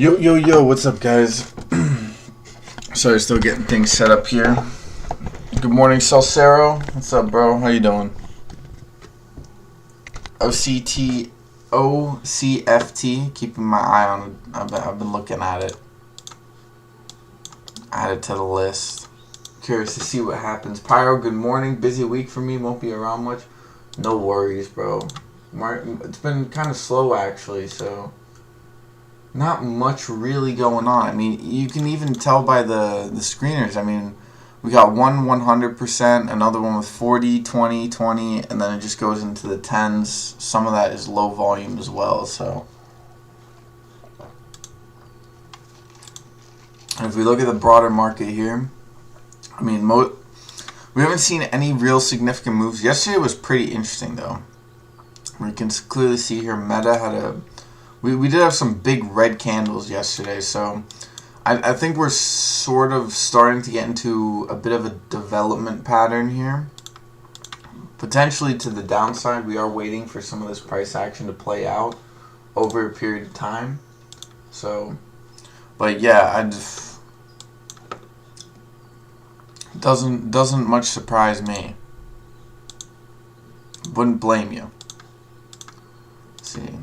Yo, yo, yo, what's up, guys? Sorry, still getting things set up here. Good morning, Salcero. What's up, bro? How you doing? OCFT, keeping my eye on it. I've been looking at it. Add it to the list. Curious to see what happens. Pyro, good morning. Busy week for me. Won't be around much. No worries, bro. It's been kind of slow, actually, so not much really going on. I mean, you can even tell by the screeners. I mean, we got one 100%, another one with 40, 20, 20, and then it just goes into the tens. Some of that is low volume as well, so. And if we look at the broader market here, I mean, we haven't seen any real significant moves. Yesterday was pretty interesting, though. We can clearly see here Meta had a... We did have some big red candles yesterday, so I think we're sort of starting to get into a bit of a development pattern here. Potentially to the downside. We are waiting for some of this price action to play out over a period of time. So, but yeah, doesn't much surprise me. Wouldn't blame you. Let's see.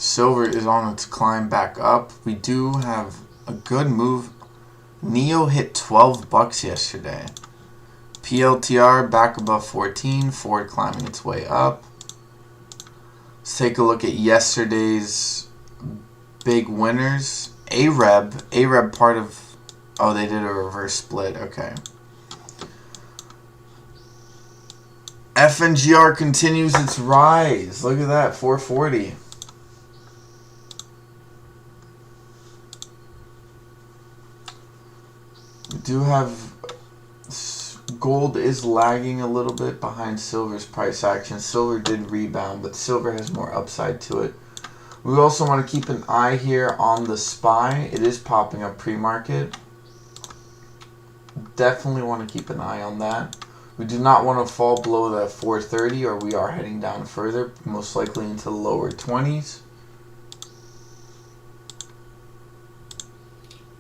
Silver is on its climb back up. We do have a good move. Neo hit 12 bucks yesterday. PLTR back above 14. Ford climbing its way up. Let's take a look at yesterday's big winners. AREB part of... Oh, they did a reverse split. Okay. FNGR continues its rise. Look at that. 440. We do have... Gold is lagging a little bit behind silver's price action. Silver did rebound, but silver has more upside to it. We also want to keep an eye here on the SPY. It is popping up pre-market. Definitely want to keep an eye on that. We do not want to fall below that 430 or we are heading down further, most likely into the lower 20s.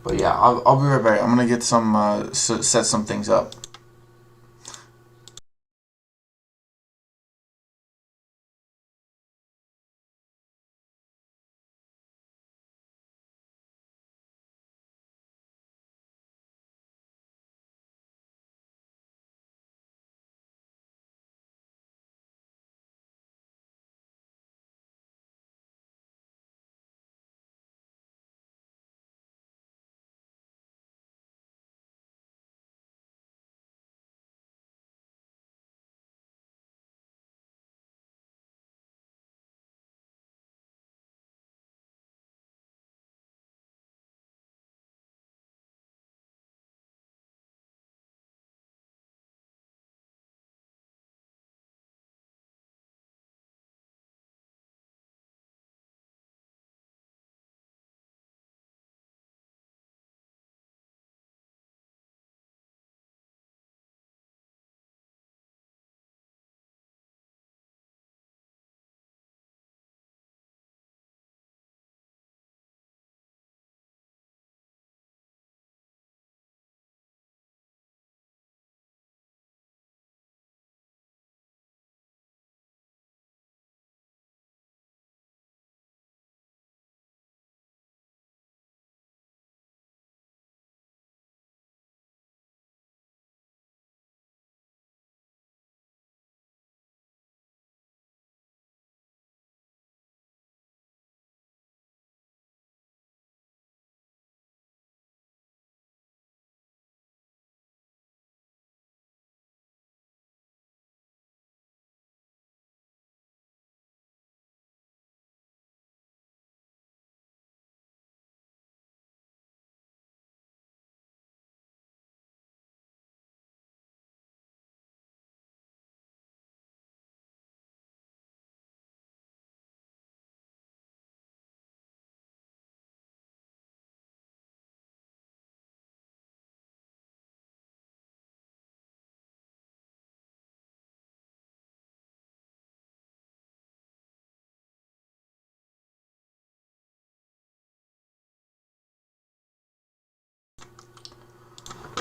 But yeah, I'll be right back. I'm going to get some, set some things up.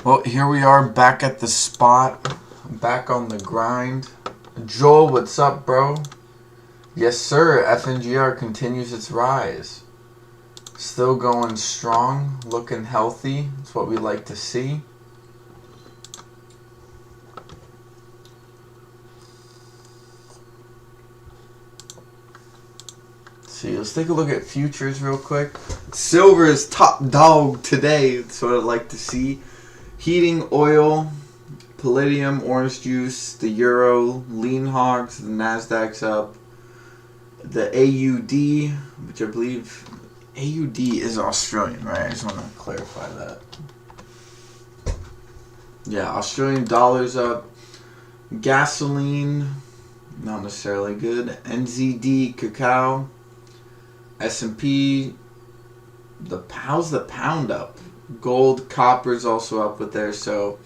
Well, here we are back at the spot. Back on the grind. Joel, what's up, bro? Yes, sir. FNGR continues its rise. Still going strong. Looking healthy. That's what we like to see. See, let's take a look at futures real quick. Silver is top dog today. That's what I'd like to see. Heating oil, palladium, orange juice, the euro, lean hogs, the Nasdaq's up. The AUD, which I believe AUD is Australian, right? I just want to clarify that. Yeah, Australian dollars up. Gasoline, not necessarily good. NZD, cacao. S&P, how's the pound up? Gold, copper's also up with there, so.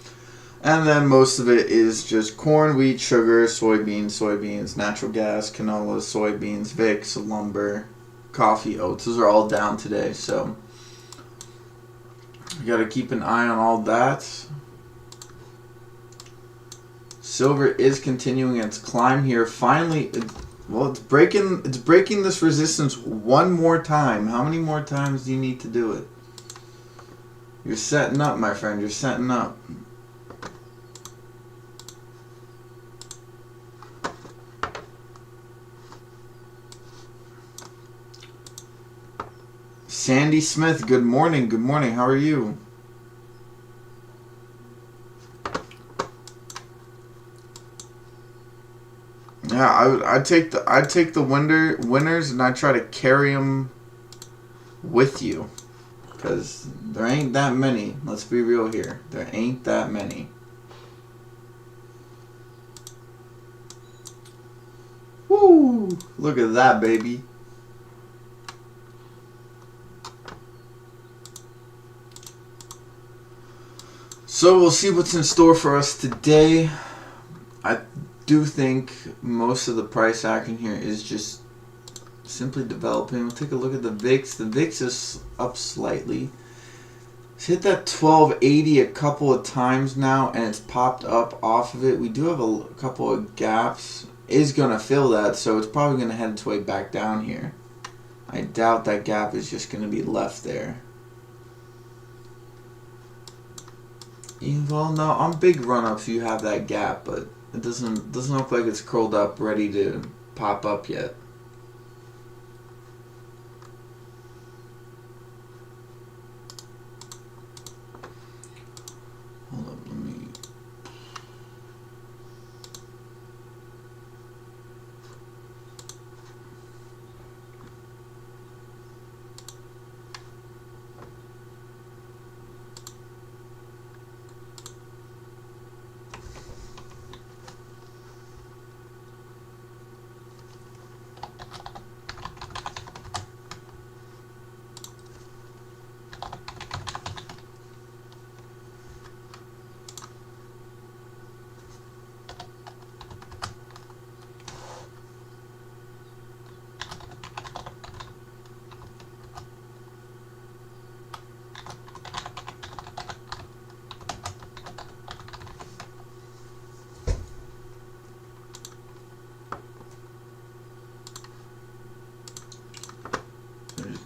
And then most of it is just corn, wheat, sugar, soybeans, natural gas, canola, soybeans, VIX, lumber, coffee, oats. Those are all down today, so you got to keep an eye on all that. Silver is continuing its climb here. Finally, well, it's breaking this resistance one more time. How many more times do you need to do it? You're setting up, my friend. You're setting up. Sandy Smith, good morning. Good morning. How are you? Yeah, I'd take the winners and I try to carry them with you, because there ain't that many. Let's be real here. There ain't that many. Woo! Look at that, baby. So we'll see what's in store for us today. I do think most of the price action here is just simply developing. We'll take a look at the VIX. The VIX is up slightly. It's hit that 1280 a couple of times now, and it's popped up off of it. We do have a couple of gaps. Is going to fill that, so it's probably going to head its way back down here. I doubt that gap is just going to be left there. Well, no, on big run-ups you have that gap, but it doesn't look like it's curled up, ready to pop up yet. Hold up, let me.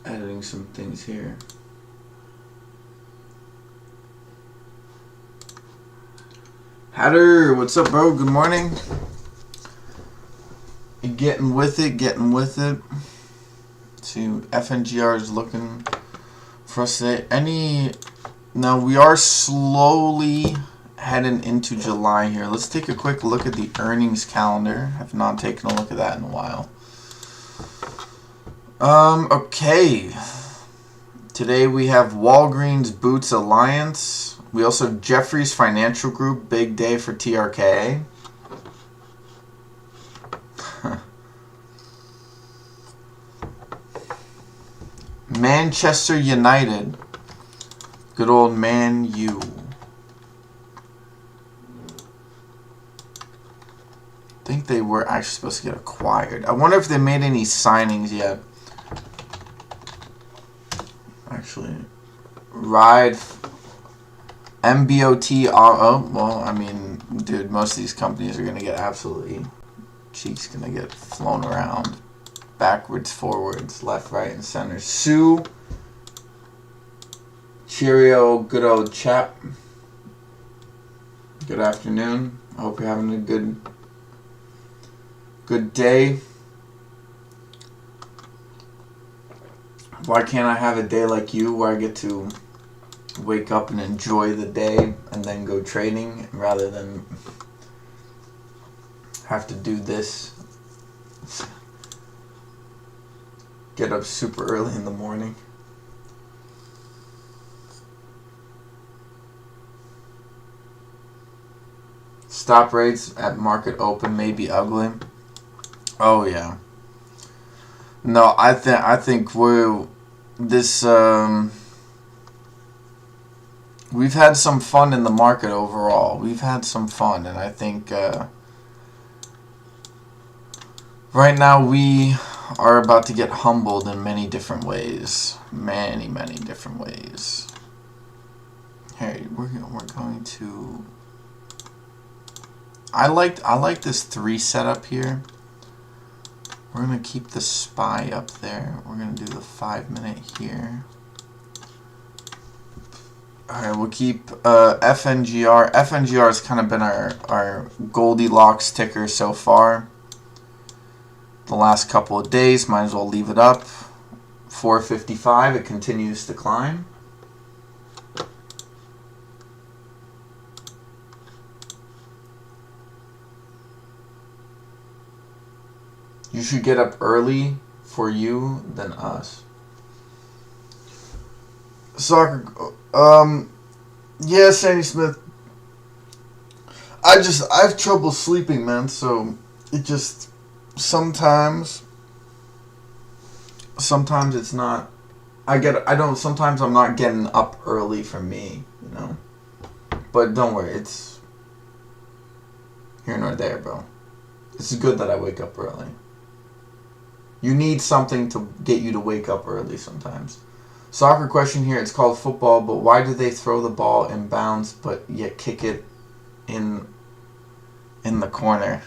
Editing some things here. Hatter, what's up, bro? Good morning. Getting with it, getting with it. See, FNGR is looking for us today. Now we are slowly heading into July here. Let's take a quick look at the earnings calendar. I've not taken a look at that in a while. Okay. Today we have Walgreens Boots Alliance. We also have Jefferies Financial Group. Big day for TRK. Manchester United. Good old Man U. I think they were actually supposed to get acquired. I wonder if they made any signings yet. Actually, Ride MBOT. Oh, well, I mean, dude, most of these companies are going to get absolutely, cheeks going to get flown around. Backwards, forwards, left, right, and center. Sue. Cheerio, good old chap. Good afternoon. I hope you're having a good day. Why can't I have a day like you where I get to wake up and enjoy the day and then go trading rather than have to do this? Get up super early in the morning. Stop rates at market open may be ugly. Oh yeah. No, I think we've had some fun in the market overall. We've had some fun, and I think right now we are about to get humbled in many different ways. Many different ways. Hey, we're going to. I like this 3 setup here. We're going to keep the SPY up there. We're going to do the 5-minute here. Alright, we'll keep FNGR. FNGR has kind of been our Goldilocks ticker so far. The last couple of days, might as well leave it up. 455, it continues to climb. You should get up early for you than us. Soccer, yeah, Sandy Smith. I have trouble sleeping, man, so it just, sometimes it's not, sometimes I'm not getting up early for me, you know. But don't worry, it's here nor there, bro. It's good that I wake up early. You need something to get you to wake up early sometimes. Soccer question here. It's called football, but why do they throw the ball in bounds but yet kick it in the corner?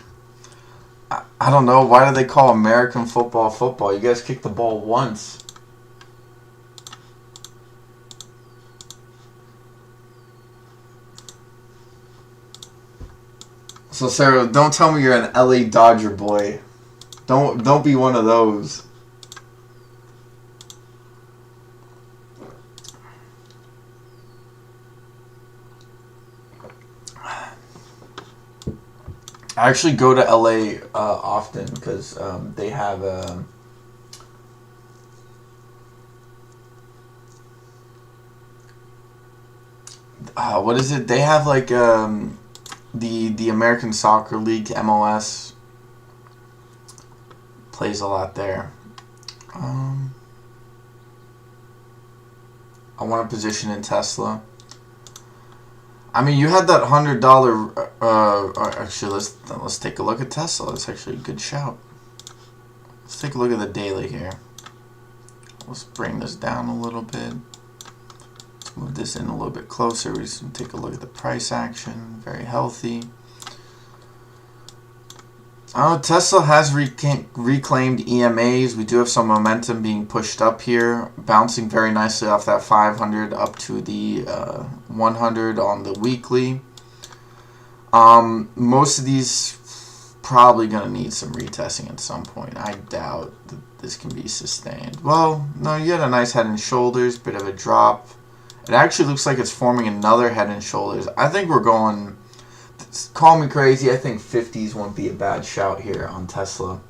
I don't know. Why do they call American football football? You guys kick the ball once. So Sarah, don't tell me you're an LA Dodger boy. Don't be one of those. I actually go to LA often because they have what is it? They have like the American Soccer League, MLS. Plays a lot there. I want a position in Tesla. I mean, you had that $100. Actually, let's take a look at Tesla. That's actually a good shout. Let's take a look at the daily here. Let's bring this down a little bit. Let's move this in a little bit closer. We just take a look at the price action. Very healthy. Tesla has reclaimed EMAs. We do have some momentum being pushed up here, bouncing very nicely off that 500 up to the 100 on the weekly. Most of these probably going to need some retesting at some point. I doubt that this can be sustained. Well, no, you had a nice head and shoulders, bit of a drop. It actually looks like it's forming another head and shoulders. I think we're going... Call me crazy. I think 50s won't be a bad shout here on Tesla.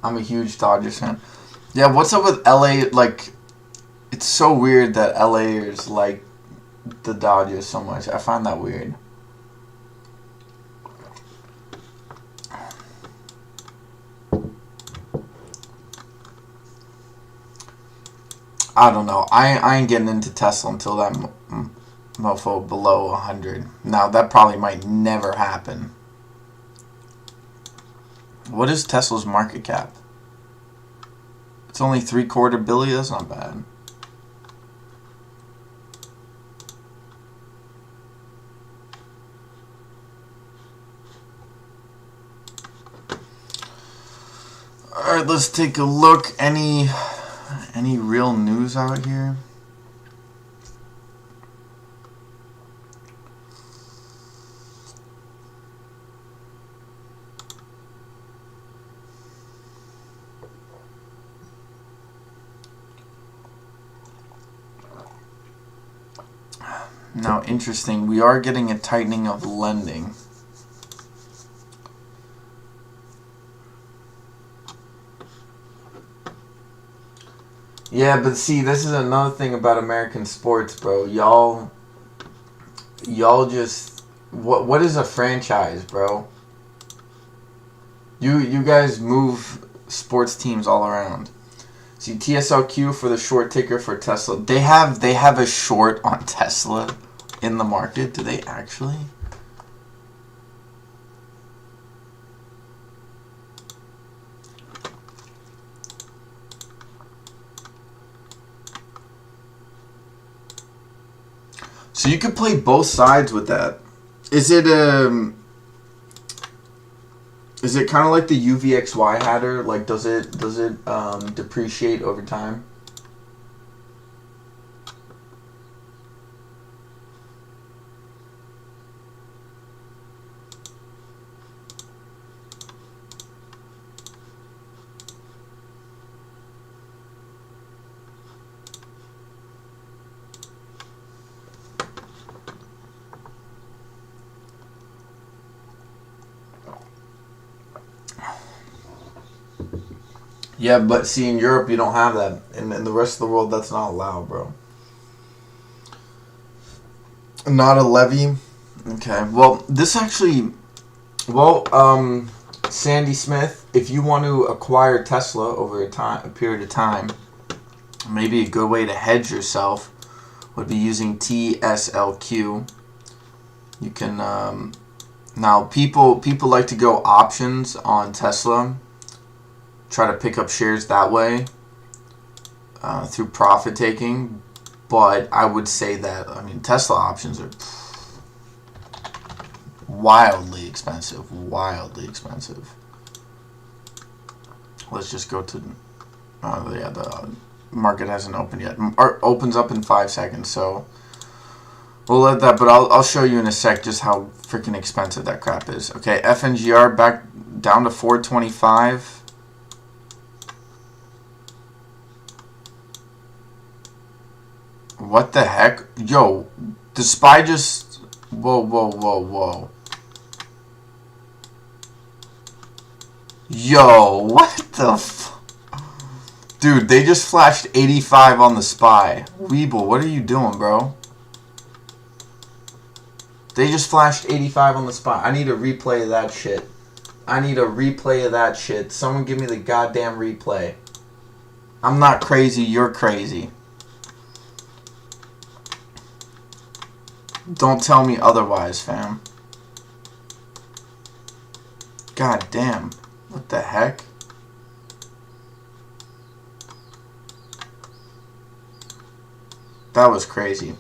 I'm a huge Dodgers fan. Yeah, what's up with LA? Like, it's so weird that LAers like the Dodgers so much. I find that weird. I don't know. I ain't getting into Tesla until that mofo below 100. Now, that probably might never happen. What is Tesla's market cap? It's only $750 million. That's not bad. All right, let's take a look. Any real news out here? Now, interesting, we are getting a tightening of lending. Yeah, but see, this is another thing about American sports, bro. Y'all just what is a franchise, bro? You guys move sports teams all around. See, TSLQ for the short ticker for Tesla. They have a short on Tesla in the market. Do they actually? So you could play both sides with that. Is it kind of like the UVXY header? Like, does it depreciate over time? Yeah, but see, in Europe, you don't have that. In the rest of the world, that's not allowed, bro. Not a levy? Okay. Well, this actually... Well, Sandy Smith, if you want to acquire Tesla over a period of time, maybe a good way to hedge yourself would be using TSLQ. You can... now, people like to go options on Tesla. Try to pick up shares that way through profit taking, but I would say that, I mean, Tesla options are wildly expensive. Let's just go to yeah, the market hasn't opened yet. Opens up in 5 seconds, so we'll let that, but I'll show you in a sec just how freaking expensive that crap is. Okay, FNGR back down to 425. What the heck? Yo, the SPY just... Whoa. Yo, what the f... Dude, they just flashed 85 on the SPY. Weeble, what are you doing, bro? They just flashed 85 on the SPY. I need a replay of that shit. Someone give me the goddamn replay. I'm not crazy, you're crazy. Don't tell me otherwise, fam. God damn. What the heck? That was crazy.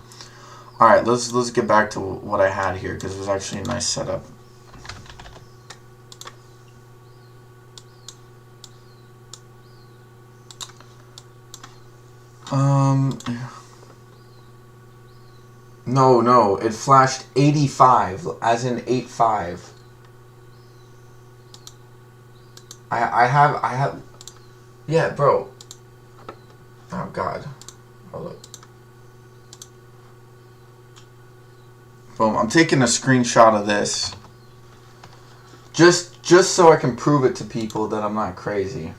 Alright, let's get back to what I had here, because it was actually a nice setup. No, it flashed 85, as in 85. I have, yeah, bro. Oh, God. Hold up. Boom, I'm taking a screenshot of this. Just so I can prove it to people that I'm not crazy.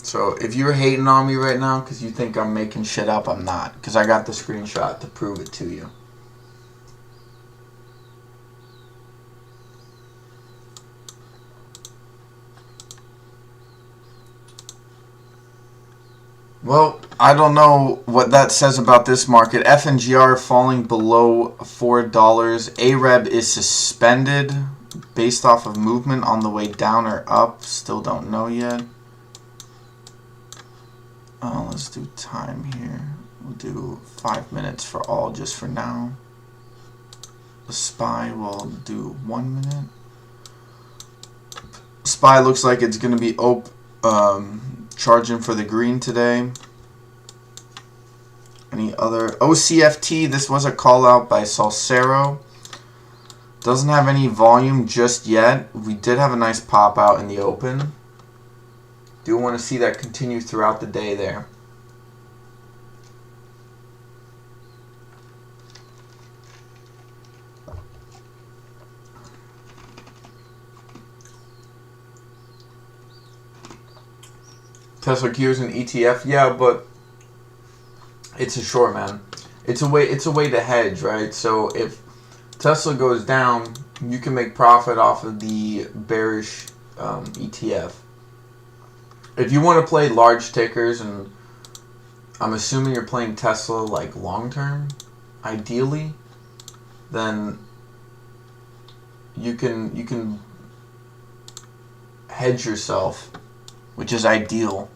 So if you're hating on me right now because you think I'm making shit up, I'm not. Because I got the screenshot to prove it to you. Well, I don't know what that says about this market. FNGR falling below $4. AREB is suspended based off of movement on the way down or up. Still don't know yet. Let's do time here. We'll do 5 minutes for all just for now. The SPY will do 1 minute. SPY looks like it's going to be charging for the green today. Any other? OCFT, this was a call out by Salcero. Doesn't have any volume just yet. We did have a nice pop out in the open. Do want to see that continue throughout the day there. Tesla Q is an ETF, yeah, but it's a short, man. It's a way to hedge, right? So if Tesla goes down, you can make profit off of the bearish ETF. If you want to play large tickers, and I'm assuming you're playing Tesla like long term, ideally, then you can hedge yourself, which is ideal.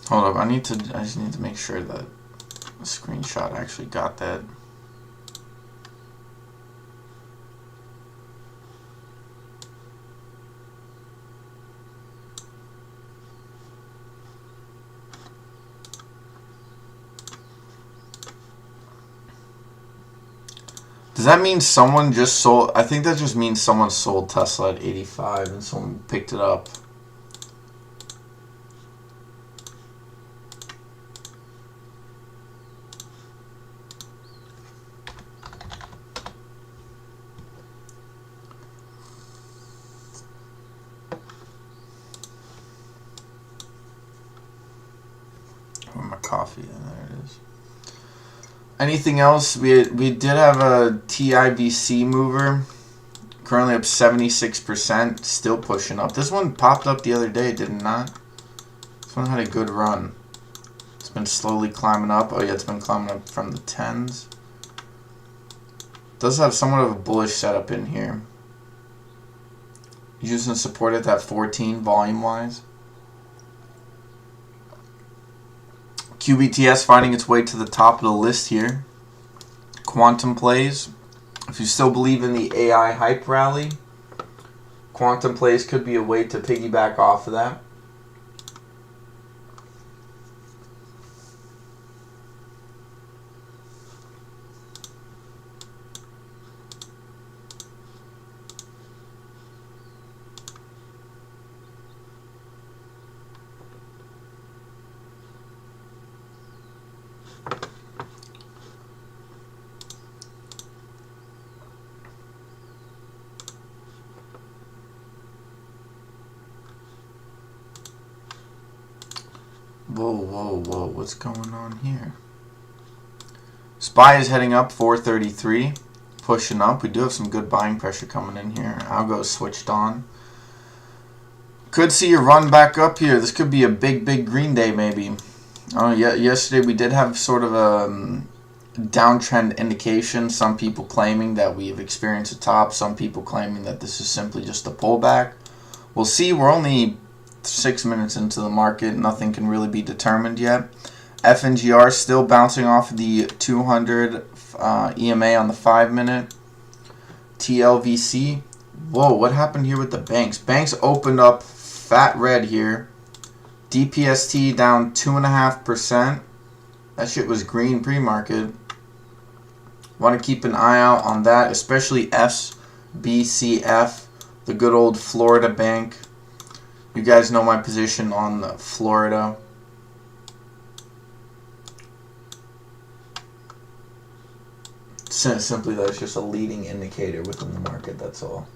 Hold up, I just need to make sure that the screenshot actually got that. Does that mean someone just sold? I think that just means someone sold Tesla at 85 and someone picked it up. Coffee, and there it is. Anything else? We did have a TIBC mover, currently up 76%, still pushing up. This one popped up the other day, did it not? This one had a good run. It's been slowly climbing up. Oh yeah, it's been climbing up from the 10s. Does have somewhat of a bullish setup in here. Using support at that 14 volume wise. QBTS finding its way to the top of the list here. Quantum plays. If you still believe in the AI hype rally, quantum plays could be a way to piggyback off of that. Whoa, what's going on here? SPY is heading up 433, pushing up. We do have some good buying pressure coming in here. Algo is switched on. Could see a run back up here. This could be a big green day maybe. Yesterday we did have sort of a downtrend indication. Some people claiming that we've experienced a top. Some people claiming that this is simply just a pullback. We'll see. We're only 6 minutes into the market. Nothing can really be determined yet. FNGR still bouncing off the 200 EMA on the 5 minute. TLVC. Whoa, what happened here with the banks? Banks opened up fat red here. DPST down 2.5%. That shit was green pre-market. Want to keep an eye out on that, especially SBCF, the good old Florida bank. You guys know my position on Florida. Simply that it's just a leading indicator within the market, that's all.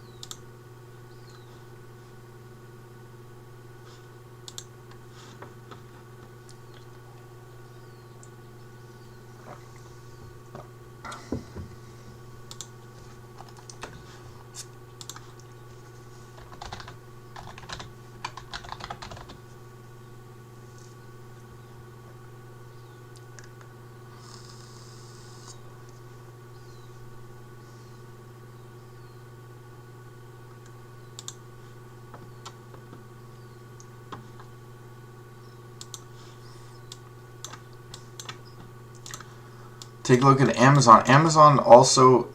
Take a look at Amazon. Amazon also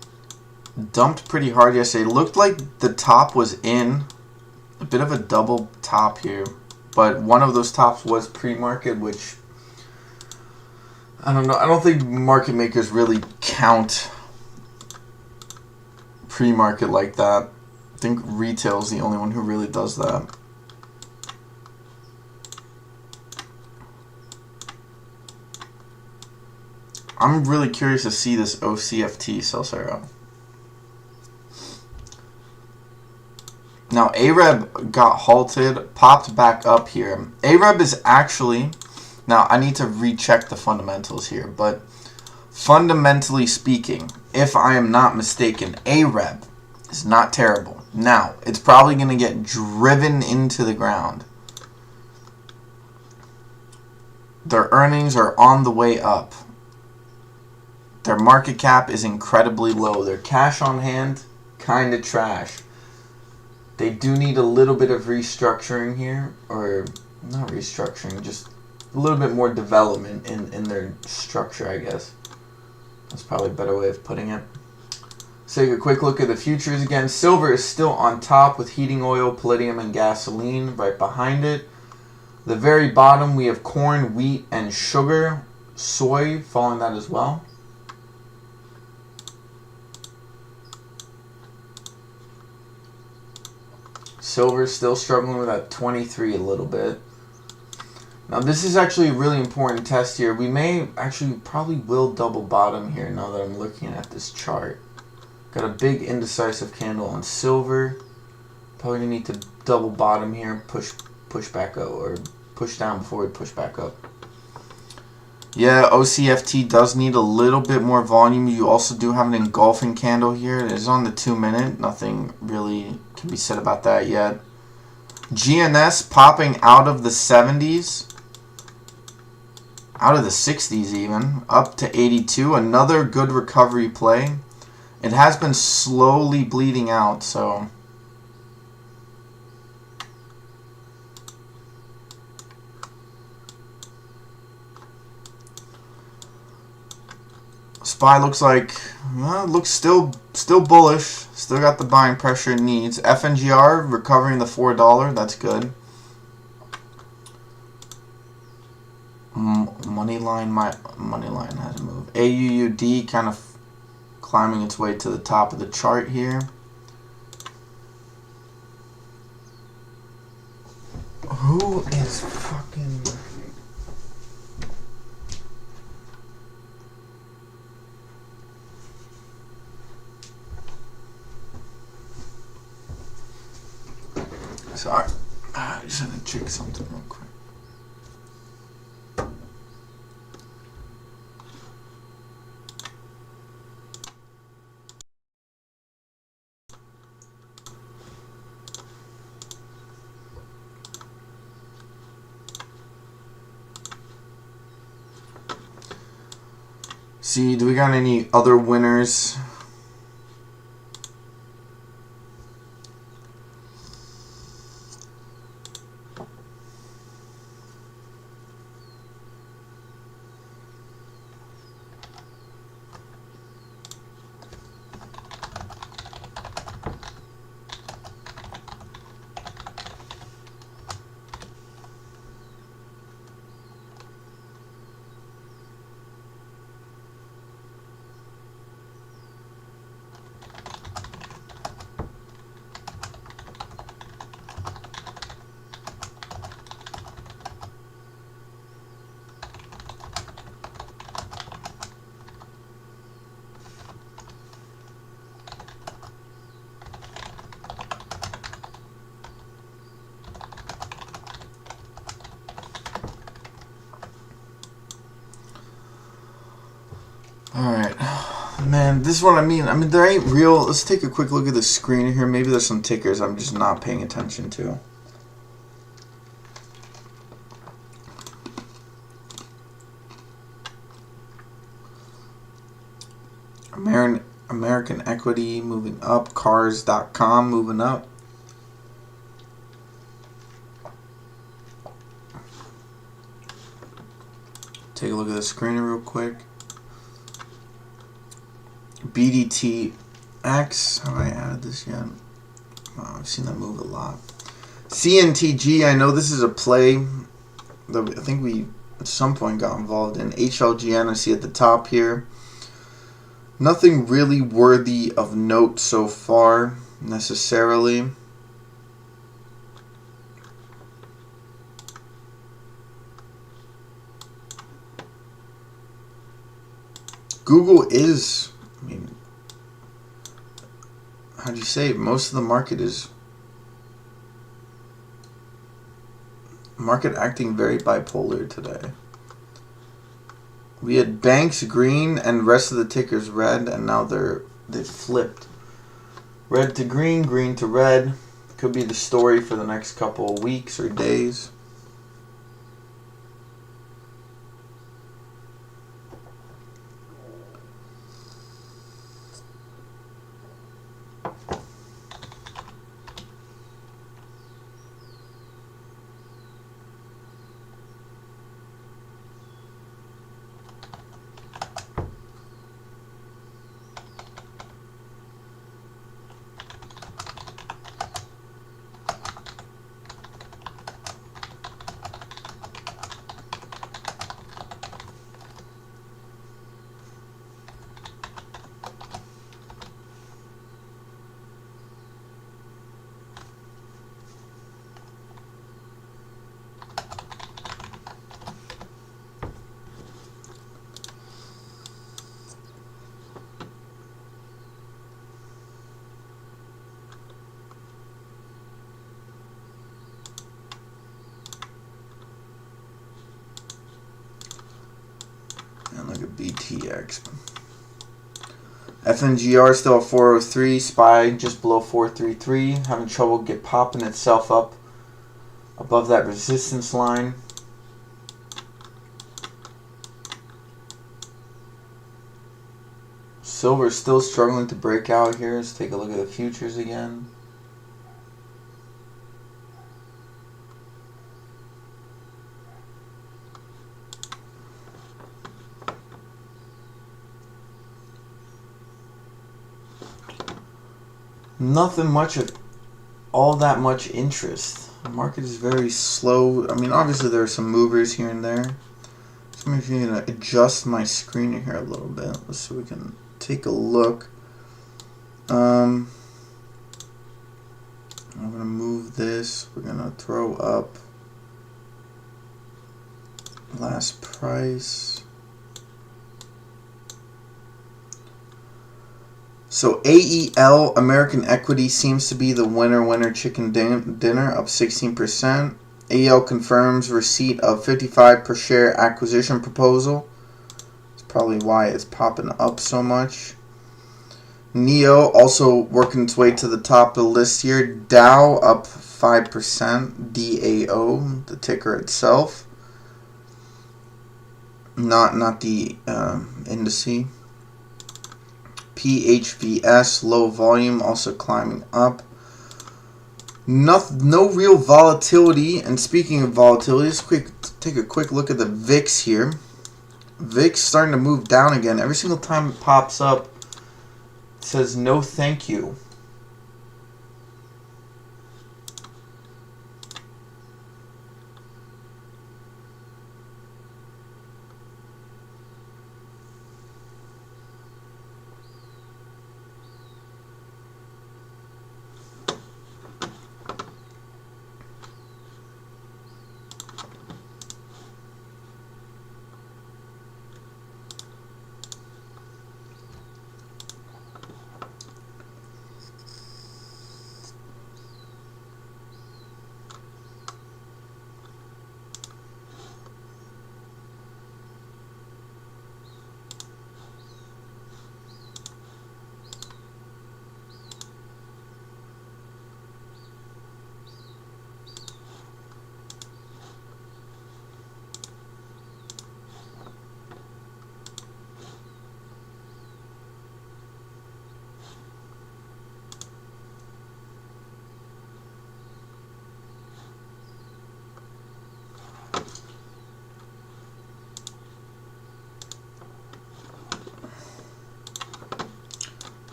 dumped pretty hard yesterday. Looked like the top was in a bit of a double top here, but one of those tops was pre-market, which I don't know. I don't think market makers really count pre-market like that. I think retail is the only one who really does that. I'm really curious to see this OCFT sell zero. Now, AREB got halted, popped back up here. AREB is actually, now I need to recheck the fundamentals here, but fundamentally speaking, if I am not mistaken, AREB is not terrible. Now, it's probably going to get driven into the ground. Their earnings are on the way up. Their market cap is incredibly low. Their cash on hand, kind of trash. They do need a little bit of restructuring here, or not restructuring, just a little bit more development in their structure, I guess. That's probably a better way of putting it. Let's take a quick look at the futures again. Silver is still on top with heating oil, palladium, and gasoline right behind it. The very bottom, we have corn, wheat, and sugar. Soy following that as well. Silver is still struggling with that 23 a little bit. Now this is actually a really important test here. We may actually probably will double bottom here now that I'm looking at this chart. Got a big indecisive candle on silver. Probably gonna need to double bottom here, push back up, or push down before we push back up. Yeah, OCFT does need a little bit more volume. You also do have an engulfing candle here. It is on the 2-minute. Nothing really can be said about that yet. GNS popping out of the 70s. Out of the 60s even. Up to 82. Another good recovery play. It has been slowly bleeding out, so... SPY looks like, well, looks still bullish. Still got the buying pressure it needs. FNGR recovering the $4. That's good. Moneyline hasn't moved. AUUD kind of climbing its way to the top of the chart here. Who is fucking... Sorry, I just had to check something real quick. See, do we got any other winners? Alright, man, this is what I mean. I mean, there ain't real... Let's take a quick look at the screen here. Maybe there's some tickers I'm just not paying attention to. American Equity moving up. Cars.com moving up. Take a look at the screen real quick. BDTX. Have I added this yet? Oh, I've seen that move a lot. CNTG. I know this is a play that I think we at some point got involved in. HLGN. I see at the top here. Nothing really worthy of note so far, necessarily. Google is, I mean, how do you say it? Most of the market is acting very bipolar today. We had banks green and rest of the tickers red, and now they've flipped. Red to green, green to red. Could be the story for the next couple of weeks or days. And look at BTX. FNGR still at 403. SPY just below 433. Having trouble popping itself up above that resistance line. Silver still struggling to break out here. Let's take a look at the futures again. Nothing much of all that much interest. The market is very slow. I mean, obviously there are some movers here and there. So I'm going to adjust my screen here a little bit so we can take a look. I'm going to move this. We're going to throw up last price. So AEL, American Equity, seems to be the winner chicken dinner, up 16%. AEL confirms receipt of 55 per share acquisition proposal. That's probably why it's popping up so much. NEO also working its way to the top of the list here. Dow up 5%. DAO, the ticker itself. Not the indice. PHVS, low volume, also climbing up. No real volatility. And speaking of volatility, let's take a quick look at the VIX here. VIX starting to move down again. Every single time it pops up, it says no thank you.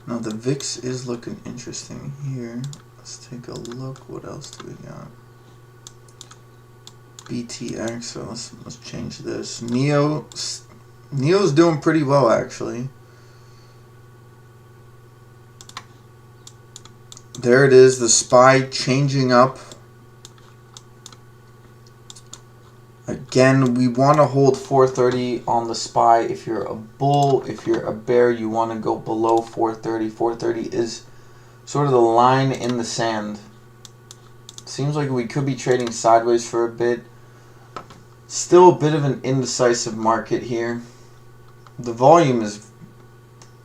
Now the VIX is looking interesting here. Let's take a look. What else do we got? BTX. So let's change this. Neo's doing pretty well actually. There it is, the SPY changing up. Again, we want to hold 430 on the SPY. If you're a bull, if you're a bear, you want to go below 430. 430 is sort of the line in the sand. Seems like we could be trading sideways for a bit. Still a bit of an indecisive market here. The volume is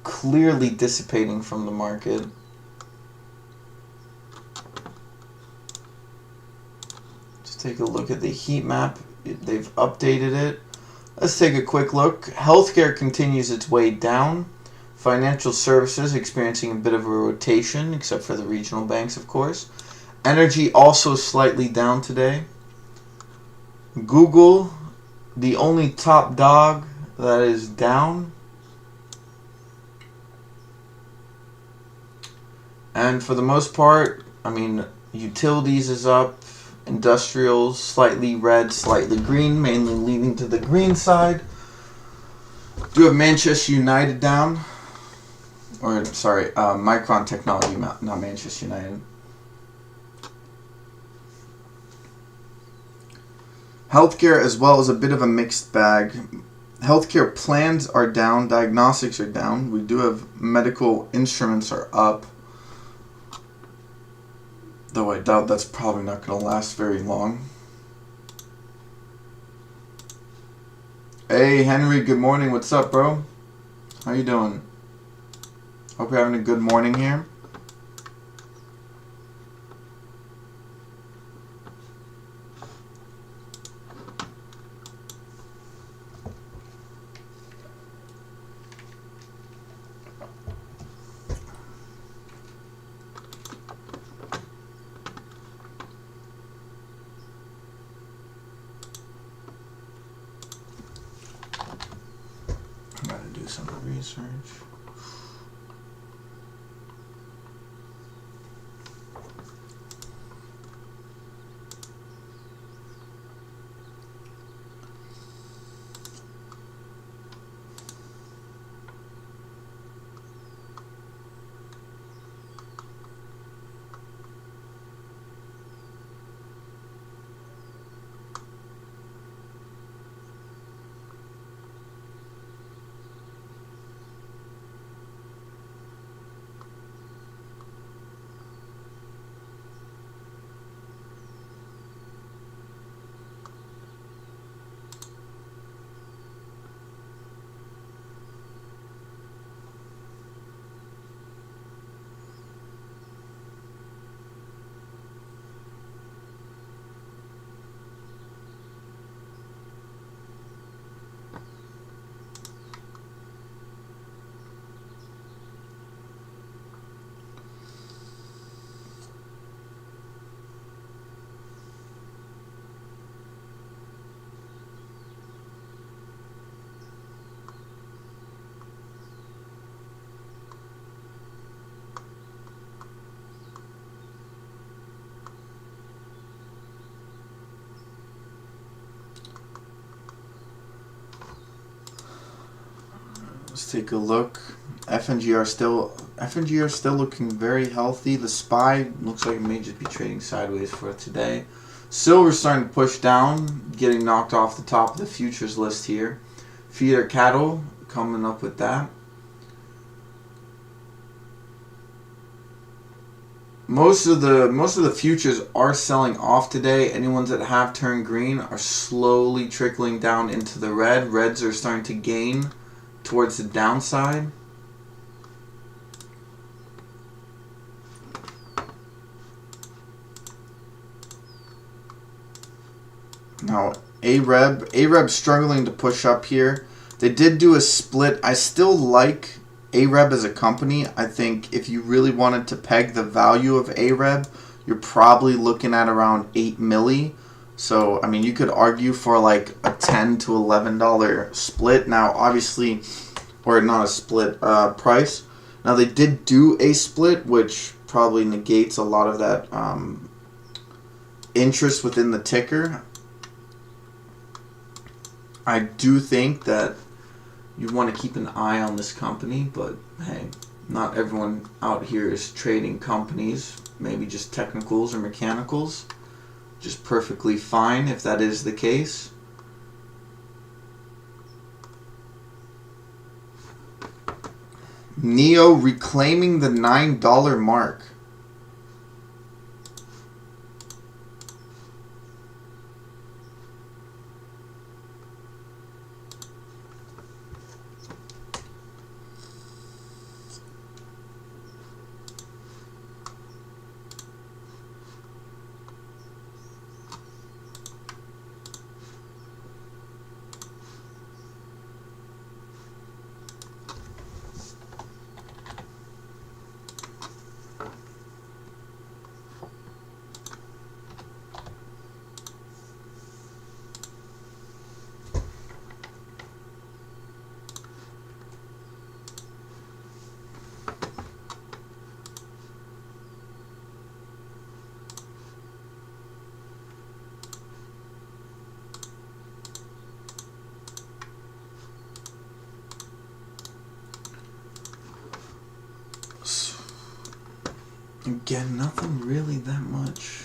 clearly dissipating from the market. Just take a look at the heat map. They've updated it. Let's take a quick look. Healthcare continues its way down. Financial services experiencing a bit of a rotation, except for the regional banks, of course. Energy also slightly down today. Google, the only top dog that is down. And for the most part, I mean, utilities is up. Industrials, slightly red, slightly green, mainly leaning to the green side. Do have Manchester United down. Or, sorry, Micron Technology, not Manchester United. Healthcare as well is a bit of a mixed bag. Healthcare plans are down, diagnostics are down. We do have medical instruments are up. Though I doubt that's probably not going to last very long. Hey Henry, good morning. What's up, bro? How you doing? Hope you're having a good morning here. Some research. Let's take a look. FNG are still looking very healthy. The SPY looks like it may just be trading sideways for today. Silver's starting to push down, getting knocked off the top of the futures list here. Feeder cattle coming up with that. Most of the futures are selling off today. Any ones that have turned green are slowly trickling down into the red. Reds are starting to gain towards the downside. Now AREB struggling to push up here. They did do a split. I still like AREB as a company. I think if you really wanted to peg the value of AREB, you're probably looking at around 8 milli. So, I mean, you could argue for like a $10 to $11 split. Now, obviously, or not a split price. Now they did do a split, which probably negates a lot of that interest within the ticker. I do think that you want to keep an eye on this company, but hey, not everyone out here is trading companies, maybe just technicals or mechanicals. Just perfectly fine if that is the case. Neo reclaiming the $9 mark. Again, nothing really that much.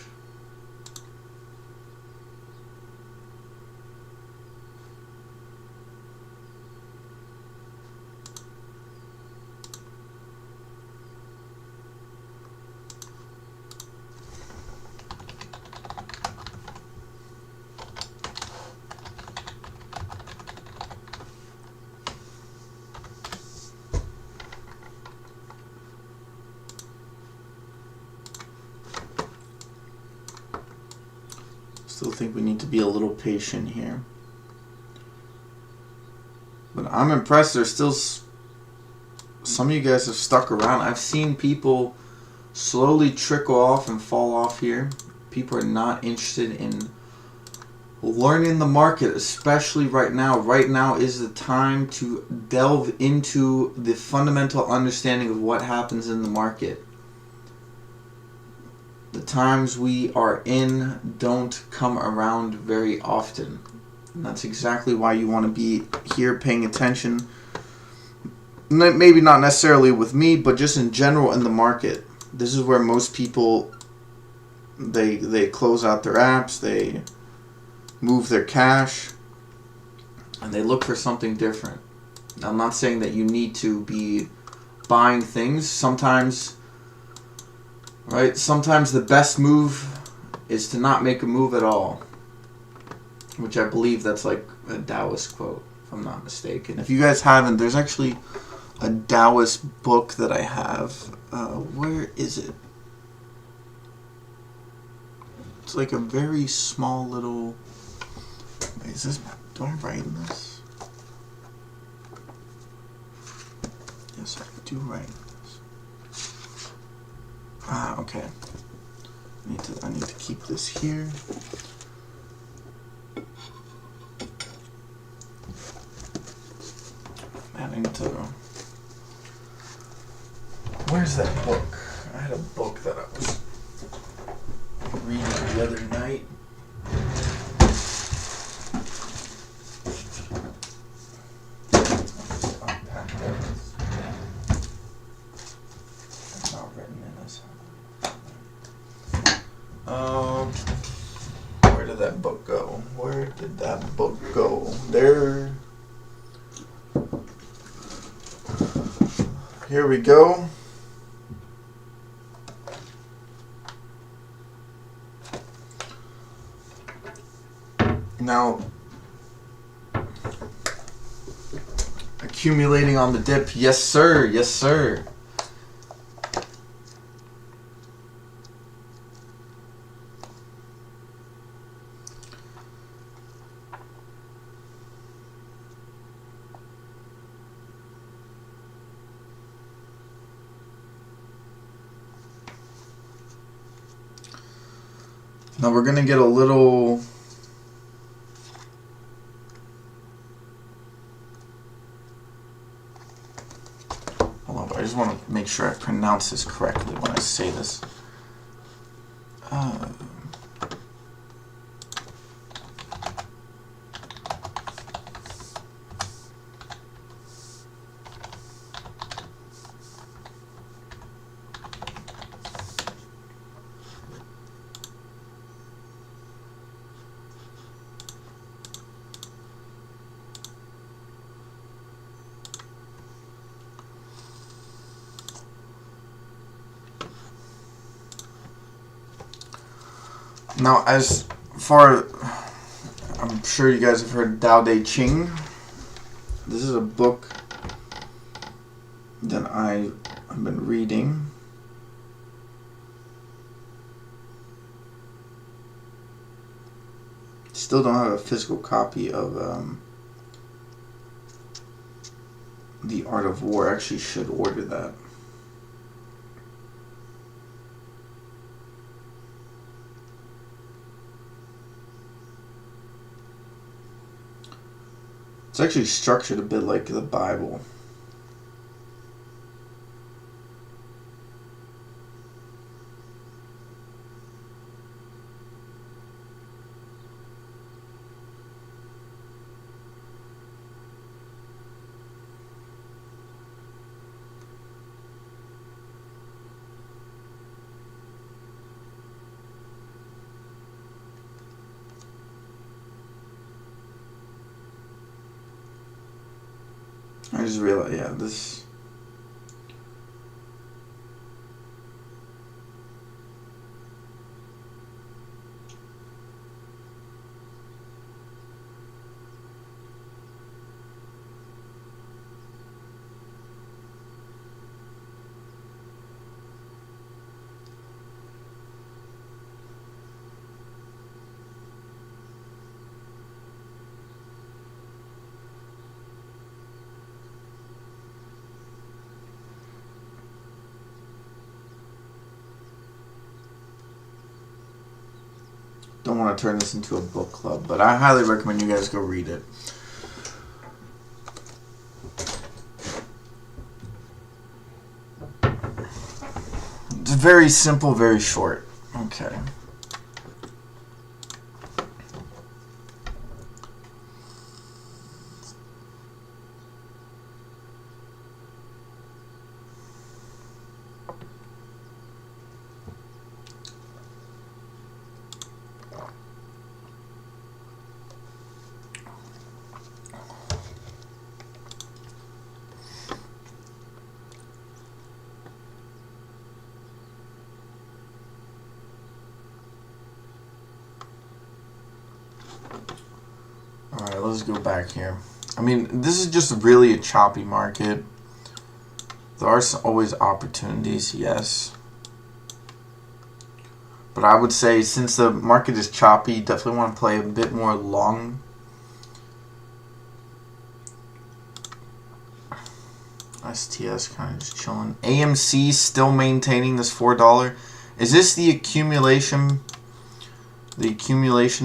Still think we need to be a little patient here. But I'm impressed. There's still some of you guys have stuck around. I've seen people slowly trickle off and fall off here. People are not interested in learning the market, especially right now. Right now is the time to delve into the fundamental understanding of what happens in the market. The times we are in don't come around very often. And that's exactly why you want to be here paying attention. Maybe not necessarily with me, but just in general in the market. This is where most people, they close out their apps, they move their cash, and they look for something different. Now, I'm not saying that you need to be buying things. Sometimes the best move is to not make a move at all, which I believe that's like a Taoist quote, if I'm not mistaken. If you guys haven't, there's actually a Taoist book that I have. Where is it? It's like a very small little... Wait, is this... Do I write in this? Yes, I do write in this. Okay. I need to keep this here. Man, I need to... Where's that book? I had a book that I was reading the other night. It's not written in this. Where did that book go? Where did that book go? There. Here we go. Now, accumulating on the dip. Yes, sir. Yes, sir. Now we're going to get a little... just want to make sure I pronounce this correctly when I say this. Now, as far, I'm sure you guys have heard Tao Te Ching. This is a book that I've been reading. Still don't have a physical copy of The Art of War. I actually should order that. It's actually structured a bit like the Bible. I just realized, yeah, this... Don't want to turn this into a book club, but I highly recommend you guys go read it. It's very simple, very short. Okay. Alright, let's go back here. I mean, this is just really a choppy market. There are always opportunities, yes. But I would say since the market is choppy, you definitely want to play a bit more long. STS kind of just chilling. AMC still maintaining this $4. Is this the accumulation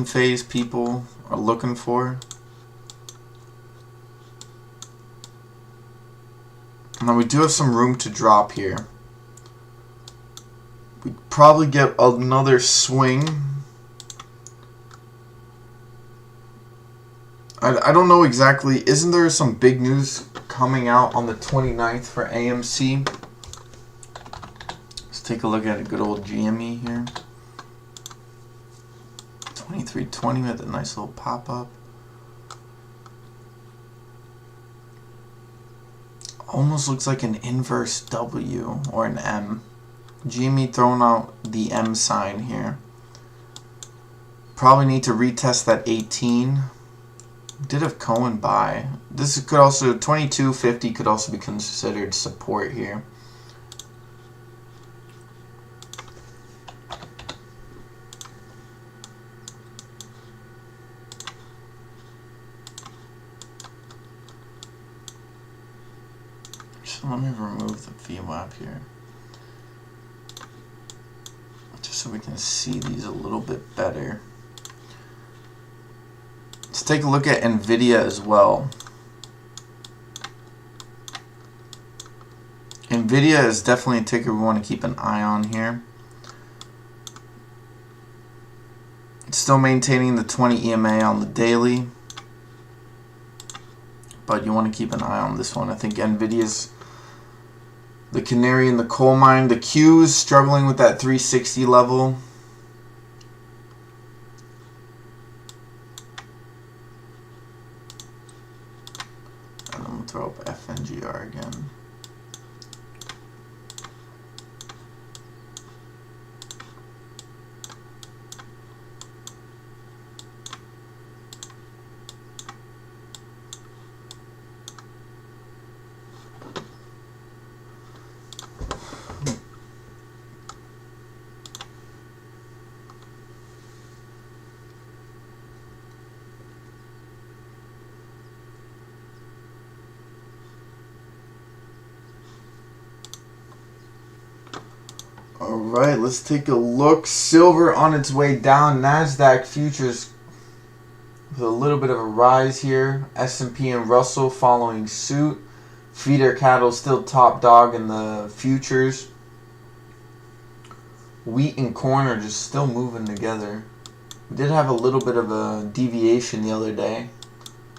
phase people are looking for? Now we do have some room to drop here. We'd probably get another swing. I don't know exactly. Isn't there some big news coming out on the 29th for AMC? Let's take a look at a good old GME here. 2320 with a nice little pop-up. Almost looks like an inverse W or an M. GME throwing out the M sign here. Probably need to retest that 18. Did have Cohen buy. This could also, 2250 could also be considered support here. So let me remove the VWAP here, just so we can see these a little bit better. Let's take a look at NVDA as well. NVIDIA is definitely a ticker we want to keep an eye on here. It's still maintaining the 20 EMA on the daily, but you want to keep an eye on this one. I think NVIDIA's the canary in the coal mine. The Q is struggling with that 360 level. And then we'll throw up FNGR again. Alright, let's take a look. Silver on its way down. NASDAQ futures with a little bit of a rise here. S&P and Russell following suit. Feeder cattle still top dog in the futures. Wheat and corn are just still moving together. We did have a little bit of a deviation the other day.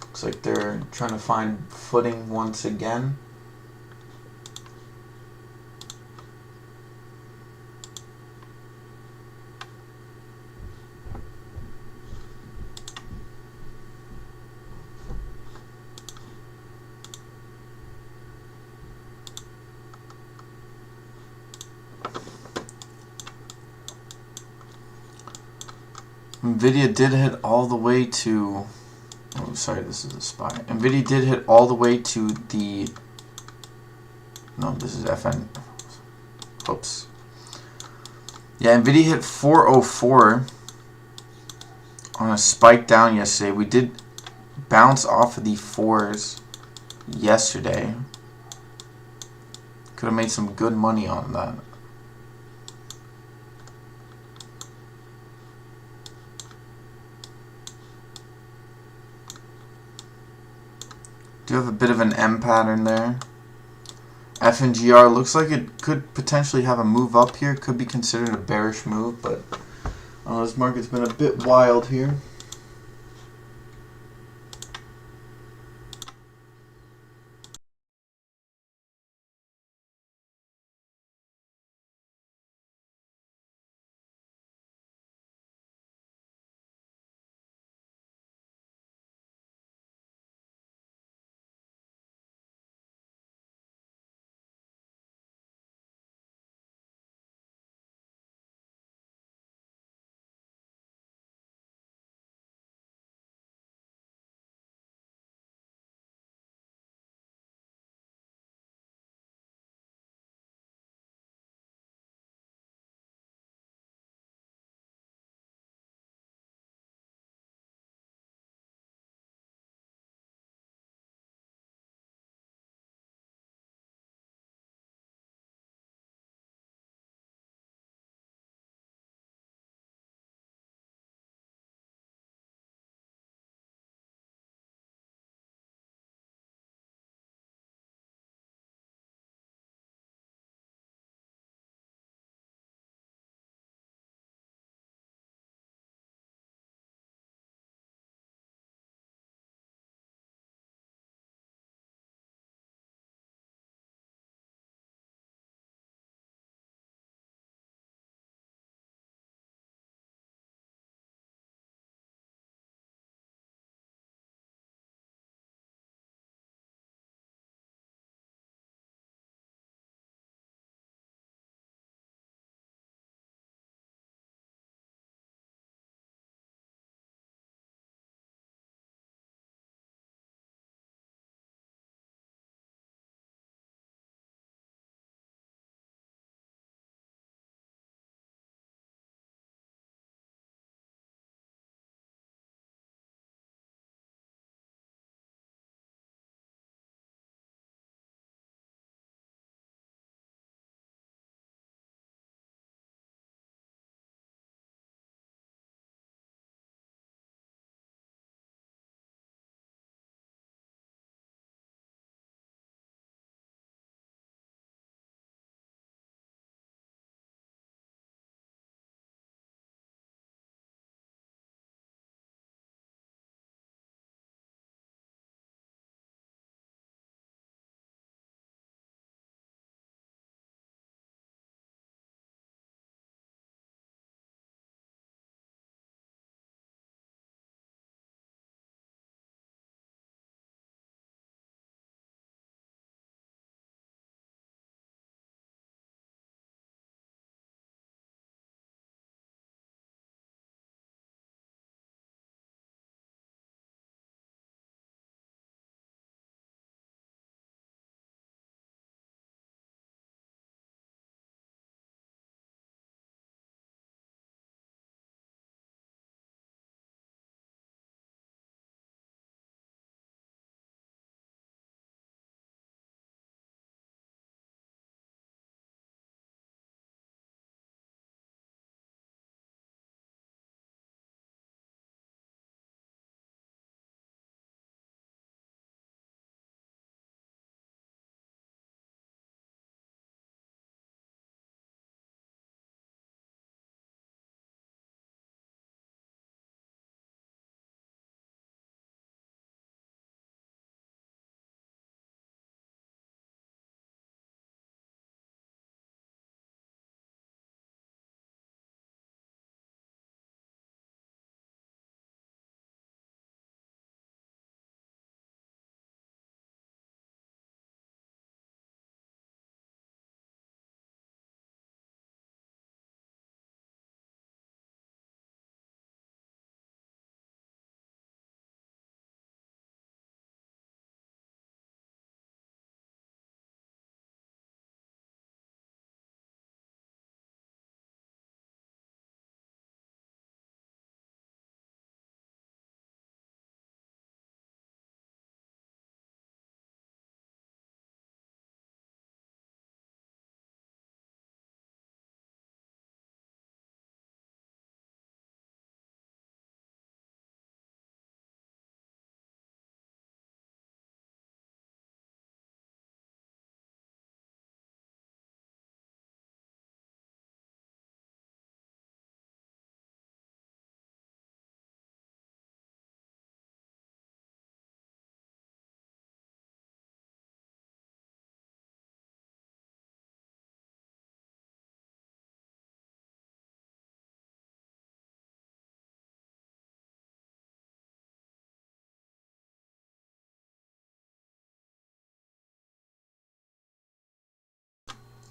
Looks like they're trying to find footing once again. NVIDIA did hit all the way to, oh sorry, this is a SPY. NVIDIA did hit all the way to the, no, this is FN, oops. Yeah, NVIDIA hit 404 on a spike down yesterday. We did bounce off of the 4s yesterday. Could have made some good money on that. Do have a bit of an M pattern there. FNGR looks like it could potentially have a move up here. Could be considered a bearish move, but this market's been a bit wild here.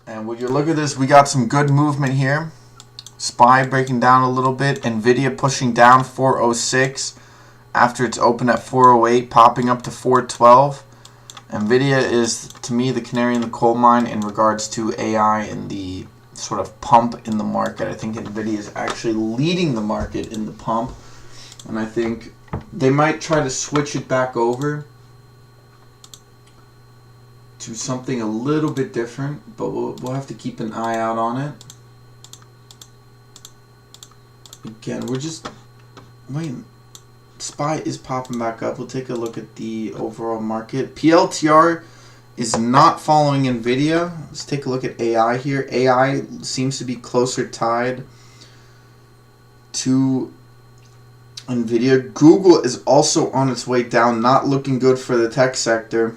And would you look at this, we got some good movement here. SPY breaking down a little bit. NVIDIA pushing down 406 after it's open at 408, popping up to 412. NVIDIA is, to me, the canary in the coal mine in regards to AI and the sort of pump in the market. I think NVIDIA is actually leading the market in the pump. And I think they might try to switch it back over to something a little bit different, but we'll have to keep an eye out on it. Again, we're just waiting. SPY is popping back up. We'll take a look at the overall market. PLTR is not following NVIDIA. Let's take a look at AI here. AI seems to be closer tied to NVIDIA. Google is also on its way down, not looking good for the tech sector.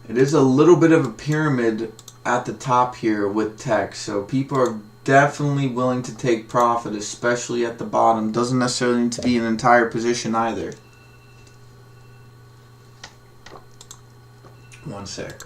It is a little bit of a pyramid at the top here with tech, so people are definitely willing to take profit, especially at the bottom. Doesn't necessarily need to be an entire position either. One sec.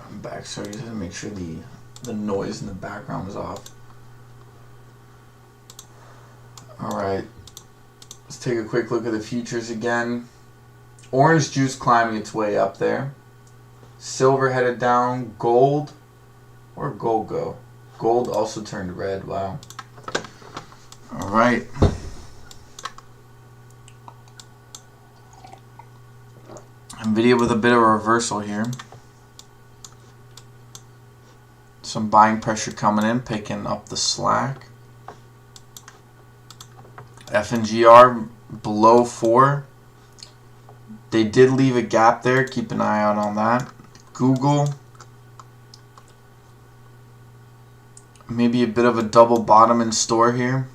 I'm back. Sorry, just to make sure the noise in the background was off. Alright, let's take a quick look at the futures again. Orange juice climbing its way up there. Silver headed down. Gold. Where'd gold go? Gold also turned red. Wow. Alright. NVIDIA with a bit of a reversal here. Some buying pressure coming in, picking up the slack. FNGR below 4. They did leave a gap there. Keep an eye out on that. Google. Maybe a bit of a double bottom in store here.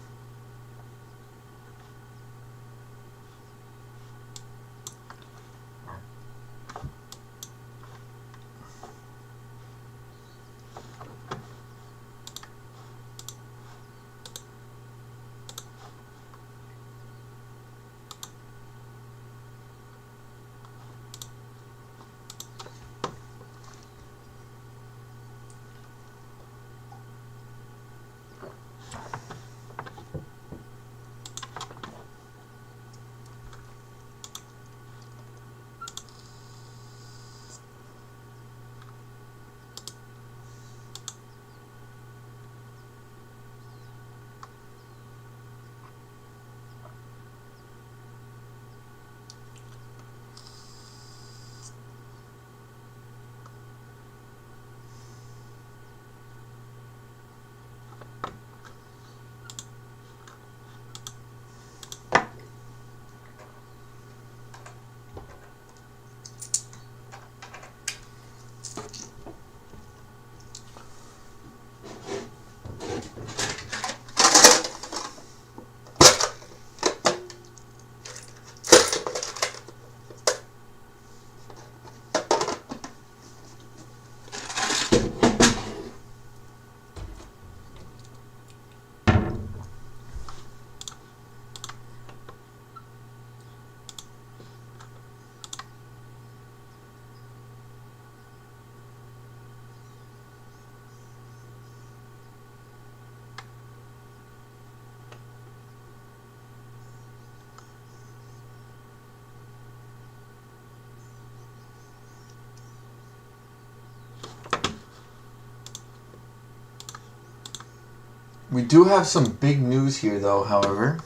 We do have some big news here, though, however.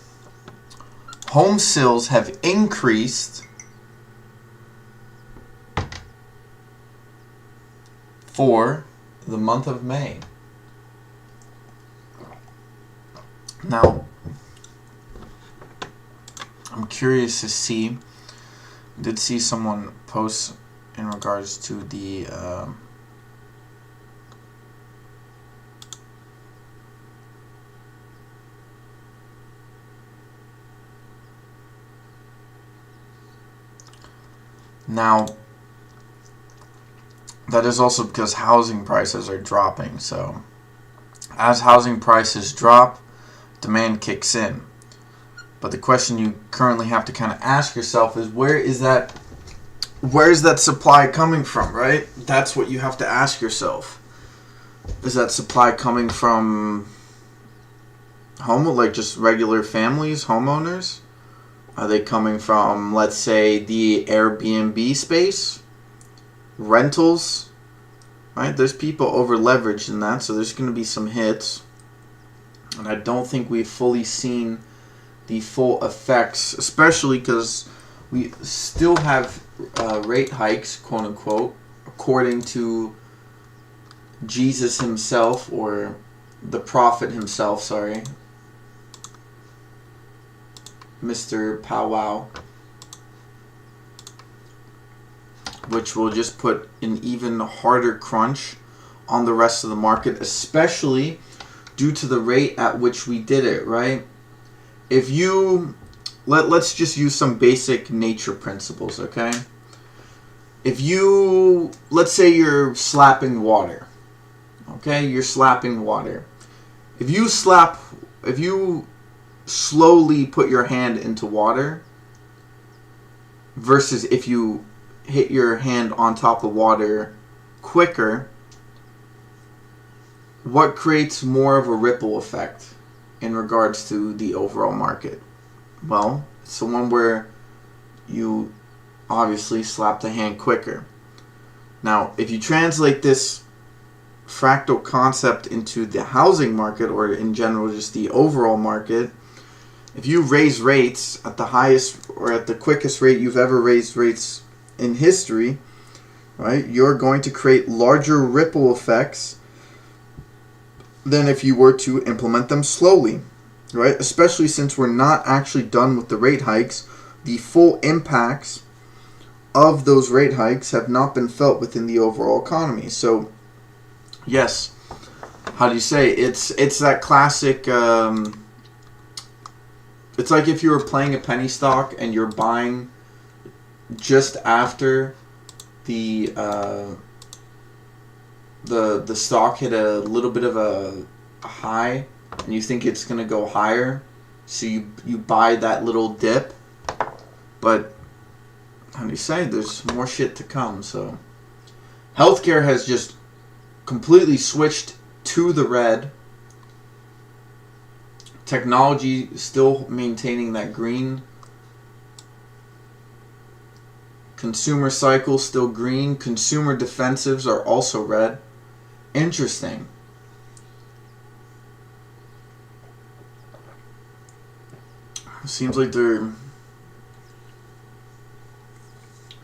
Home sales have increased for the month of May. Now, I'm curious to see. I did see someone post in regards to the now, that is also because housing prices are dropping. So, as housing prices drop, demand kicks in. But the question you currently have to kind of ask yourself is, where is that supply coming from, right? That's what you have to ask yourself. Is that supply coming from like just regular families, homeowners? Are they coming from, let's say, the Airbnb space? Rentals? Right? There's people over leveraged in that, so there's going to be some hits. And I don't think we've fully seen the full effects, especially because we still have rate hikes, quote unquote, according to Jesus himself, or the prophet himself, sorry, Mr. Powwow, which will just put an even harder crunch on the rest of the market, especially due to the rate at which we did it, right? If you, let's just use some basic nature principles, okay? If you, let's say you're slapping water, okay? You're slapping water. If you slowly put your hand into water versus if you hit your hand on top of water quicker, what creates more of a ripple effect in regards to the overall market? Well, it's the one where you obviously slap the hand quicker. Now, if you translate this fractal concept into the housing market, or in general just the overall market, if you raise rates at the highest or at the quickest rate you've ever raised rates in history, right, you're going to create larger ripple effects than if you were to implement them slowly, right? Especially since we're not actually done with the rate hikes. The full impacts of those rate hikes have not been felt within the overall economy. So, yes, how do you say? It's that classic. It's like if you were playing a penny stock and you're buying just after the stock hit a little bit of a high, and you think it's gonna go higher, so you buy that little dip. But how do you say? There's more shit to come. So healthcare has just completely switched to the red. Technology still maintaining that green. Consumer cycle still green. Consumer defensives are also red. Interesting. Seems like they're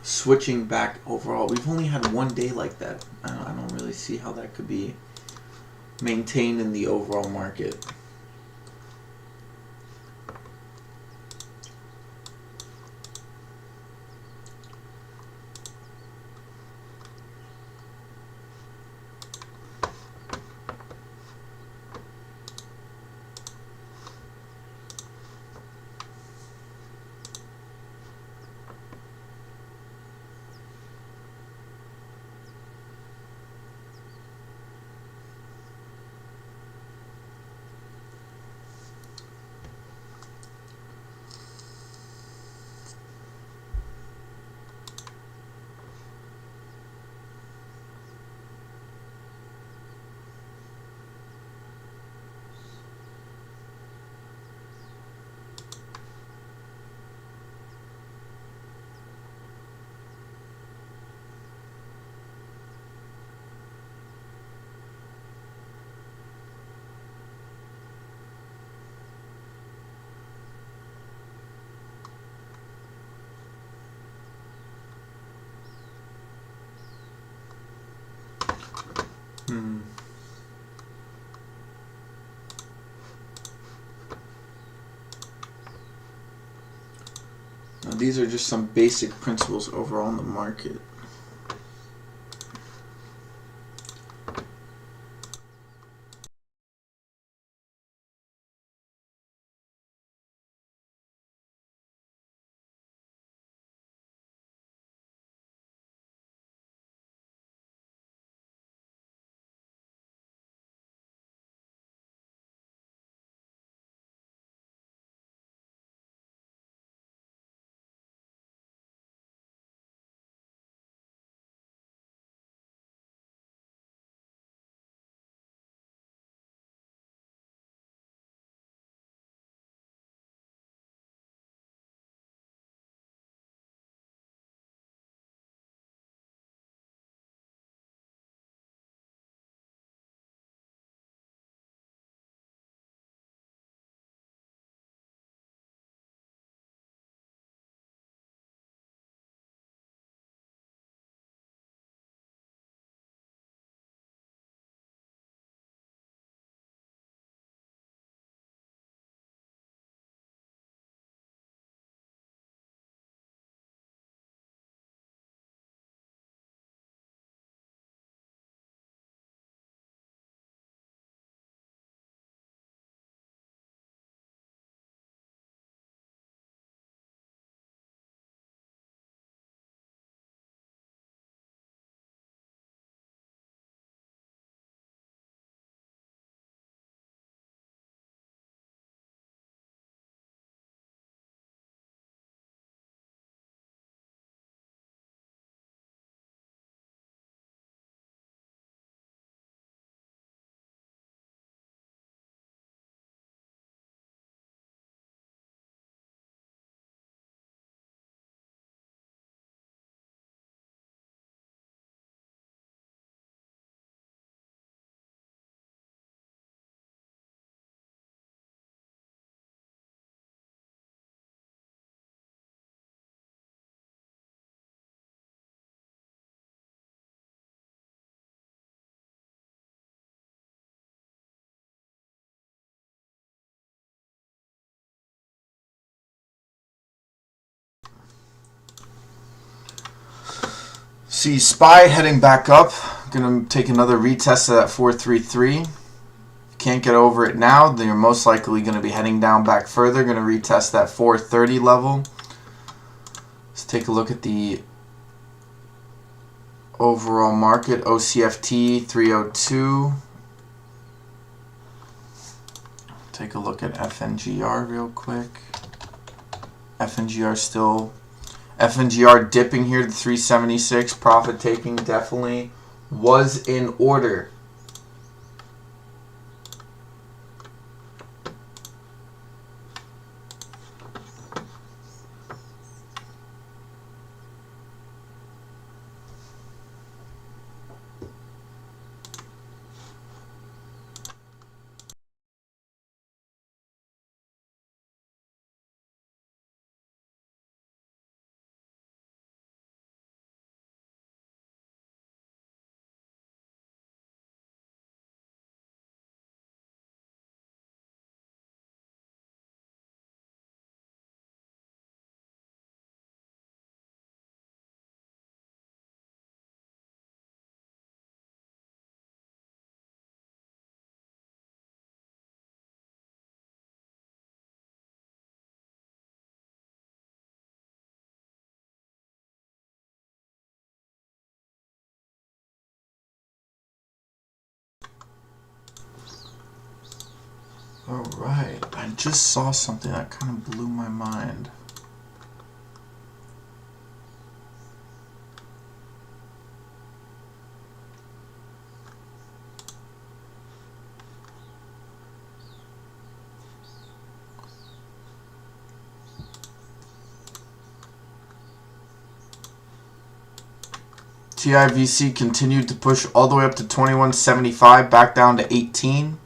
switching back overall. We've only had one day like that. I don't really see how that could be maintained in the overall market. Now, these are just some basic principles overall in the market. See SPY heading back up. Gonna take another retest of that 433. Can't get over it now, then you're most likely going to be heading down back further. Going to retest that 430 level. Let's take a look at the overall market. OCFT 302. Take a look at FNGR real quick. FNGR dipping here to 376. Profit taking definitely was in order. Alright, I just saw something that kind of blew my mind. TIVC continued to push all the way up to 21.75, back down to 18.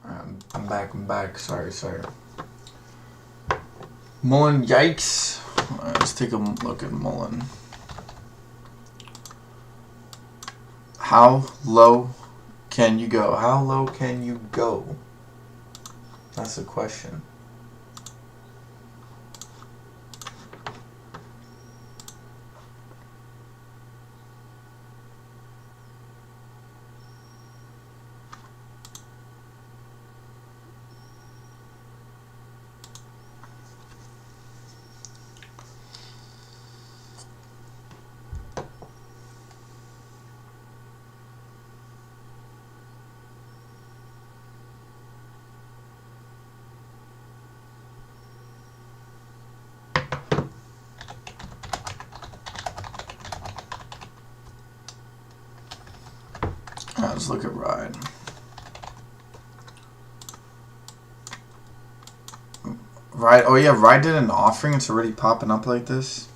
I'm back. Sorry. Mullen, yikes. Alright, let's take a look at Mullen. How low can you go? How low can you go? That's the question. Let's look at Ride. Ride, oh yeah, Ride did an offering. It's already popping up like this.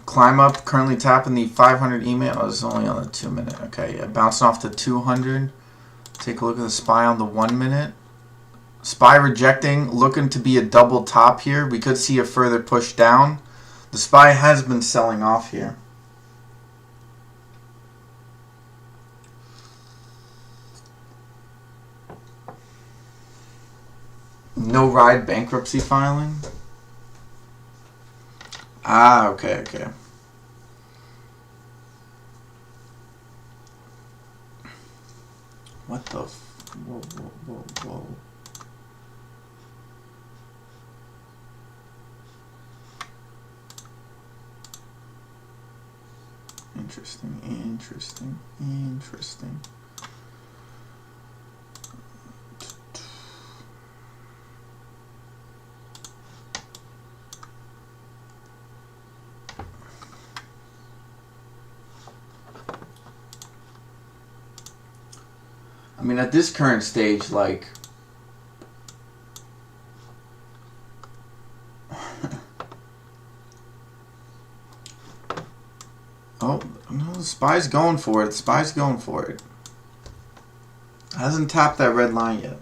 Climb up, currently tapping the 500 email. Oh, it's only on the 2 minute. Okay, yeah, bouncing off the 200. Take a look at the SPY on the 1 minute. SPY rejecting, looking to be a double top here. We could see a further push down. The SPY has been selling off here. No Ride bankruptcy filing. Ah, okay. What the whoa. Interesting. I mean, at this current stage, like... Oh, no, the SPY's going for it. Hasn't tapped that red line yet.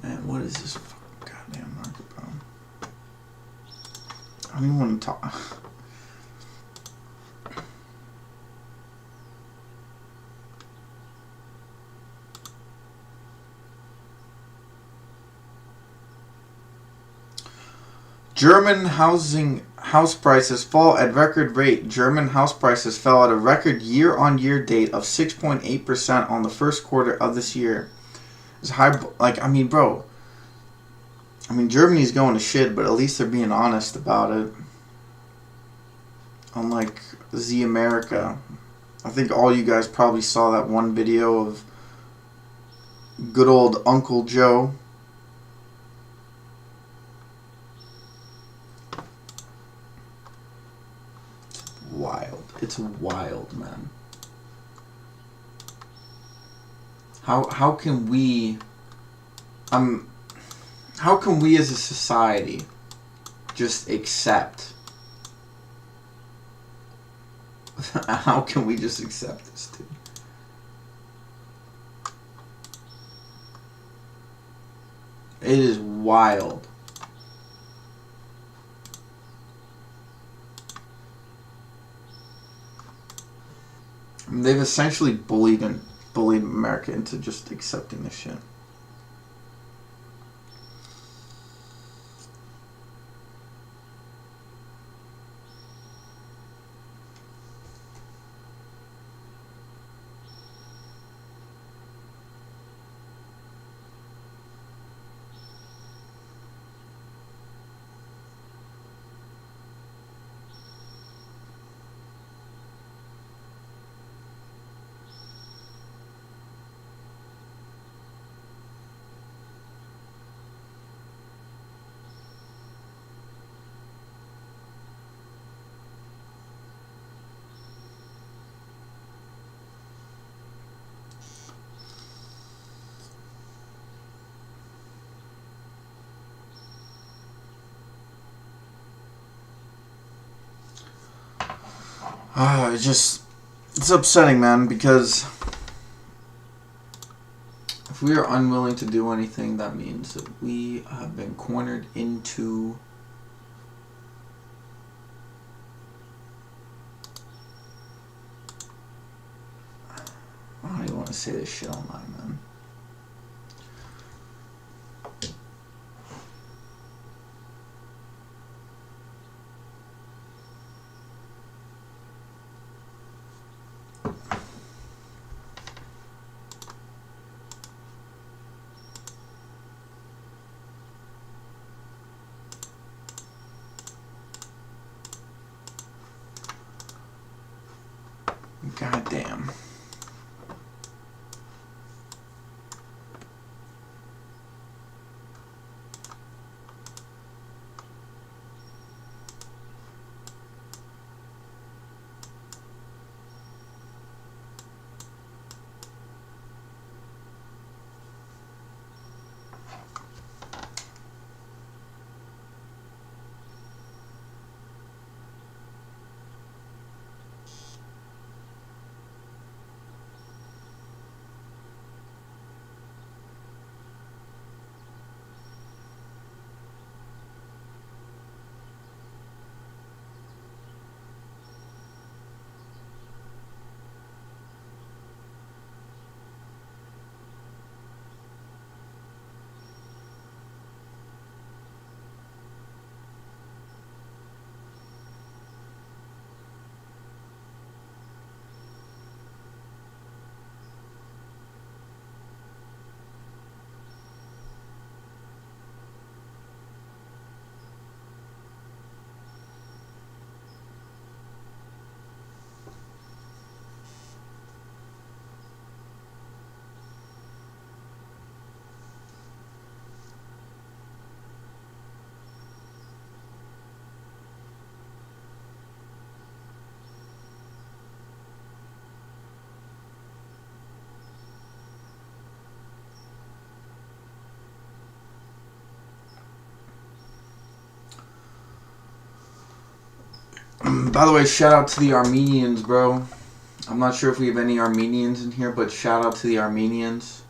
Man, what is this goddamn market, bro? I don't even want to talk. German house prices fall at record rate. German house prices fell at a record year-on-year date of 6.8% on the first quarter of this year. It's high, like, I mean, bro. I mean, Germany's going to shit, but at least they're being honest about it. Unlike Z America. I think all you guys probably saw that one video of good old Uncle Joe. Wild. It's wild, man. How can we how can we as a society just accept how can we just accept this, dude? It is wild. I mean, they've essentially bullied America into just accepting this shit. It's upsetting, man, because if we are unwilling to do anything, that means that we have been cornered into I don't even want to say this shit online, man. God damn. By the way, shout out to the Armenians, bro. I'm not sure if we have any Armenians in here, but shout out to the Armenians.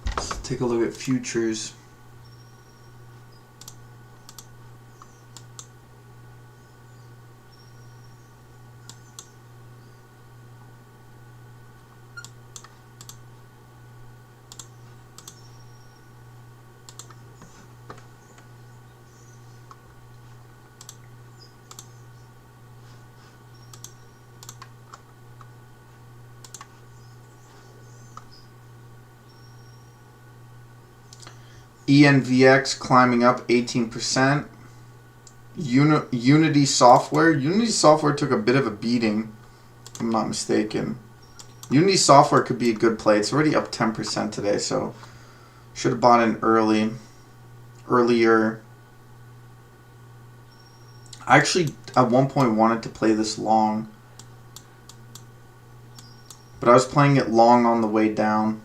Let's take a look at futures. NVDA climbing up 18%. Unity Software. Unity Software took a bit of a beating, if I'm not mistaken. Unity Software could be a good play. It's already up 10% today, so should have bought in earlier. I actually at one point wanted to play this long, but I was playing it long on the way down.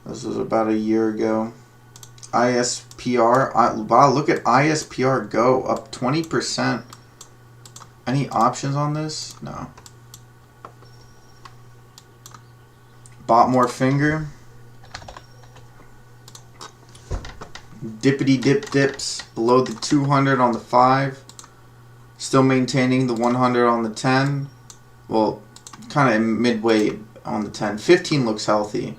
This was about a year ago. ISPR. Wow, look at ISPR go up 20%. Any options on this? No. Bought more finger. Dippity dip dips below the 200 on the 5. Still maintaining the 100 on the 10. Well, kind of midway on the 10. 15 looks healthy.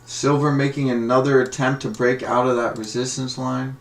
Silver making another attempt to break out of that resistance line.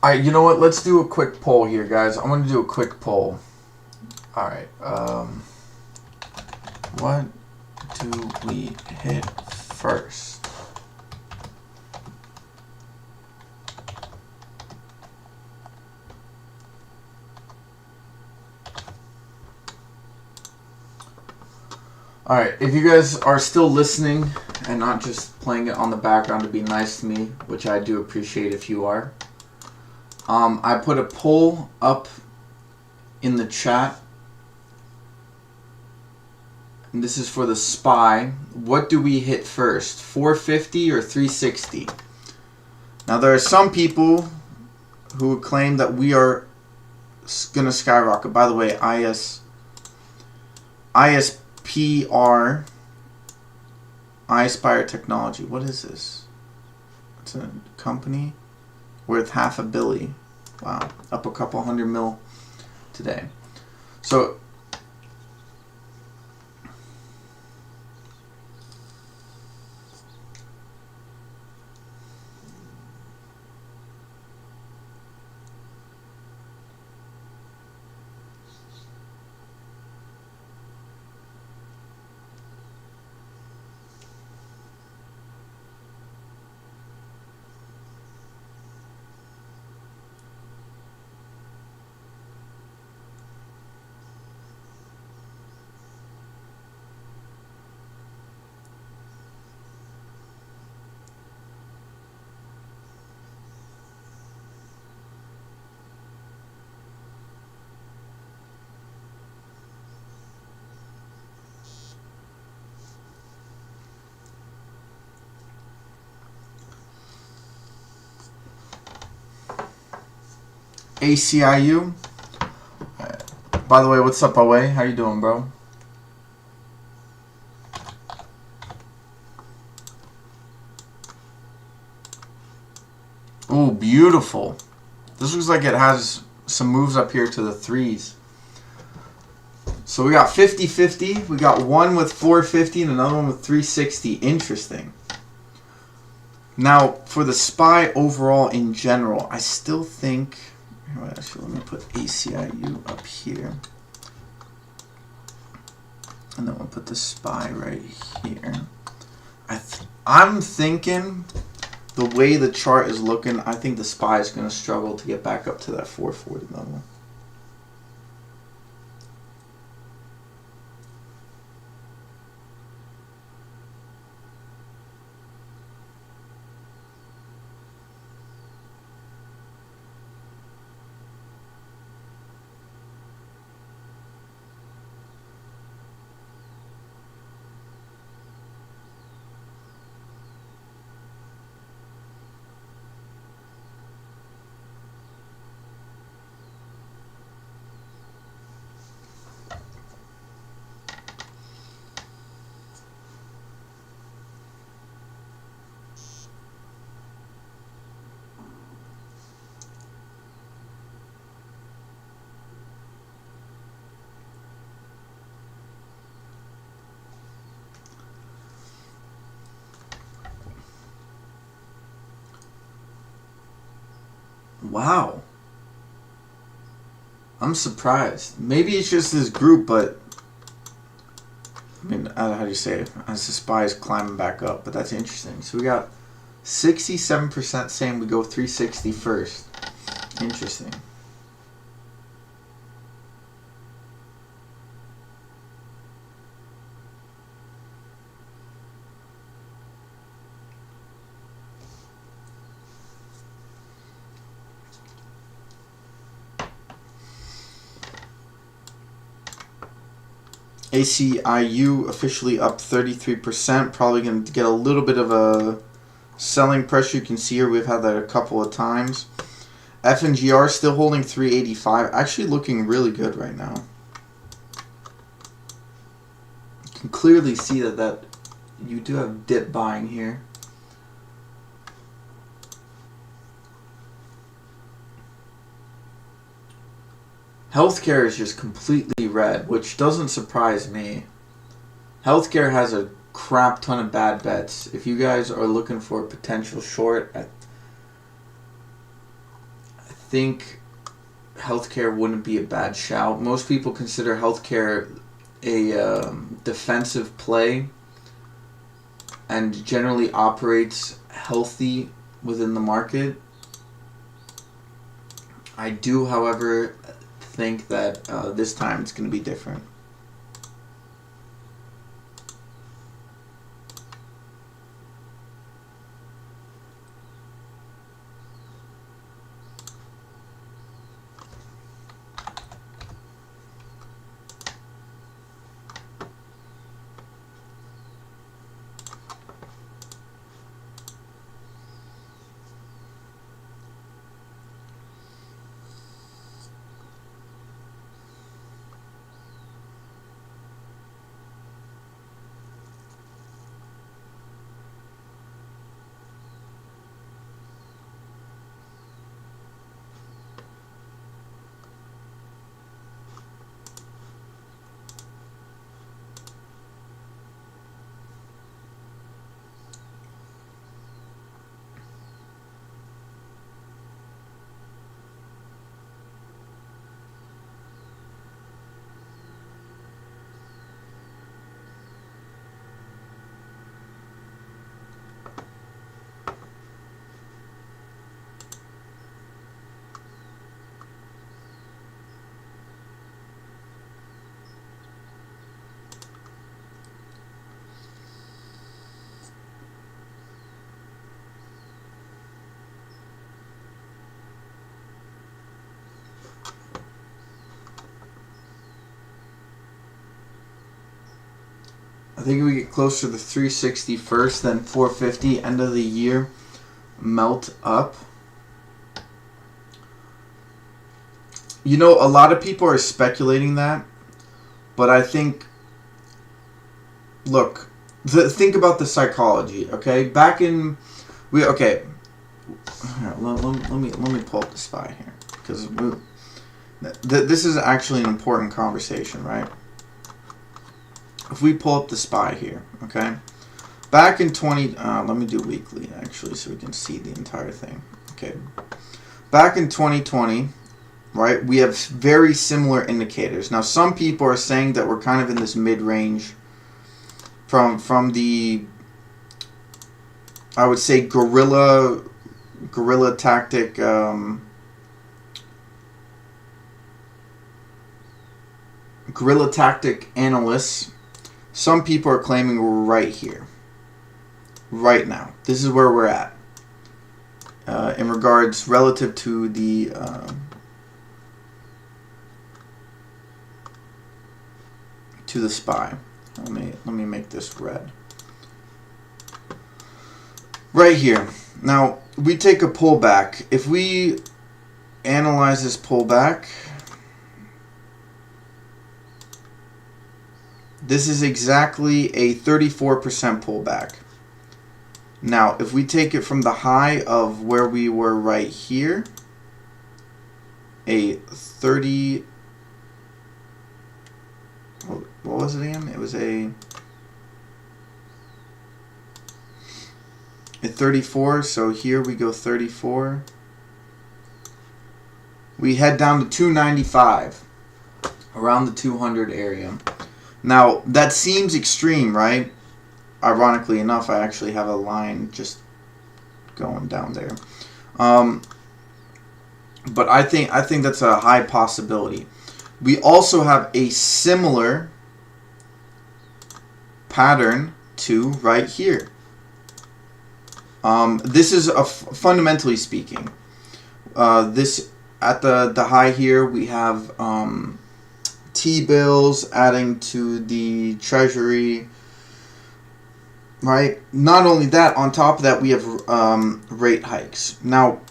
Alright, you know what? Let's do a quick poll here, guys. I'm going to do a quick poll. Alright, what do we hit first? Alright, if you guys are still listening and not just playing it on the background to be nice to me, which I do appreciate if you are, I put a poll up in the chat, and this is for the SPY. What do we hit first, 450 or 360? Now there are some people who claim that we are going to skyrocket. By the way, ISPR, iSpire Technology. What is this? It's a company worth $500 million. Wow, up a couple $100 million today. So ACIU. By the way, what's up, Away? How you doing, bro? Ooh, beautiful. This looks like it has some moves up here to the threes. So we got 50-50. We got one with 450 and another one with 360. Interesting. Now, for the SPY overall in general, I still think... Actually, let me put ACIU up here. And then we'll put the SPY right here. I'm thinking, the way the chart is looking, I think the SPY is going to struggle to get back up to that 440 level. Wow. I'm surprised. Maybe it's just this group, but I mean, how do you say it? As the SPY is climbing back up, but that's interesting. So we got 67% saying we go 360 first. Interesting. ACIU officially up 33%. Probably going to get a little bit of a selling pressure. You can see here we've had that a couple of times. FNGR still holding 385. Actually looking really good right now. You can clearly see that you do have dip buying here. Healthcare is just completely red, which doesn't surprise me. Healthcare has a crap ton of bad bets. If you guys are looking for a potential short, I think healthcare wouldn't be a bad shout. Most people consider healthcare a defensive play and generally operates healthy within the market. I do, however, think that this time it's going to be different. I think we get closer to the 360 first, then 450, end of the year, melt up. You know, a lot of people are speculating that, but I think, look, think about the psychology, okay? Okay, let me pull up the SPY here, because this is actually an important conversation, right? If we pull up the SPY here, okay? Back in let me do weekly, actually, so we can see the entire thing, okay? Back in 2020, right, we have very similar indicators. Now, some people are saying that we're kind of in this mid-range from the, I would say, guerrilla tactic, guerrilla tactic analysts. Some people are claiming we're right here, right now. This is where we're at in regards relative to the SPY. Let me make this red. Right here. Now, we take a pullback. If we analyze this pullback, this is exactly a 34% pullback. Now, if we take it from the high of where we were right here, a 30, what was it again? It was a 34, so here we go 34. We head down to 295, around the 200 area. Now, that seems extreme, right? Ironically enough, I actually have a line just going down there. But I think that's a high possibility. We also have a similar pattern to right here. This is fundamentally speaking. This at the high here we have T-bills adding to the Treasury. Right. Not only that, on top of that, we have rate hikes. Now,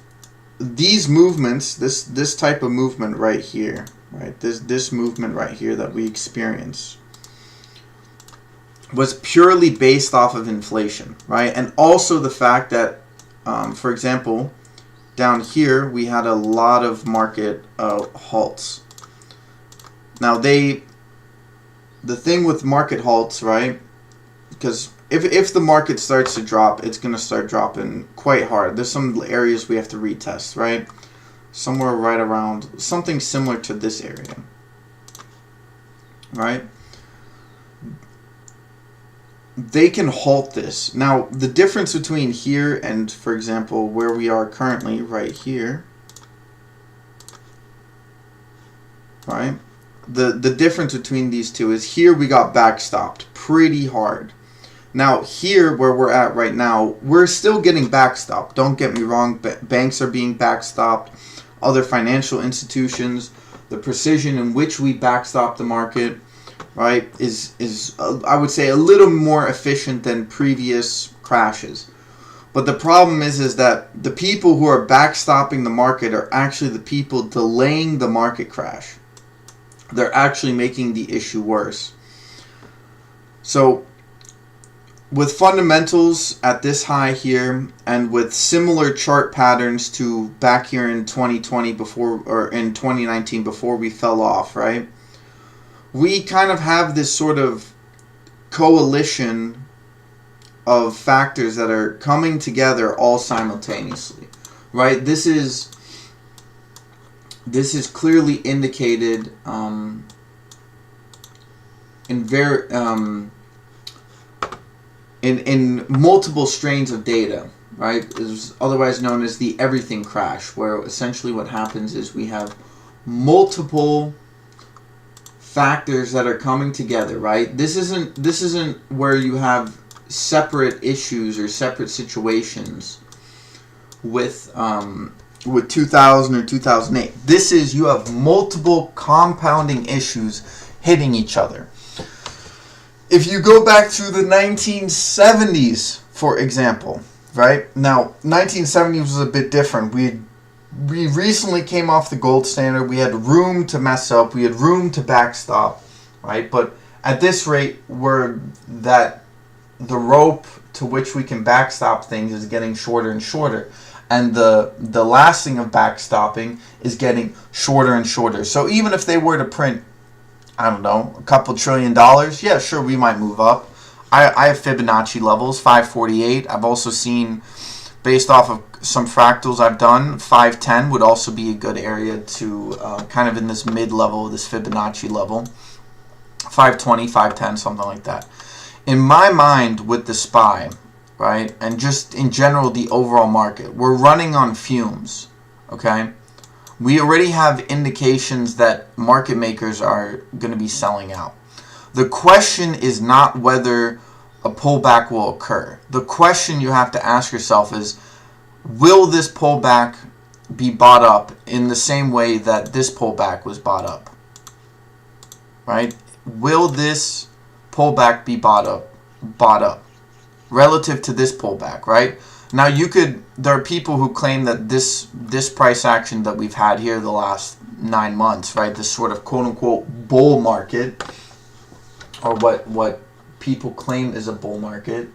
these movements, this type of movement right here, right, this movement right here that we experience, was purely based off of inflation, right? And also the fact that, for example, down here we had a lot of market halts. Now the thing with market halts, right? Because if the market starts to drop, it's going to start dropping quite hard. There's some areas we have to retest, right? Somewhere right around something similar to this area, right? They can halt this. Now, the difference between here and, for example, where we are currently, right here, right? The difference between these two is here we got backstopped pretty hard. Now, here where we're at right now, we're still getting backstopped. Don't get me wrong, banks are being backstopped, other financial institutions, the precision in which we backstop the market, right, is I would say a little more efficient than previous crashes. But the problem is that the people who are backstopping the market are actually the people delaying the market crash. They're actually making the issue worse. So, with fundamentals at this high here, and with similar chart patterns to back here in 2020 before, or in 2019 before we fell off, right? We kind of have this sort of coalition of factors that are coming together all simultaneously, right? This is clearly indicated in multiple strains of data, right? It's otherwise known as the everything crash, where essentially what happens is we have multiple factors that are coming together, right? This isn't where you have separate issues or separate situations with 2000 or 2008. This is, you have multiple compounding issues hitting each other. If you go back to the 1970s, for example, right? Now, 1970s was a bit different. We we recently came off the gold standard. We had room to mess up. We had room to backstop, right? But at this rate, the rope to which we can backstop things is getting shorter and shorter. And the lasting of backstopping is getting shorter and shorter. So even if they were to print, I don't know, a couple $1 trillion, yeah, sure, we might move up. I have Fibonacci levels, 548. I've also seen, based off of some fractals I've done, 510 would also be a good area to kind of in this mid-level, this Fibonacci level. 520, 510, something like that. In my mind, with the SPY, right, and just in general the overall market, we're running on fumes, okay? We already have indications that market makers are going to be selling out. The question is not whether a pullback will occur. The question you have to ask yourself is, will this pullback be bought up in the same way that this pullback was bought up? Right? Will this pullback be bought up relative to this pullback, right? Now there are people who claim that this price action that we've had here the last 9 months, right, this sort of quote unquote bull market, or what people claim is a bull market,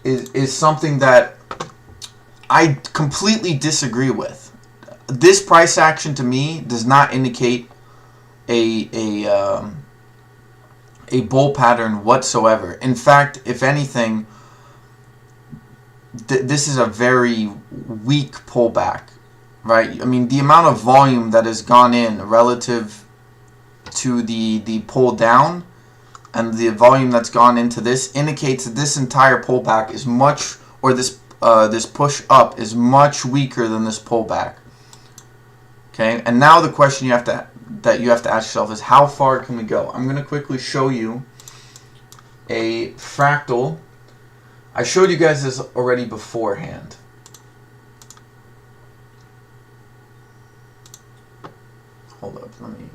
is something that I completely disagree with. This price action to me does not indicate a bull pattern whatsoever. In fact, if anything, this is a very weak pullback, right? I mean, the amount of volume that has gone in relative to the pull down and the volume that's gone into this indicates that this entire pullback is much, or this push up is much weaker than this pullback. Okay, and now the question you have to ask yourself is, how far can we go? I'm going to quickly show you a fractal. I showed you guys this already beforehand. Hold up, let me...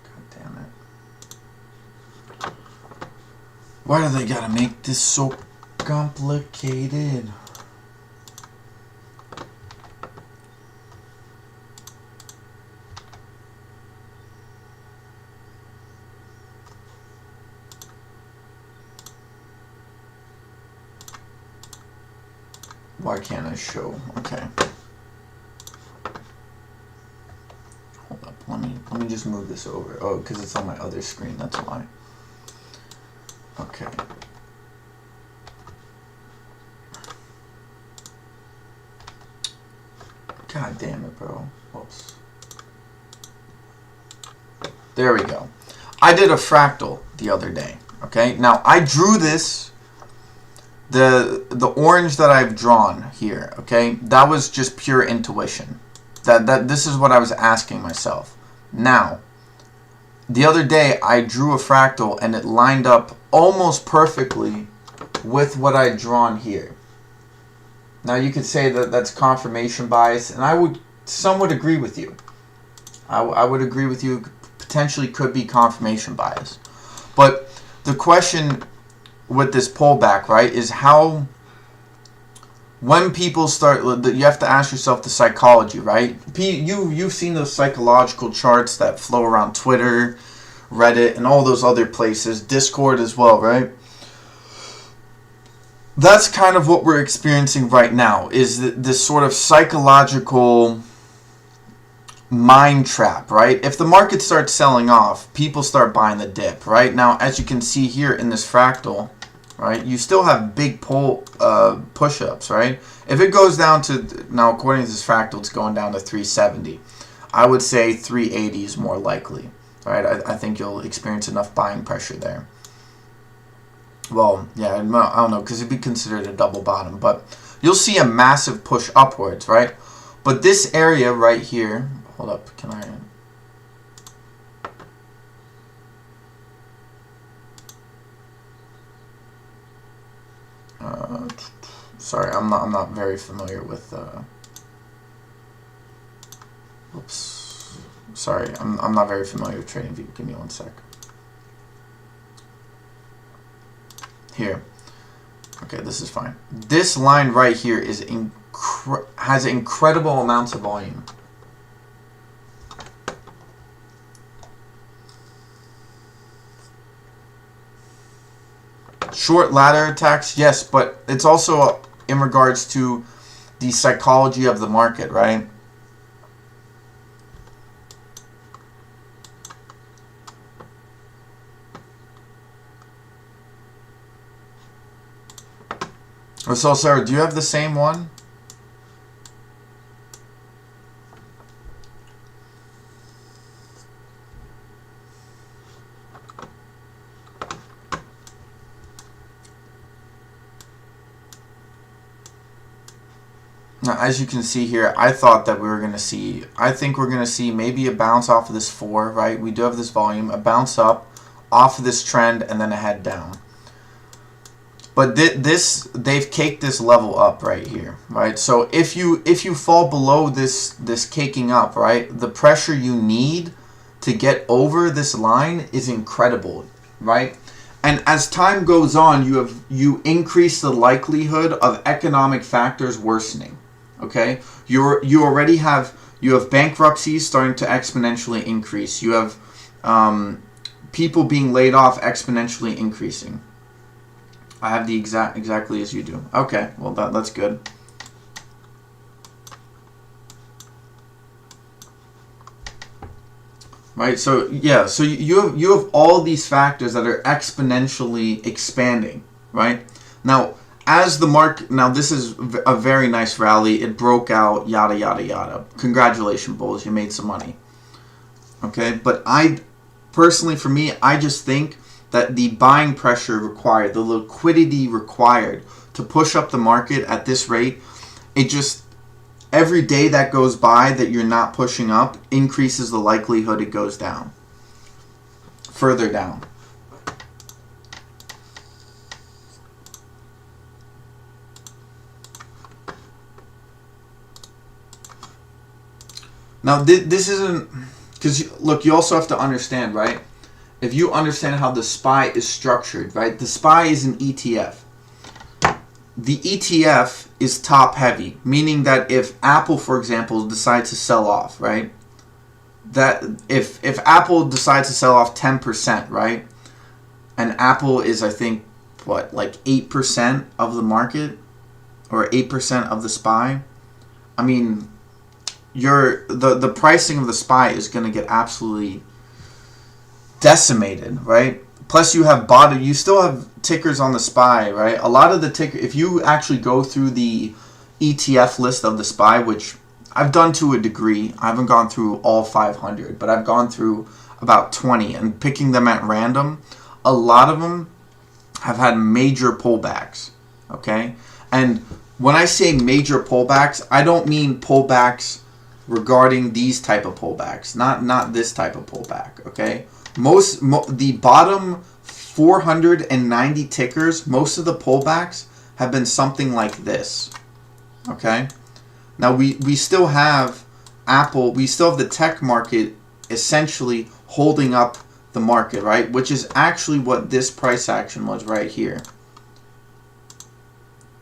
God damn it. Why do they gotta make this so complicated? Why can't I show? Okay. Hold up. Let me just move this over. Oh, because it's on my other screen. That's why. Okay. God damn it, bro. Whoops. There we go. I did a fractal the other day. Okay. Now I drew this. The orange that I've drawn here, okay, that was just pure intuition. That this is what I was asking myself. Now, the other day I drew a fractal and it lined up almost perfectly with what I'd drawn here. Now you could say that that's confirmation bias, and some would agree with you. I would agree with you. Potentially could be confirmation bias, but the question with this pullback, right, is how, when people start, you have to ask yourself the psychology, right? You've seen those psychological charts that flow around Twitter, Reddit, and all those other places, Discord as well, right? That's kind of what we're experiencing right now, is this sort of psychological mind trap, right? If the market starts selling off, people start buying the dip, right? Now, as you can see here in this fractal, right, you still have big push-ups, right? If it goes down to, now according to this fractal, it's going down to 370. I would say 380 is more likely, right? I think you'll experience enough buying pressure there. Well, yeah, I don't know, because it'd be considered a double bottom, but you'll see a massive push upwards, right? But this area right here, hold up, can I... sorry, I'm not very familiar with... oops. Sorry, I'm not very familiar with TradingView. Give me 1 sec. Here. Okay, this is fine. This line right here is has incredible amounts of volume. Short ladder attacks, yes, but it's also in regards to the psychology of the market, right? So, Sarah, do you have the same one? Now, as you can see here, I thought that we were going to see, I think we're going to see maybe a bounce off of this 4, right? We do have this volume, a bounce up off of this trend, and then a head down. But they've caked this level up right here, right? So if you fall below this caking up, right, the pressure you need to get over this line is incredible, right? And as time goes on, you increase the likelihood of economic factors worsening. Okay, you already have bankruptcies starting to exponentially increase. You have people being laid off exponentially increasing. I have the exactly as you do. Okay, well that's good. Right, so yeah, so you have all these factors that are exponentially expanding, right? Now, as the market, now this is a very nice rally. It broke out, yada yada yada. Congratulations, bulls, you made some money. Okay, but I personally, for me, I just think that the buying pressure required, the liquidity required to push up the market at this rate, it just, every day that goes by that you're not pushing up increases the likelihood it goes down, further down. Now, this isn't, because look, you also have to understand, right? If you understand how the SPY is structured, right? The SPY is an ETF. The ETF is top heavy, meaning that if Apple, for example, decides to sell off, right? That if Apple decides to sell off 10%, right? And Apple is, I think, what, like 8% of the market or 8% of the SPY. I mean, the pricing of the SPY is going to get absolutely decimated, right? Plus you still have tickers on the SPY, right? A lot of the ticker, if you actually go through the ETF list of the SPY, which I've done to a degree, I haven't gone through all 500, but I've gone through about 20 and picking them at random. A lot of them have had major pullbacks, okay? And when I say major pullbacks, I don't mean pullbacks regarding these type of pullbacks, not this type of pullback, okay? The bottom 490 tickers, most of the pullbacks have been something like this, okay? Now we still have Apple, we still have the tech market essentially holding up the market, right? Which is actually what this price action was right here.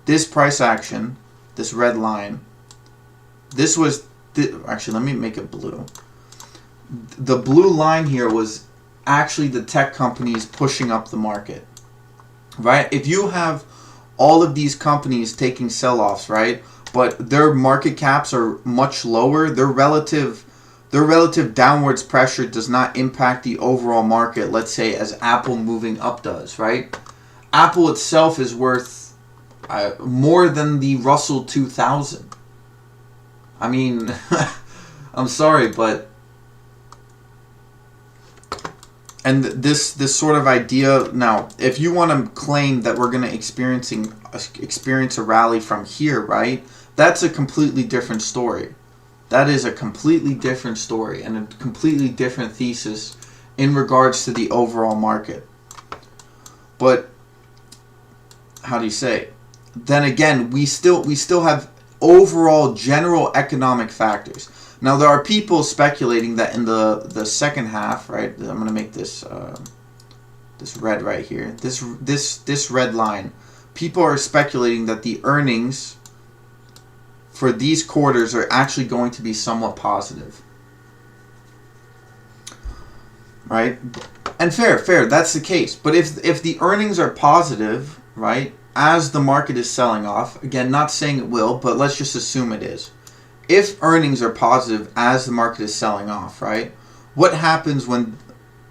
This price action, this red line, this was, actually let me make it blue. The blue line here was actually the tech companies pushing up the market, right? If you have all of these companies taking sell-offs, right, but their market caps are much lower, their relative downwards pressure does not impact the overall market, let's say, as Apple moving up does, right? Apple itself is worth more than the Russell 2000. I mean, I'm sorry, but and this sort of idea, now, if you want to claim that we're going to experience a rally from here, right? That's a completely different story. That is a completely different story and a completely different thesis in regards to the overall market. But how do you say? Then again, we still have overall general economic factors. Now, there are people speculating that in the second half, right? I'm going to make this this red right here. This red line people are speculating that the earnings for these quarters are actually going to be somewhat positive. Right? And fair, that's the case. But if the earnings are positive, right, as the market is selling off, again, not saying it will, but let's just assume it is. If earnings are positive as the market is selling off, right, what happens when,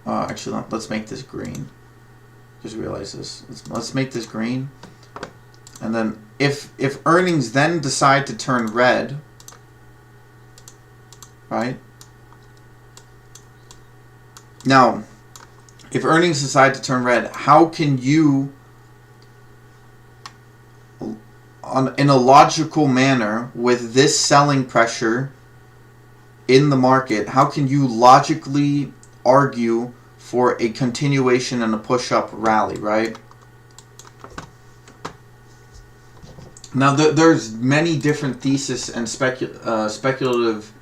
actually, let's make this green. Just realize this. Let's make this green. And then if earnings then decide to turn red, right? Now, if earnings decide to turn red, how can you, in a logical manner, with this selling pressure in the market, how can you logically argue for a continuation and a push-up rally, right? Now, there's many different theses and speculative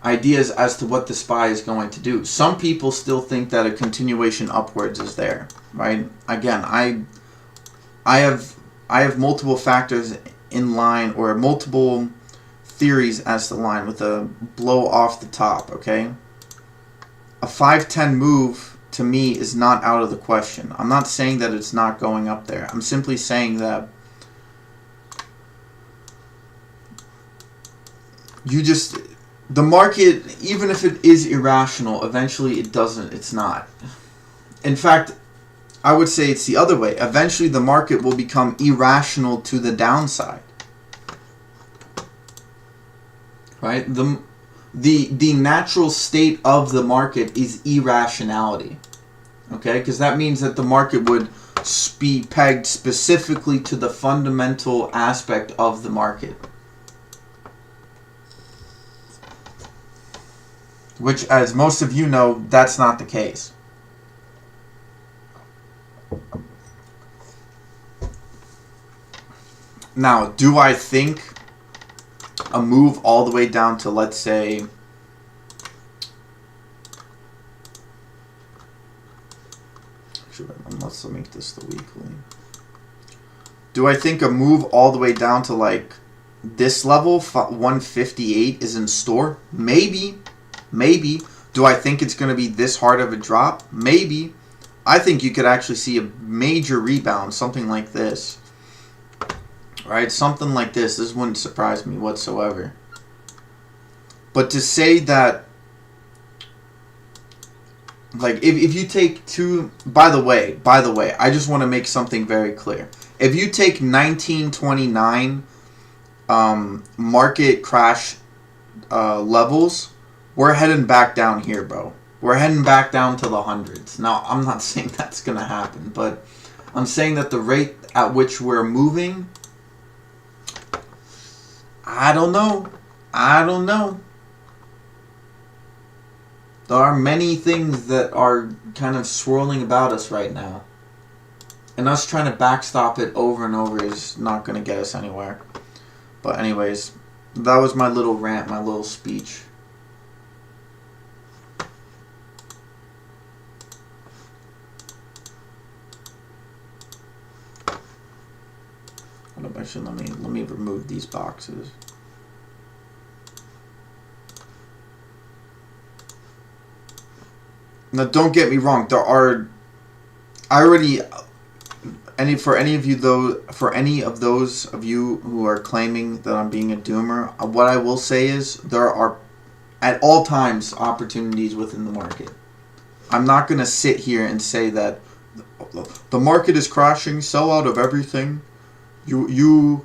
ideas as to what the SPY is going to do. Some people still think that a continuation upwards is there, right? Again, I have multiple factors in line, or multiple theories as to line with a blow off the top, okay? A 5-10 move to me is not out of the question. I'm not saying that it's not going up there. I'm simply saying that the market, even if it is irrational, eventually it's not. In fact, I would say it's the other way. Eventually the market will become irrational to the downside. Right? The natural state of the market is irrationality. Okay? Because that means that the market would be pegged specifically to the fundamental aspect of the market. Which, as most of you know, that's not the case. Now, do I think a move all the way down to, let's say, actually, let's make this the weekly. Do I think a move all the way down to like this level, 158, is in store? Maybe. Maybe. Do I think it's going to be this hard of a drop? Maybe. I think you could actually see a major rebound, something like this. Right? Something like this. This wouldn't surprise me whatsoever. But to say that, like, if you take two, by the way, I just want to make something very clear. If you take 1929 market crash levels, we're heading back down here, bro. We're heading back down to the hundreds. Now, I'm not saying that's going to happen, but I'm saying that the rate at which we're moving, I don't know. There are many things that are kind of swirling about us right now. And us trying to backstop it over and over is not going to get us anywhere. But anyways, that was my little rant, my little speech. Actually, let me remove these boxes. Now, don't get me wrong. There are, for any of those of you who are claiming that I'm being a doomer, what I will say is there are at all times opportunities within the market. I'm not going to sit here and say that the market is crashing, sell out of everything. You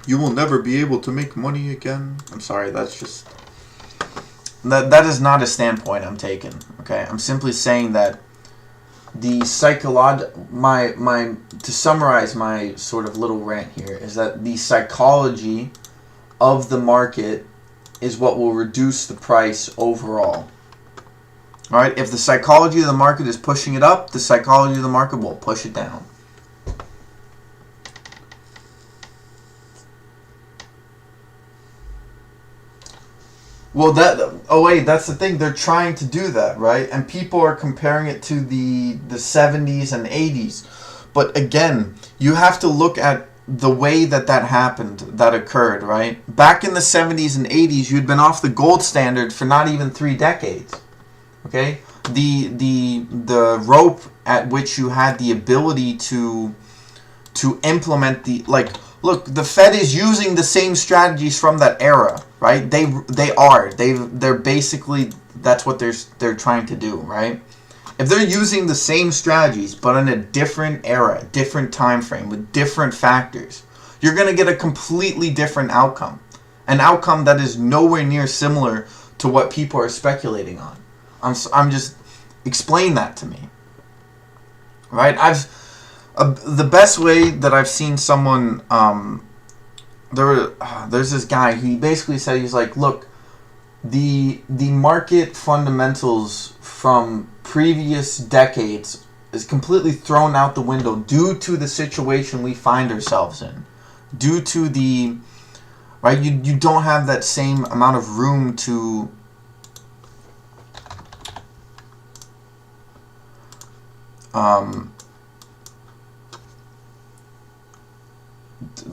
will never be able to make money again. I'm sorry, that's just that is not a standpoint I'm taking. Okay, I'm simply saying that the to summarize my sort of little rant here is that the psychology of the market is what will reduce the price overall. All right, if the psychology of the market is pushing it up, the psychology of the market will push it down. Well, that's the thing. They're trying to do that, right? And people are comparing it to the 70s and 80s. But again, you have to look at the way that happened, that occurred, right? Back in the 70s and 80s, you'd been off the gold standard for not even 3 decades. Okay? The rope at which you had the ability to implement look, the Fed is using the same strategies from that era, right? They're basically, that's what they're trying to do, right? If they're using the same strategies but in a different era, different time frame with different factors, you're going to get a completely different outcome. An outcome that is nowhere near similar to what people are speculating on. I'm just, explain that to me. Right? The best way that I've seen someone, there's this guy, he basically said, he's like, look, the market fundamentals from previous decades is completely thrown out the window due to the situation we find ourselves in. Due to the, right, you don't have that same amount of room to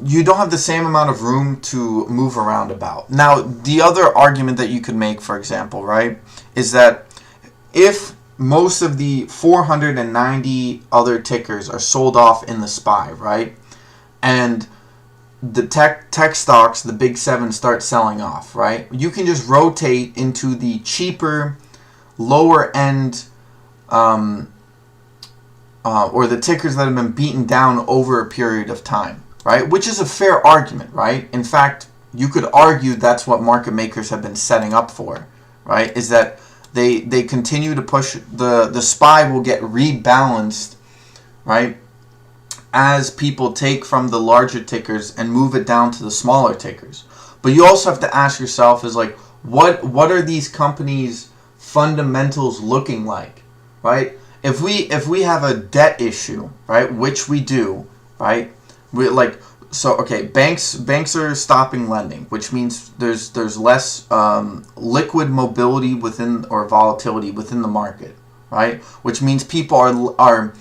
you don't have the same amount of room to move around about. Now, the other argument that you could make, for example, right, is that if most of the 490 other tickers are sold off in the SPY, right, and the tech stocks, the big 7, start selling off, right, you can just rotate into the cheaper, lower end, or the tickers that have been beaten down over a period of time. Right, which is a fair argument, right? In fact, you could argue that's what market makers have been setting up for, right? Is that they continue to push, the SPY will get rebalanced, right? As people take from the larger tickers and move it down to the smaller tickers. But you also have to ask yourself is like, what are these companies' fundamentals looking like, right? If we have a debt issue, right, which we do, right? Banks are stopping lending, which means there's less liquid mobility within, or volatility within the market, right? Which means people are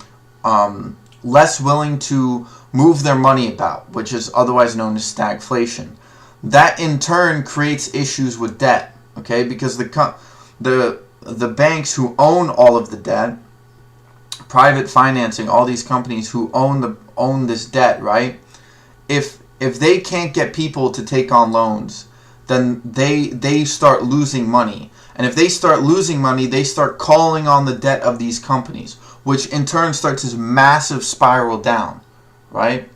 less willing to move their money about, which is otherwise known as stagflation. That in turn creates issues with debt, okay? Because the banks who own all of the debt, private financing, all these companies who own this debt, right? If they can't get people to take on loans, then they start losing money. And if they start losing money, they start calling on the debt of these companies, which in turn starts this massive spiral down, right?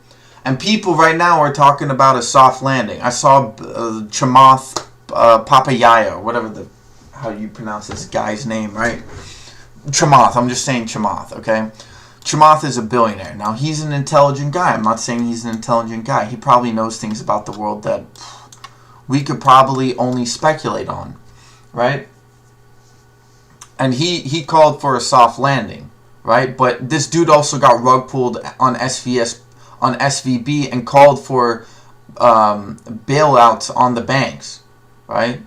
And people right now are talking about a soft landing. I saw Chamath Papayaya, or whatever how you pronounce this guy's name, right? Chamath, I'm just saying Chamath, okay? Chamath is a billionaire. Now, he's an intelligent guy. I'm not saying he's an intelligent guy. He probably knows things about the world that we could probably only speculate on, right? And he called for a soft landing, right? But this dude also got rug pulled on SVB and called for bailouts on the banks, right?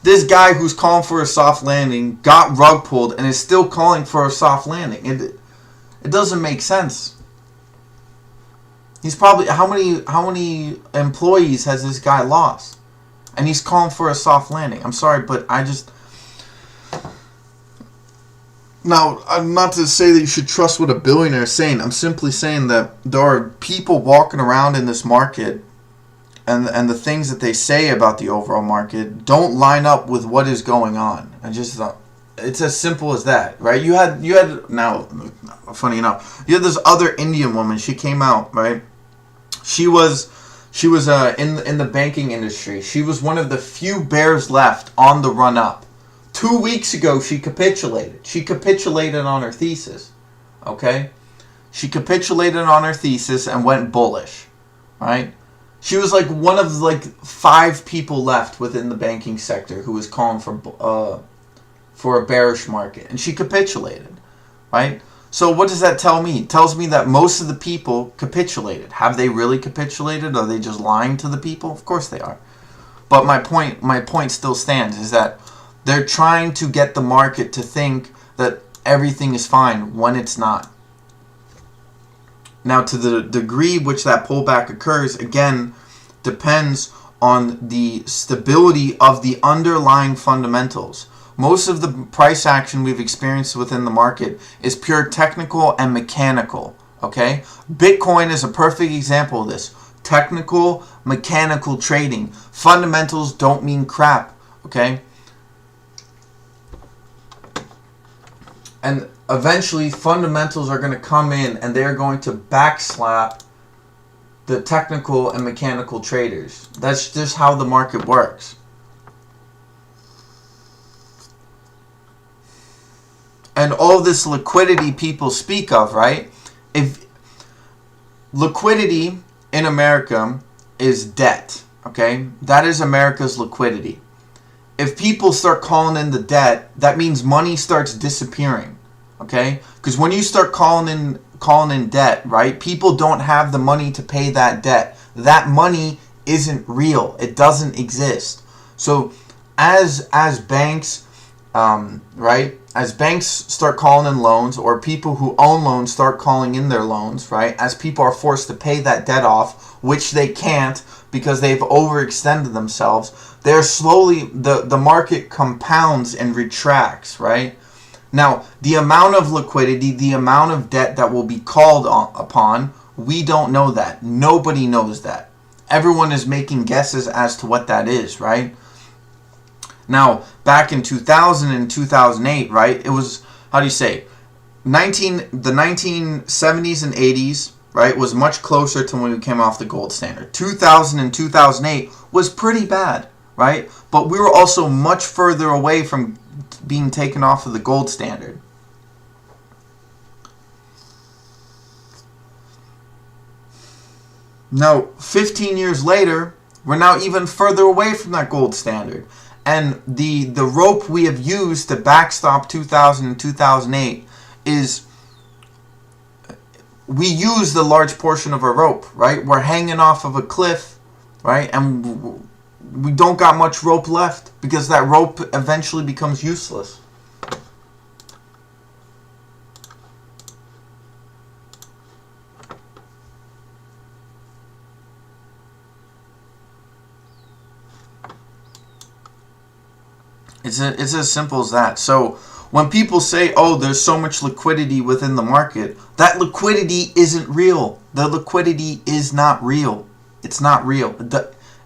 This guy who's calling for a soft landing got rug pulled and is still calling for a soft landing. It doesn't make sense. He's probably, how many employees has this guy lost? And he's calling for a soft landing. I'm sorry, but now, I'm not to say that you should trust what a billionaire is saying. I'm simply saying that there are people walking around in this market, and the things that they say about the overall market don't line up with what is going on. It's as simple as that, right? You had now, funny enough, you had this other Indian woman. She came out, right? She was in the banking industry. She was one of the few bears left on the run up. 2 weeks ago, she capitulated. She capitulated on her thesis, okay? She capitulated on her thesis and went bullish, right? She was like one of 5 people left within the banking sector who was calling for a bearish market, and she capitulated, right? So what does that tell me? It tells me that most of the people capitulated. Have they really capitulated? Are they just lying to the people? Of course they are. But my point still stands, is that they're trying to get the market to think that everything is fine when it's not. Now, to the degree which that pullback occurs, again, depends on the stability of the underlying fundamentals. Most of the price action we've experienced within the market is pure technical and mechanical, okay? Bitcoin is a perfect example of this. Technical, mechanical trading. Fundamentals don't mean crap, okay? And eventually, fundamentals are going to come in and they're going to backslap the technical and mechanical traders. That's just how the market works. And all this liquidity people speak of, right? If liquidity in America is debt, okay? That is America's liquidity. If people start calling in the debt, that means money starts disappearing, okay? Because when you start calling in debt, right? People don't have the money to pay that debt. That money isn't real. It doesn't exist. So as banks, right? As banks start calling in loans, or people who own loans start calling in their loans, right? As people are forced to pay that debt off, which they can't because they've overextended themselves, they're slowly, the market compounds and retracts, right? Now, the amount of liquidity, the amount of debt that will be called upon, we don't know that. Nobody knows that. Everyone is making guesses as to what that is, right? Now, back in 2000 and 2008, right, it was, how do you say, the 1970s and 80s, right, was much closer to when we came off the gold standard. 2000 and 2008 was pretty bad, right? But we were also much further away from being taken off of the gold standard. Now, 15 years later, we're now even further away from that gold standard. And the rope we have used to backstop 2000 and 2008 is, we use the large portion of our rope, right? We're hanging off of a cliff, right? And we don't got much rope left because that rope eventually becomes useless. It's as simple as that. So when people say, oh, there's so much liquidity within the market, that liquidity isn't real. The liquidity is not real. It's not real.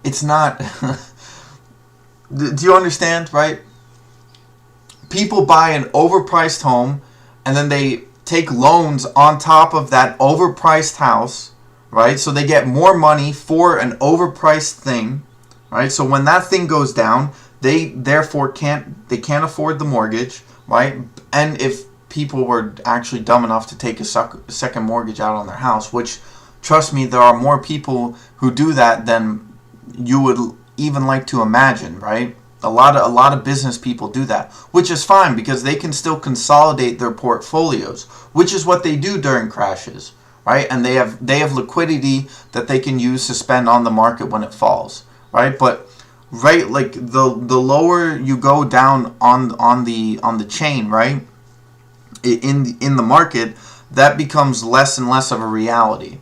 It's not. Do you understand, right? People buy an overpriced home and then they take loans on top of that overpriced house, right? So they get more money for an overpriced thing, right? So when that thing goes down, they therefore can't afford the mortgage, right? And if people were actually dumb enough to take a second mortgage out on their house, which, trust me, there are more people who do that than you would even like to imagine, right? A lot of business people do that, which is fine because they can still consolidate their portfolios, which is what they do during crashes, right? And they have liquidity that they can use to spend on the market when it falls, right? But right, like the lower you go down on the chain, right, in the market, that becomes less and less of a reality.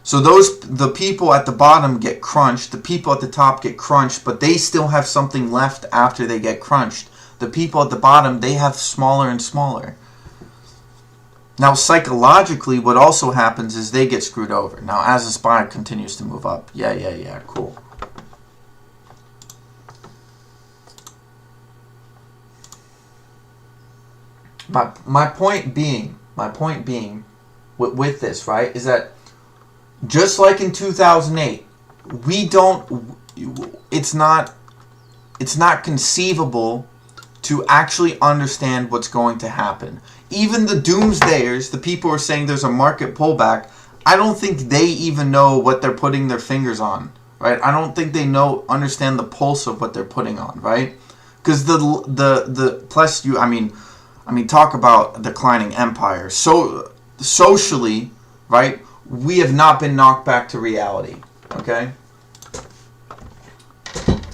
So the people at the bottom get crunched, the people at the top get crunched, but they still have something left after they get crunched. The people at the bottom, they have smaller and smaller. Now, psychologically, what also happens is they get screwed over. Now, as the SPY continues to move up, yeah, cool. My point being with this, right, is that just like in 2008, it's not conceivable to actually understand what's going to happen. Even the doomsdayers, the people who are saying there's a market pullback, I don't think they even know what they're putting their fingers on, right? I don't think they understand the pulse of what they're putting on, right? Because I mean, talk about declining empire. So socially, right, we have not been knocked back to reality. Okay.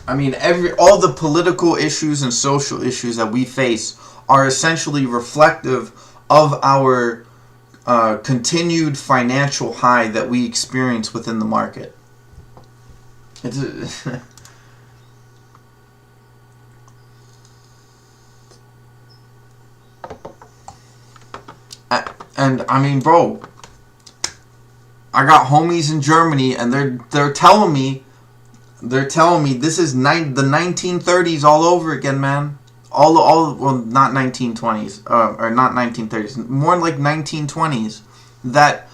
I mean, all the political issues and social issues that we face are essentially reflective of our continued financial high that we experience within the market. It's and I mean, bro, I got homies in Germany, and they're telling me this is the 1930s all over again, man. Well, not 1920s, or not 1930s, more like 1920s. That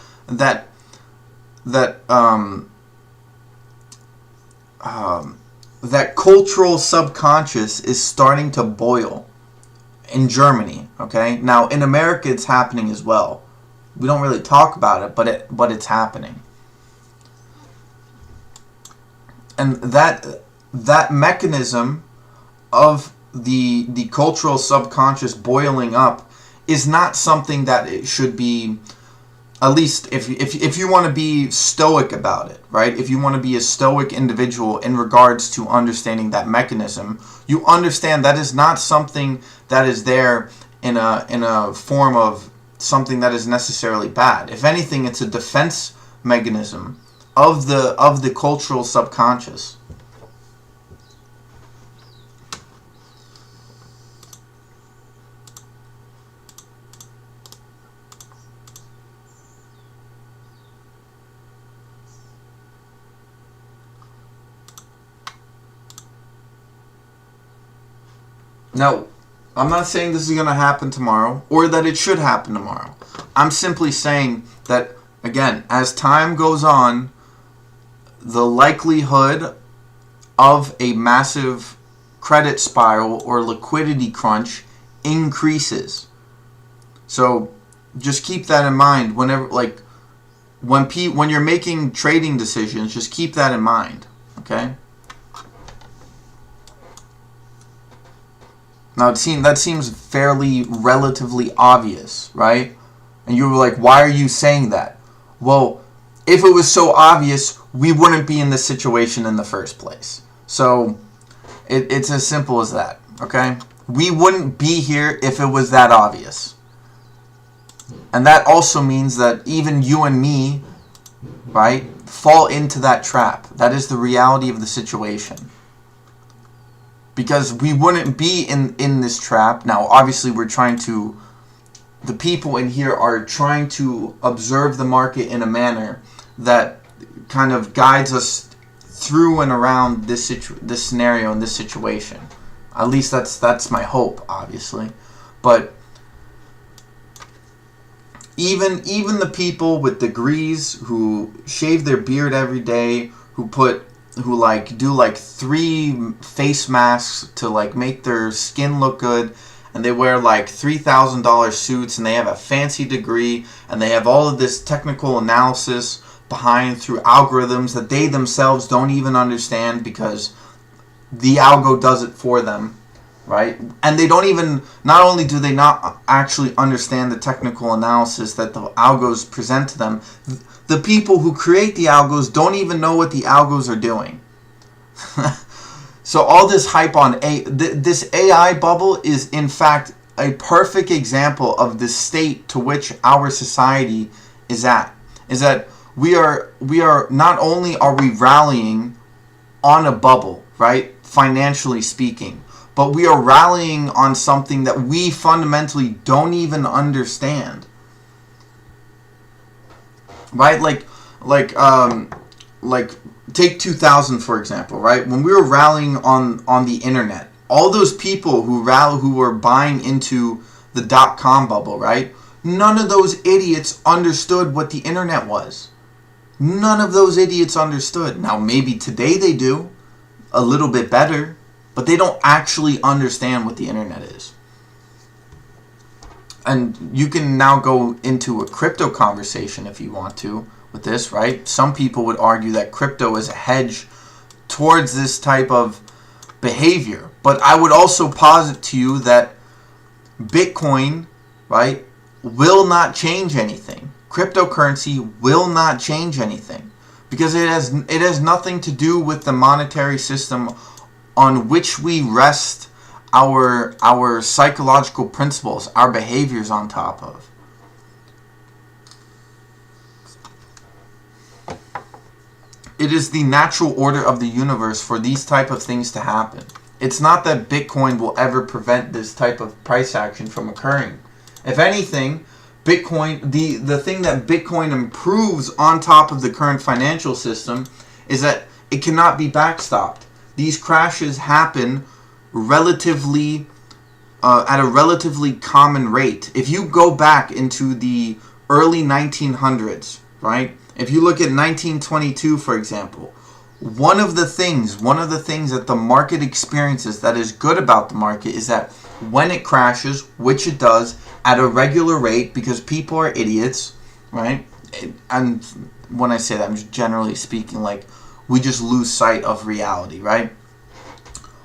cultural subconscious is starting to boil in Germany. Okay, now in America it's happening as well. We don't really talk about it, but it's happening. And that mechanism of the cultural subconscious boiling up is not something that it should be, at least if you want to be stoic about it, right? If you want to be a stoic individual in regards to understanding that mechanism, you understand that is not something that is there in a form of something that is necessarily bad. If anything, it's a defense mechanism of the cultural subconscious. Now, I'm not saying this is going to happen tomorrow or that it should happen tomorrow. I'm simply saying that, again, as time goes on, the likelihood of a massive credit spiral or liquidity crunch increases. So just keep that in mind whenever, like, when you're making trading decisions, just keep that in mind, okay? Now that seems fairly relatively obvious, right? And you were like, why are you saying that? Well, if it was so obvious, we wouldn't be in this situation in the first place. So it's as simple as that, okay? We wouldn't be here if it was that obvious. And that also means that even you and me, right, fall into that trap. That is the reality of the situation. Because we wouldn't be in this trap. Now, obviously, the people in here are trying to observe the market in a manner that kind of guides us through and around this scenario and this situation. At least that's my hope, obviously. But even the people with degrees who shave their beard every day, who do 3 face masks to make their skin look good, and they wear $3,000 suits, and they have a fancy degree, and they have all of this technical analysis behind through algorithms that they themselves don't even understand because the algo does it for them, right? And they don't even, not only do they not actually understand the technical analysis that the algos present to them, the people who create the algos don't even know what the algos are doing. So all this hype on this AI bubble is in fact a perfect example of the state to which our society is at. Is that we are not only are we rallying on a bubble, right? Financially speaking, but we are rallying on something that we fundamentally don't even understand. Right? Like take 2000 for example, right? When we were rallying on the internet, all those people who were buying into the .com bubble, right? None of those idiots understood what the internet was. None of those idiots understood. Now maybe today they do a little bit better, but they don't actually understand what the internet is. And you can now go into a crypto conversation if you want to with this, right? Some people would argue that crypto is a hedge towards this type of behavior. But I would also posit to you that Bitcoin, right, will not change anything. Cryptocurrency will not change anything because it has nothing to do with the monetary system on which we rest our psychological principles, our behaviors on top of. it is the natural order of the universe for these type of things to happen. It's not that Bitcoin will ever prevent this type of price action from occurring. If anything, Bitcoin, the thing that Bitcoin improves on top of the current financial system is that it cannot be backstopped. These crashes happen relatively at a relatively common rate. If you go back into the early 1900s, right? If you look at 1922, for example, one of the things that the market experiences that is good about the market is that when it crashes, which it does at a regular rate, because people are idiots, right? And when I say that, I'm just generally speaking, like, we just lose sight of reality, right?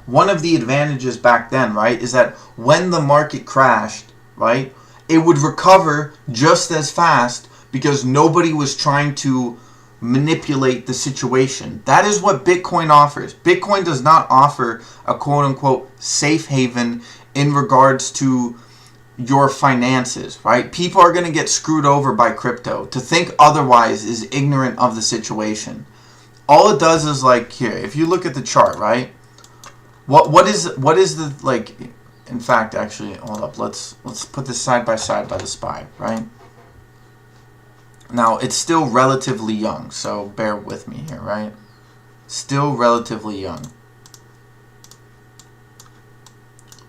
One of the advantages back then, right, is that when the market crashed, right, it would recover just as fast because nobody was trying to manipulate the situation. That is what Bitcoin offers. Bitcoin does not offer a quote-unquote safe haven in regards to your finances, right? People are going to get screwed over by crypto. To think otherwise is ignorant of the situation. All it does is, like, here, if you look at the chart, right? What is the, like, in fact, actually, hold up, let's put this side by side by the SPY, right? Now, it's still relatively young, so bear with me here, right? Still relatively young.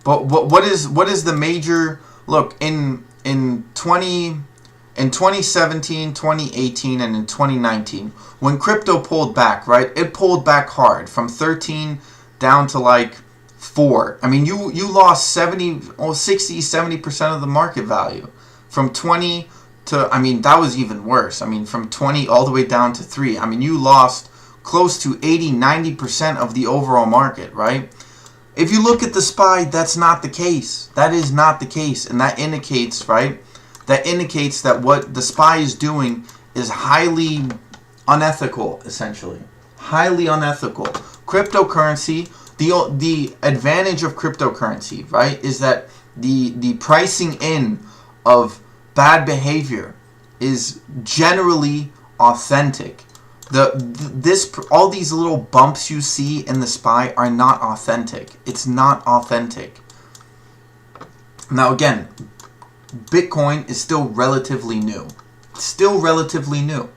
But what is the major, look, in 2017, 2018, and in 2019, when crypto pulled back, right? It pulled back hard from 13 down to like 4. I mean, you lost 60, 70% of the market value from 20 to, I mean, that was even worse. I mean, from 20 all the way down to 3. I mean, you lost close to 80, 90% of the overall market, right? If you look at the SPY, that's not the case. That is not the case. And that indicates, right? That indicates that what the SPY is doing is highly unethical, essentially. Highly unethical. Cryptocurrency, the advantage of cryptocurrency, right, is that the pricing in of bad behavior is generally authentic. All these little bumps you see in the SPY are not authentic. It's not authentic. Now again, Bitcoin is still relatively new. Still relatively new.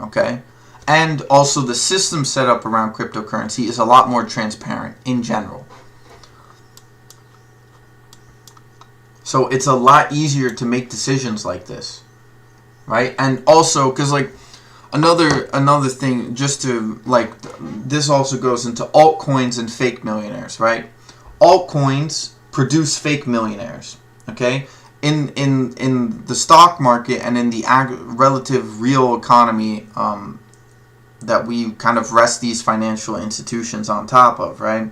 Okay? And also the system set up around cryptocurrency is a lot more transparent in general. So it's a lot easier to make decisions like this. Right? And also, because like another thing, just to, like, this also goes into altcoins and fake millionaires, right? Altcoins produce fake millionaires, okay? In the stock market and in the relative real economy that we kind of rest these financial institutions on top of, right?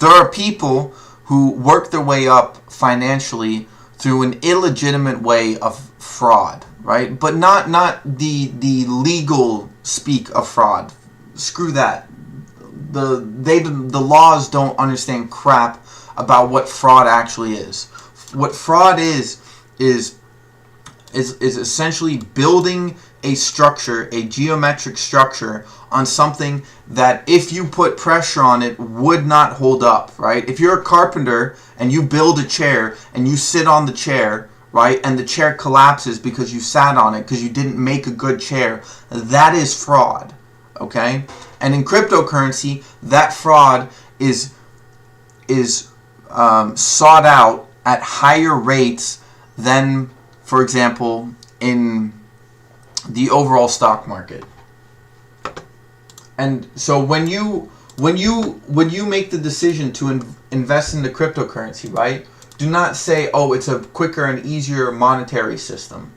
There are people who work their way up financially through an illegitimate way of fraud, right? But not the legal speak of fraud. Screw that. The laws don't understand crap about what fraud actually is. What fraud is essentially building a structure, a geometric structure, on something that if you put pressure on it would not hold up, right? If you're a carpenter and you build a chair and you sit on the chair, right, and the chair collapses because you sat on it because you didn't make a good chair, that is fraud, okay? And in cryptocurrency, that fraud is sought out at higher rates than, for example, in the overall stock market. And so when you make the decision to invest in the cryptocurrency, right, do not say, oh, it's a quicker and easier monetary system.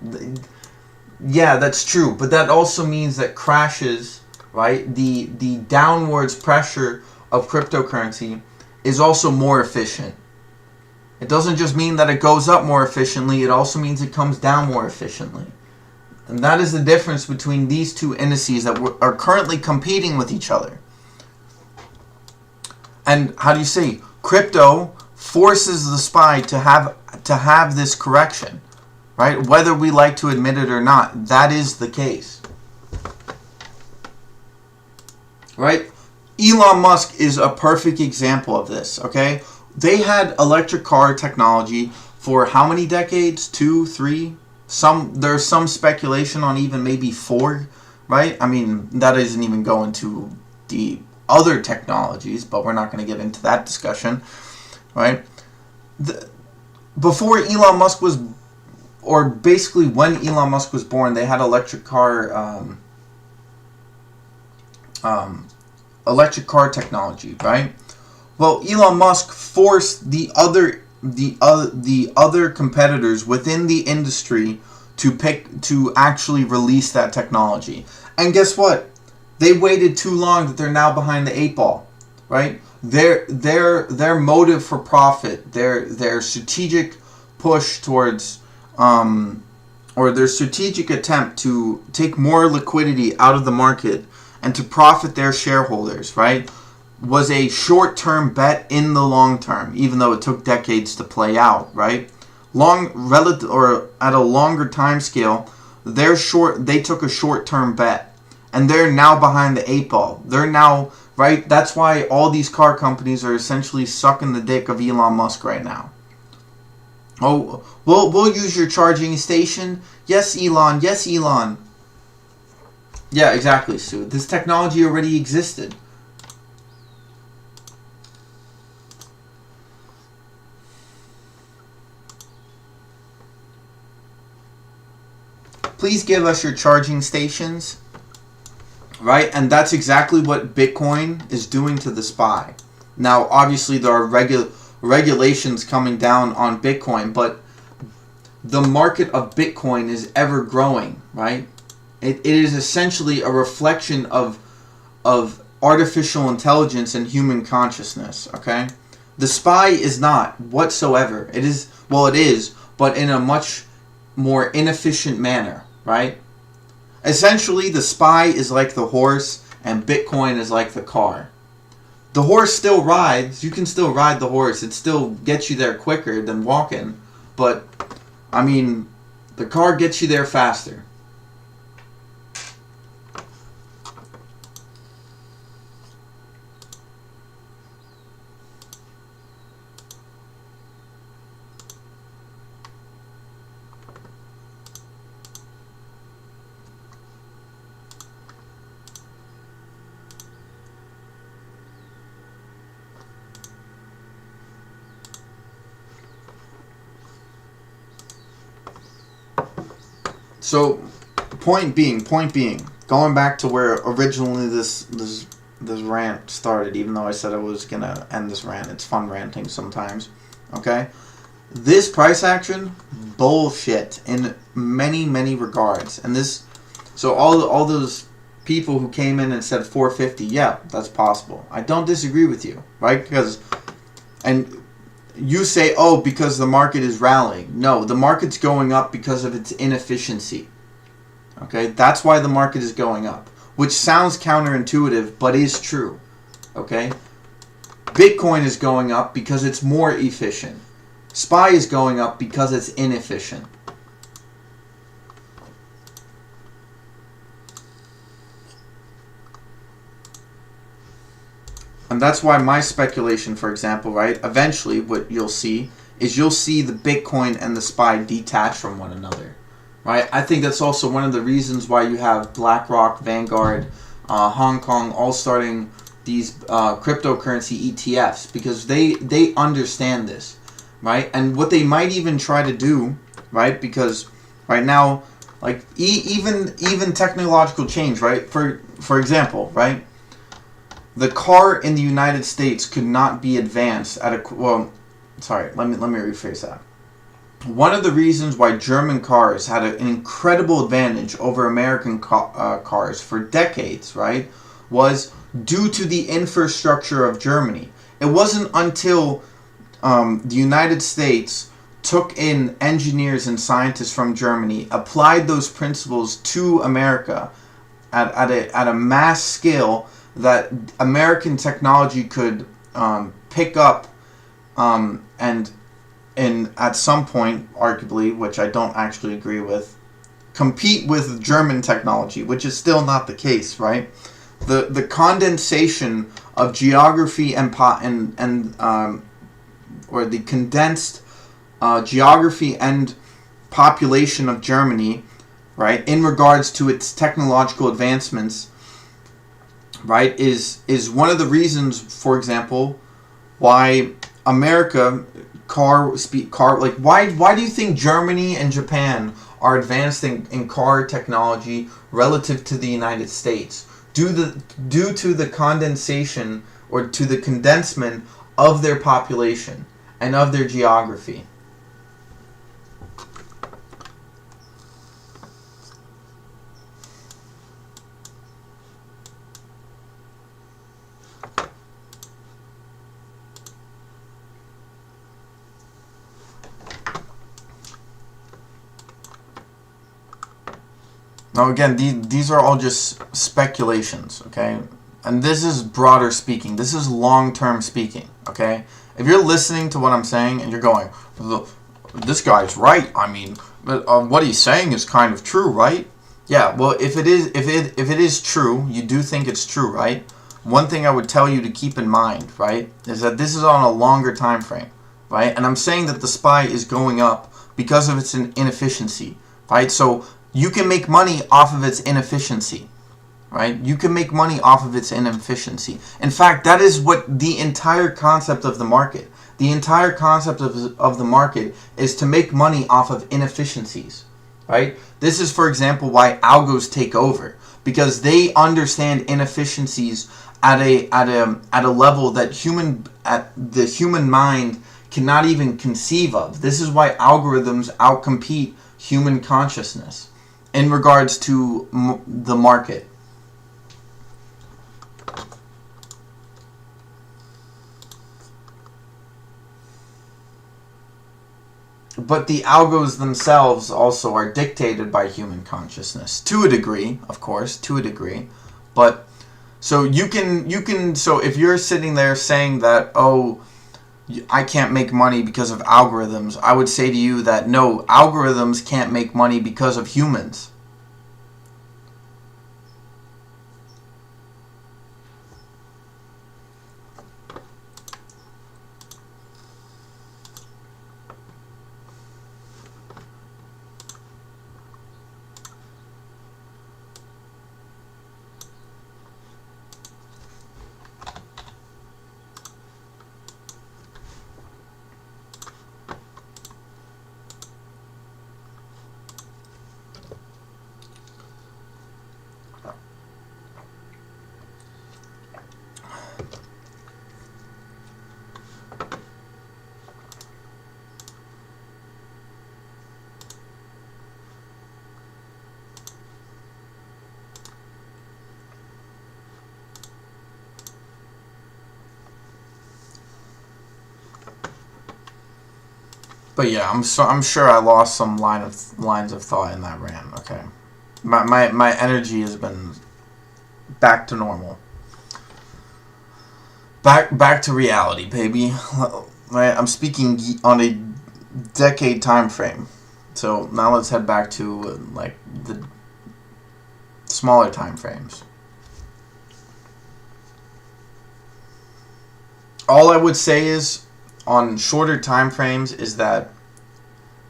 Yeah, that's true, but that also means that crashes, right, the downwards pressure of cryptocurrency is also more efficient. It doesn't just mean that it goes up more efficiently, it also means it comes down more efficiently. And that is the difference between these two indices that are currently competing with each other. And how do you say? Crypto forces the SPY to have this correction, right? Whether we like to admit it or not, that is the case. right? Elon Musk is a perfect example of this, okay? They had electric car technology for how many decades? 2, 3? There's some speculation on even maybe 4, right? I mean, that isn't even going to the other technologies, but we're not going to get into that discussion, right? Before Elon Musk was, or basically when Elon Musk was born, they had electric car technology, right? Well, Elon Musk forced the other competitors within the industry to actually release that technology. And guess what? They waited too long that they're now behind the 8 ball, right? Their motive for profit, their strategic push towards or their strategic attempt to take more liquidity out of the market and to profit their shareholders, right, was a short-term bet in the long term, even though it took decades to play out, right? Or at a longer time scale, they took a short-term bet, and they're now behind the 8 ball. They're now, right? That's why all these car companies are essentially sucking the dick of Elon Musk right now. Oh, we'll use your charging station. Yes, Elon. Yes, Elon. Yeah, exactly, Sue. This technology already existed. Please give us your charging stations, right? And that's exactly what Bitcoin is doing to the SPY. Now, obviously, there are regulations coming down on Bitcoin, but the market of Bitcoin is ever growing, right? It is essentially a reflection of artificial intelligence and human consciousness, okay? The SPY is not whatsoever. It is, but in a much more inefficient manner, right? Essentially, the SPY is like the horse and Bitcoin is like the car. The horse still rides. You can still ride the horse. It still gets you there quicker than walking. But, I mean, the car gets you there faster. So, point being, going back to where originally this rant started, even though I said I was gonna end this rant, it's fun ranting sometimes, okay? This price action, bullshit in many, many regards. And this, so all those people who came in and said 450, yeah, that's possible. I don't disagree with you, right? Because, and you say, oh, because the market is rallying. No, the market's going up because of its inefficiency. Okay, that's why the market is going up, which sounds counterintuitive, but is true. Okay, Bitcoin is going up because it's more efficient. SPY is going up because it's inefficient. And that's why my speculation, for example, right, eventually what you'll see is you'll see the Bitcoin and the SPY detach from one another, right? I think that's also one of the reasons why you have BlackRock, Vanguard, Hong Kong all starting these cryptocurrency ETFs, because they understand this, right? And what they might even try to do, right, because right now, like even technological change, right? For example, right? The car in the United States could not be advanced at a, well, sorry, let me rephrase that. One of the reasons why German cars had an incredible advantage over American cars for decades, right, was due to the infrastructure of Germany. It wasn't until the United States took in engineers and scientists from Germany, applied those principles to America at a mass scale, that American technology could pick up and at some point, arguably, which I don't actually agree with, compete with German technology, which is still not the case, right? the condensation of geography and or the condensed geography and population of Germany, right, in regards to its technological advancements, right, is one of the reasons, for example, why America why do you think Germany and Japan are advancing in car technology relative to the United States? Due to the condensation or to the condensement of their population and of their geography. Now again, these are all just speculations, okay? And this is broader speaking. This is long-term speaking, okay? If you're listening to what I'm saying and you're going, this guy's right. I mean, what he's saying is kind of true, right? Yeah. Well, if it is true, you do think it's true, right? One thing I would tell you to keep in mind, right, is that this is on a longer time frame, right? And I'm saying that the SPY is going up because of its inefficiency, right? So you can make money off of its inefficiency, right? You can make money off of its inefficiency. In fact, that is what the entire concept of the market. The entire concept of the market is to make money off of inefficiencies, right? This is, for example, why algos take over, because they understand inefficiencies at a level that the human mind cannot even conceive of. This is why algorithms outcompete human consciousness in regards to the market. But the algos themselves also are dictated by human consciousness to a degree, of course, to a degree. But so you can so if you're sitting there saying that, oh, I can't make money because of algorithms, I would say to you that no, algorithms can't make money because of humans. But yeah, I'm sure I lost some lines of thought in that rant. Okay, my energy has been back to normal. Back to reality, baby. Right, I'm speaking on a decade time frame. So now let's head back to like the smaller time frames. All I would say is, on shorter time frames, is that,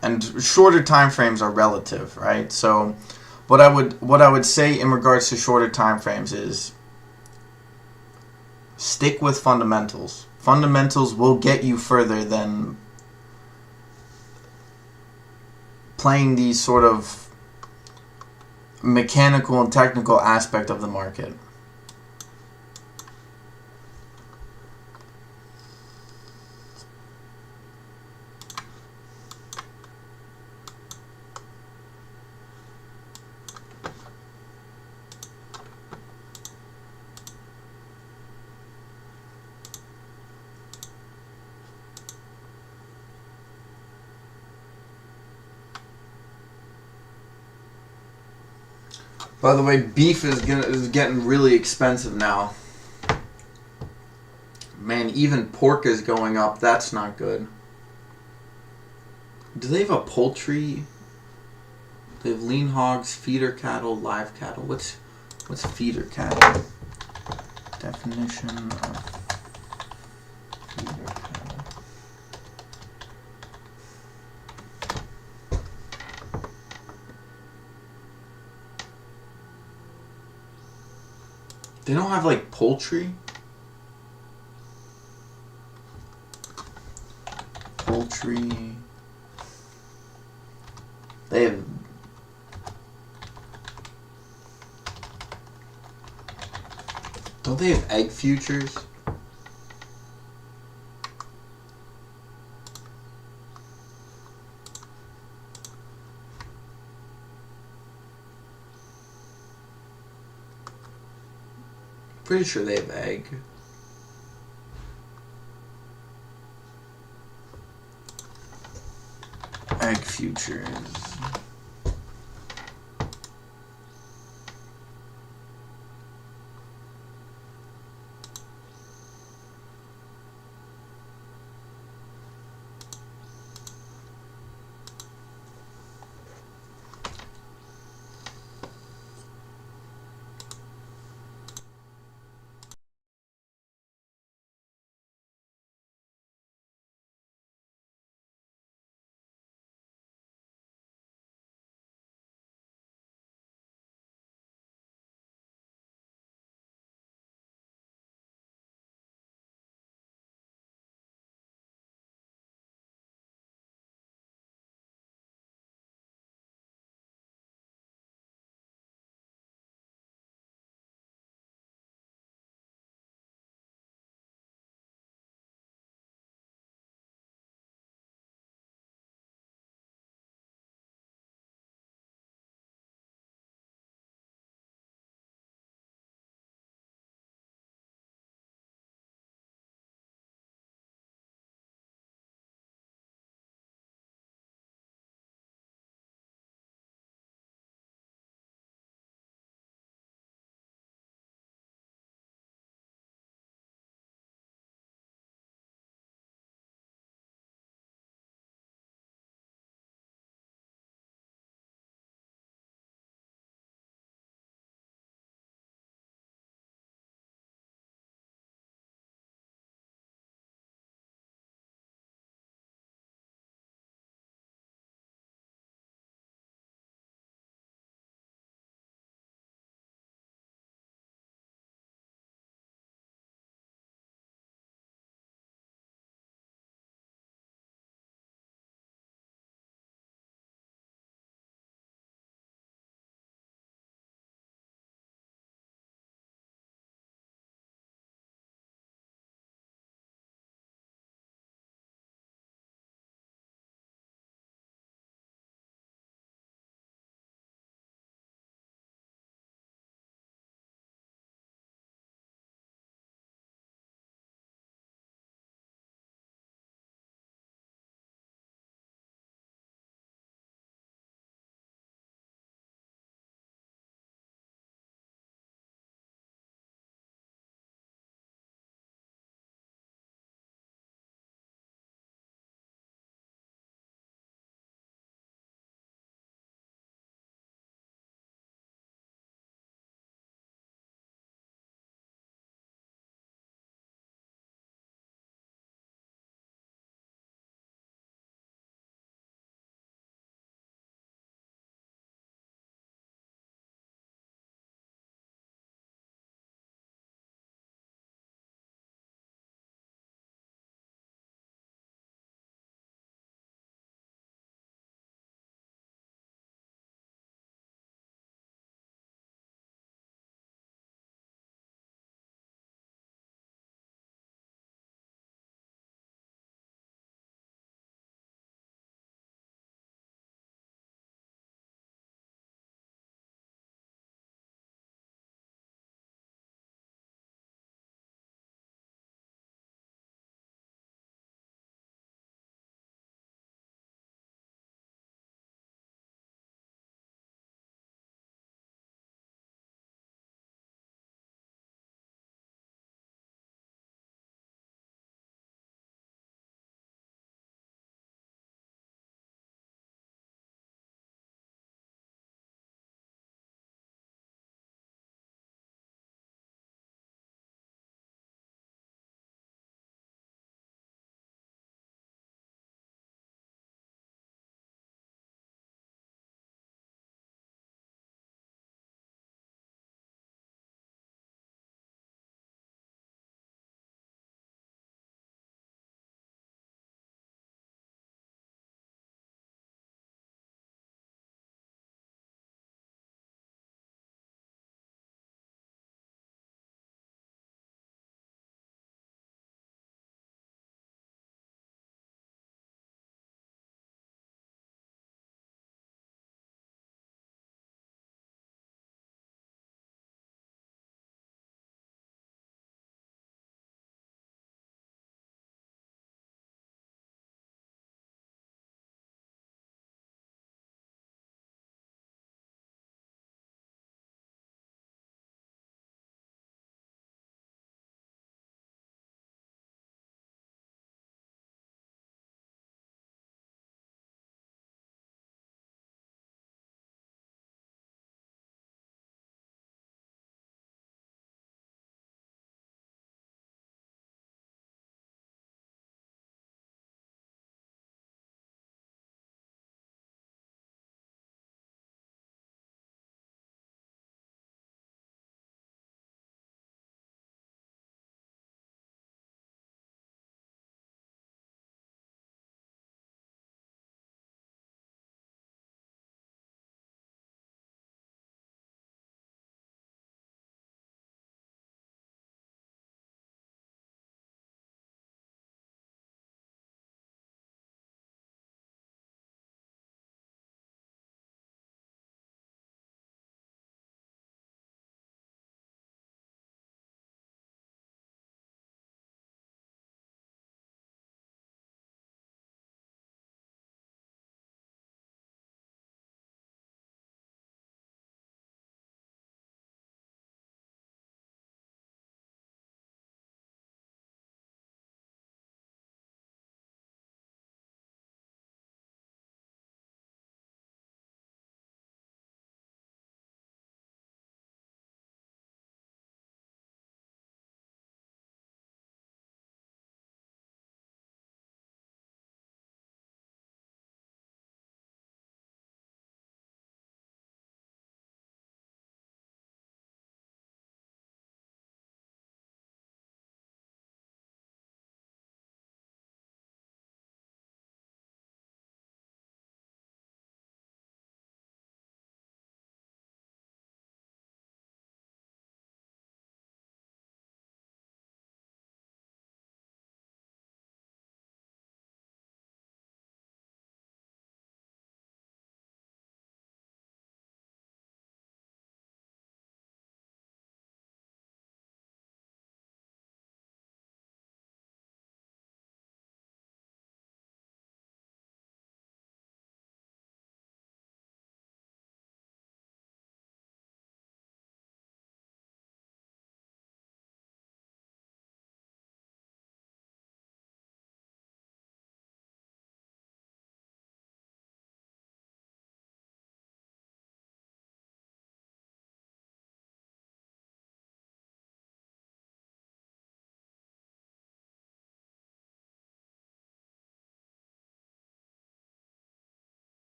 and shorter time frames are relative, right? So what I would say in regards to shorter time frames is stick with fundamentals. Fundamentals will get you further than playing these sort of mechanical and technical aspect of the market. By the way, beef is getting really expensive now. Man, even pork is going up. That's not good. Do they have a poultry? They have lean hogs, feeder cattle, live cattle. What's feeder cattle? Definition of feeder cattle. They don't have like poultry? Poultry. They have. Don't they have egg futures? Pretty sure they have egg. Egg futures.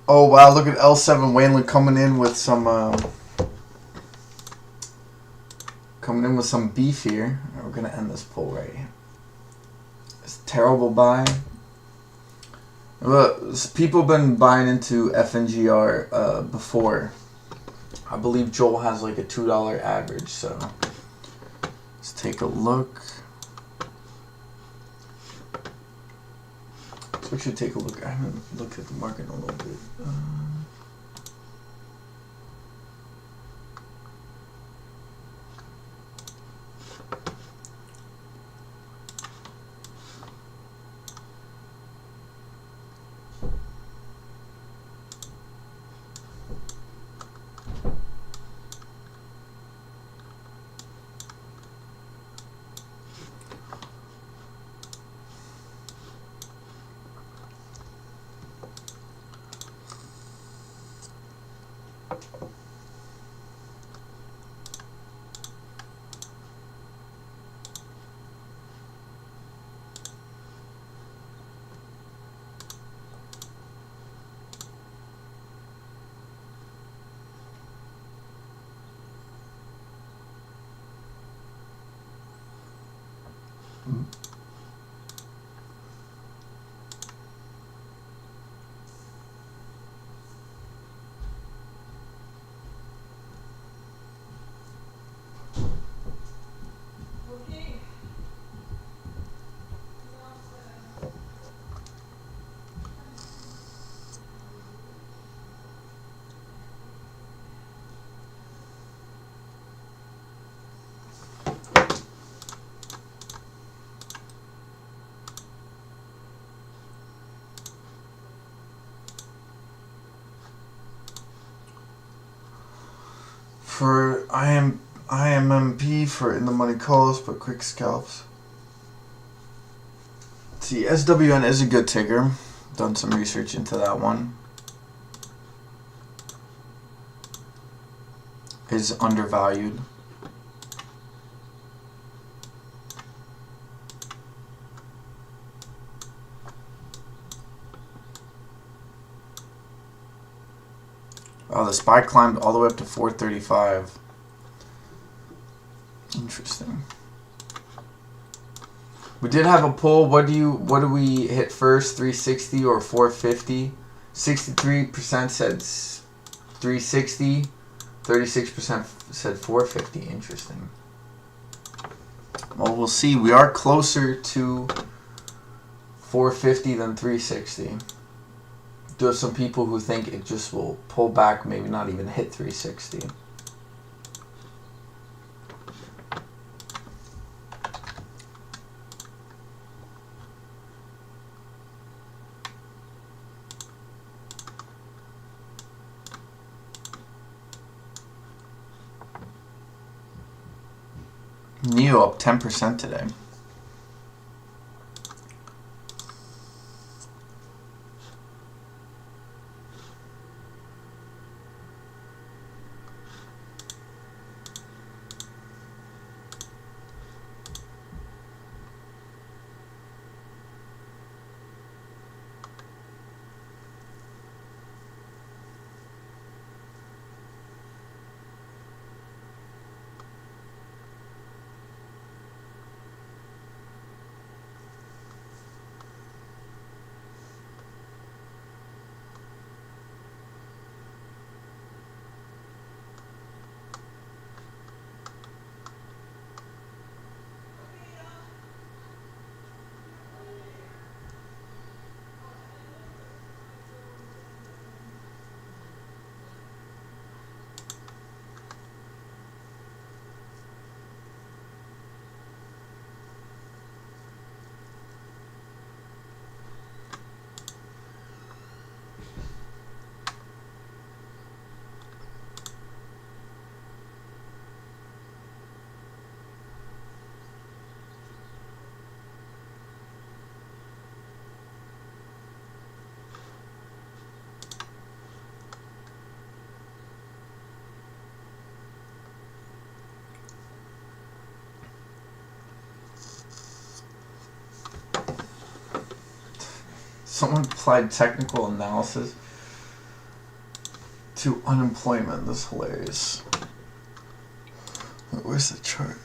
Oh wow, look at L7 Wayland coming in with some beef here. We're gonna end this pull right here. It's a terrible buy. Look, people have been buying into FNGR before. I believe Joel has like a $2 average, so let's take a look. So we should take a look. I haven't looked at the market in a little bit. For IMMP for in the money calls, but quick scalps. See, SWN is a good ticker. Done some research into that one. Is undervalued. Oh, the SPY climbed all the way up to 435. Interesting. We did have a poll. What do we hit first, 360 or 450? 63% said 360. 36% said 450. Interesting. Well, we'll see. We are closer to 450 than 360. There's some people who think it just will pull back, maybe not even hit 360. NEO up 10% today. Someone applied technical analysis. to unemployment. That's hilarious. Where's the chart?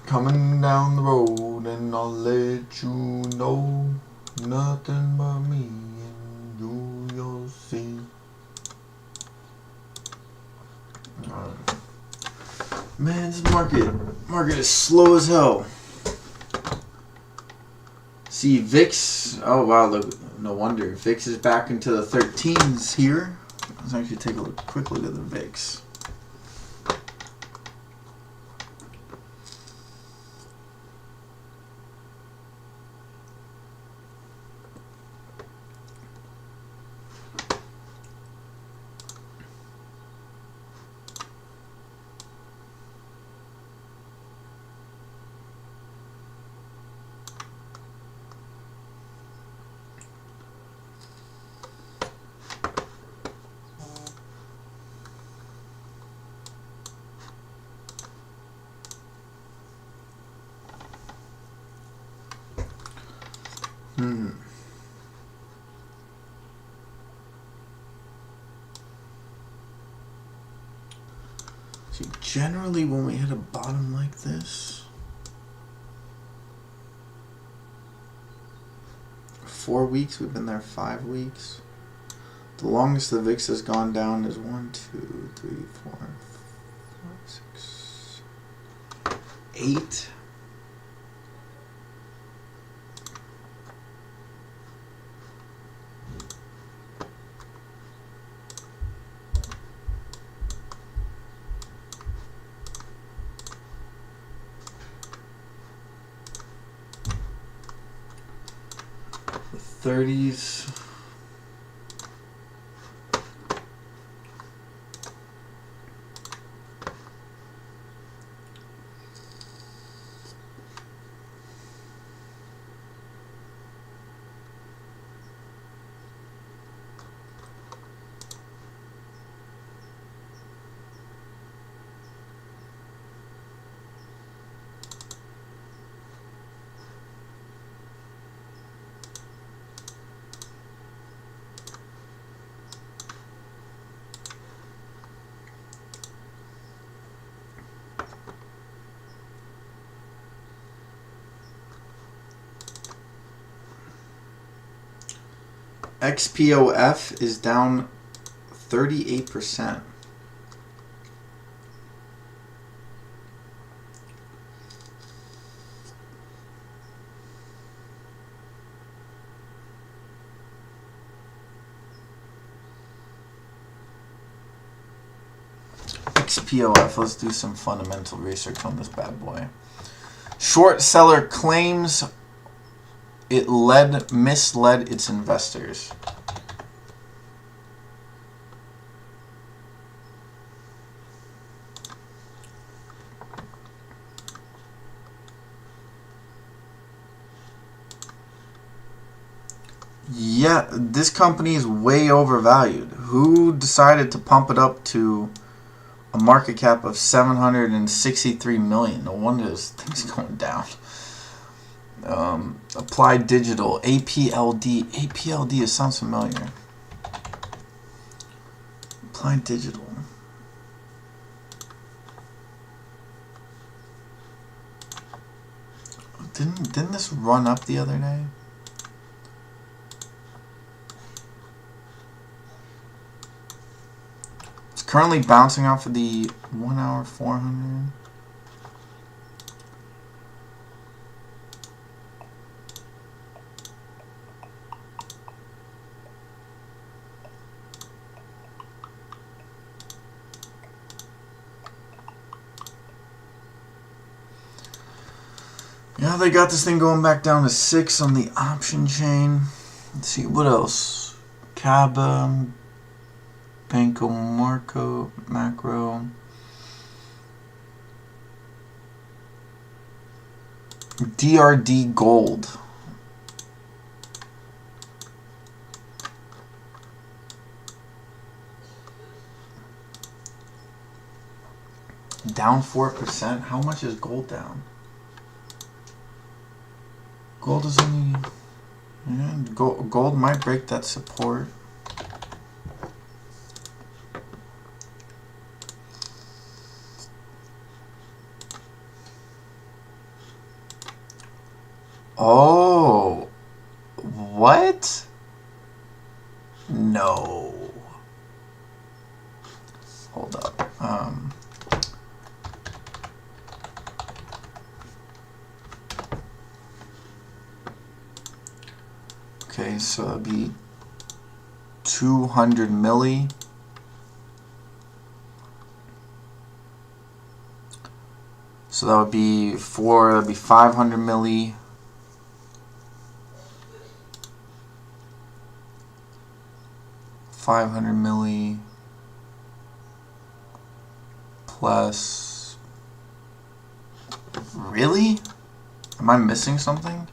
Coming down the road and I'll let you know. Nothing but me and you'll see. Man, this market is slow as hell. See, VIX, oh wow, look, no wonder. VIX is back into the 13s here. Let's actually take a quick look at the VIX. See, generally when we hit a bottom like this, 4 weeks, we've been there 5 weeks. The longest the VIX has gone down is 1, 2, 3, 4, 5, 6, 8. The 30s. XPOF is down 38%. XPOF, let's do some fundamental research on this bad boy. Short seller claims it misled its investors. Yeah, this company is way overvalued. Who decided to pump it up to a market cap of 763 million? No wonder this thing's going down. Applied Digital, APLD. APLD, it sounds familiar. Applied Digital. Didn't this run up the other day? It's currently bouncing off of the 1 hour 400. Yeah, they got this thing going back down to 6 on the option chain. Let's see, what else? Caba, Banco Marco, Macro. DRD Gold. Down 4%. How much is gold down? Gold is only, yeah, gold might break that support. Oh, what? No. Hold up. Okay, so that'd be 200 milli. So that would be that'd be 500 milli. Plus, really? Am I missing something?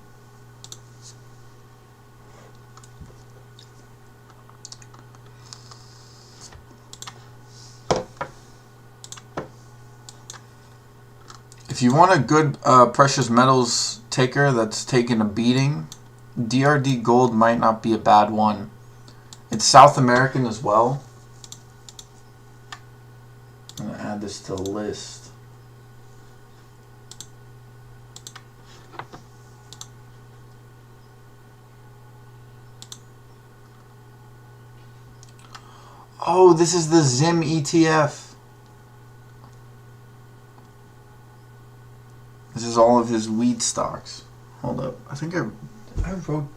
If you want a good precious metals taker that's taking a beating, DRD Gold might not be a bad one. It's South American as well. I'm going to add this to the list. Oh, this is the ZIM ETF. This is all of his weed stocks. Hold up. I think I wrote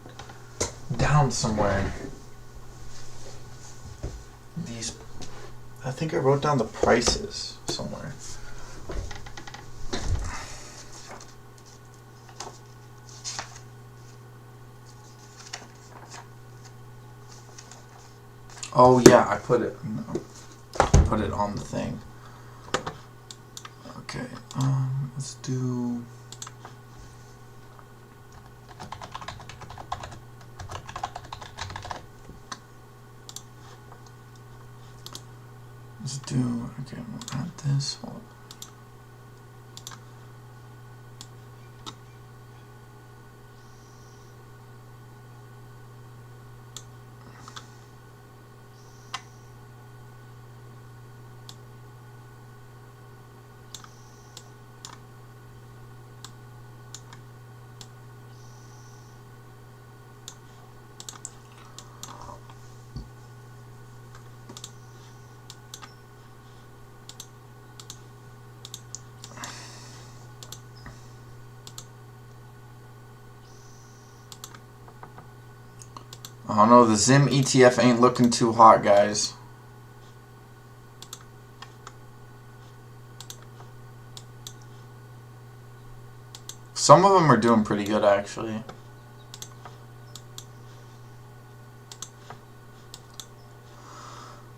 down somewhere these. I think I wrote down the prices somewhere. Oh yeah, I put it on the thing. Okay, let's do. Okay, we'll add this. Hold on. Oh no, the ZIM ETF ain't looking too hot, guys. Some of them are doing pretty good, actually.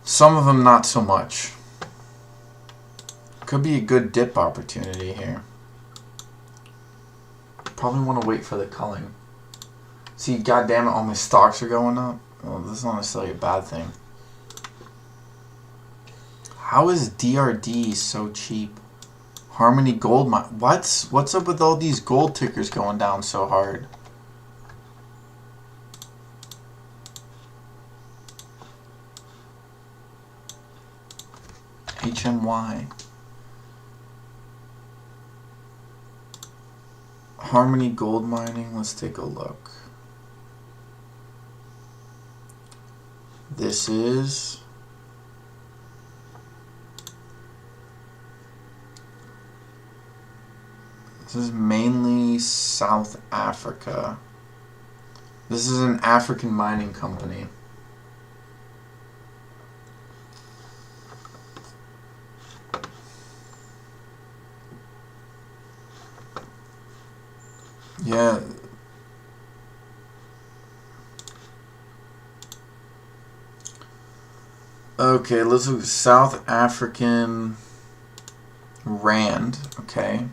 Some of them not so much. Could be a good dip opportunity here. Probably want to wait for the culling. See, goddammit, all my stocks are going up. Well, this is not necessarily a bad thing. How is DRD so cheap? Harmony Gold Mine. What's up with all these gold tickers going down so hard? HMY. Harmony Gold Mining. Let's take a look. This is mainly South Africa. This is an African mining company. Yeah. Okay, let's look at South African Rand. Okay.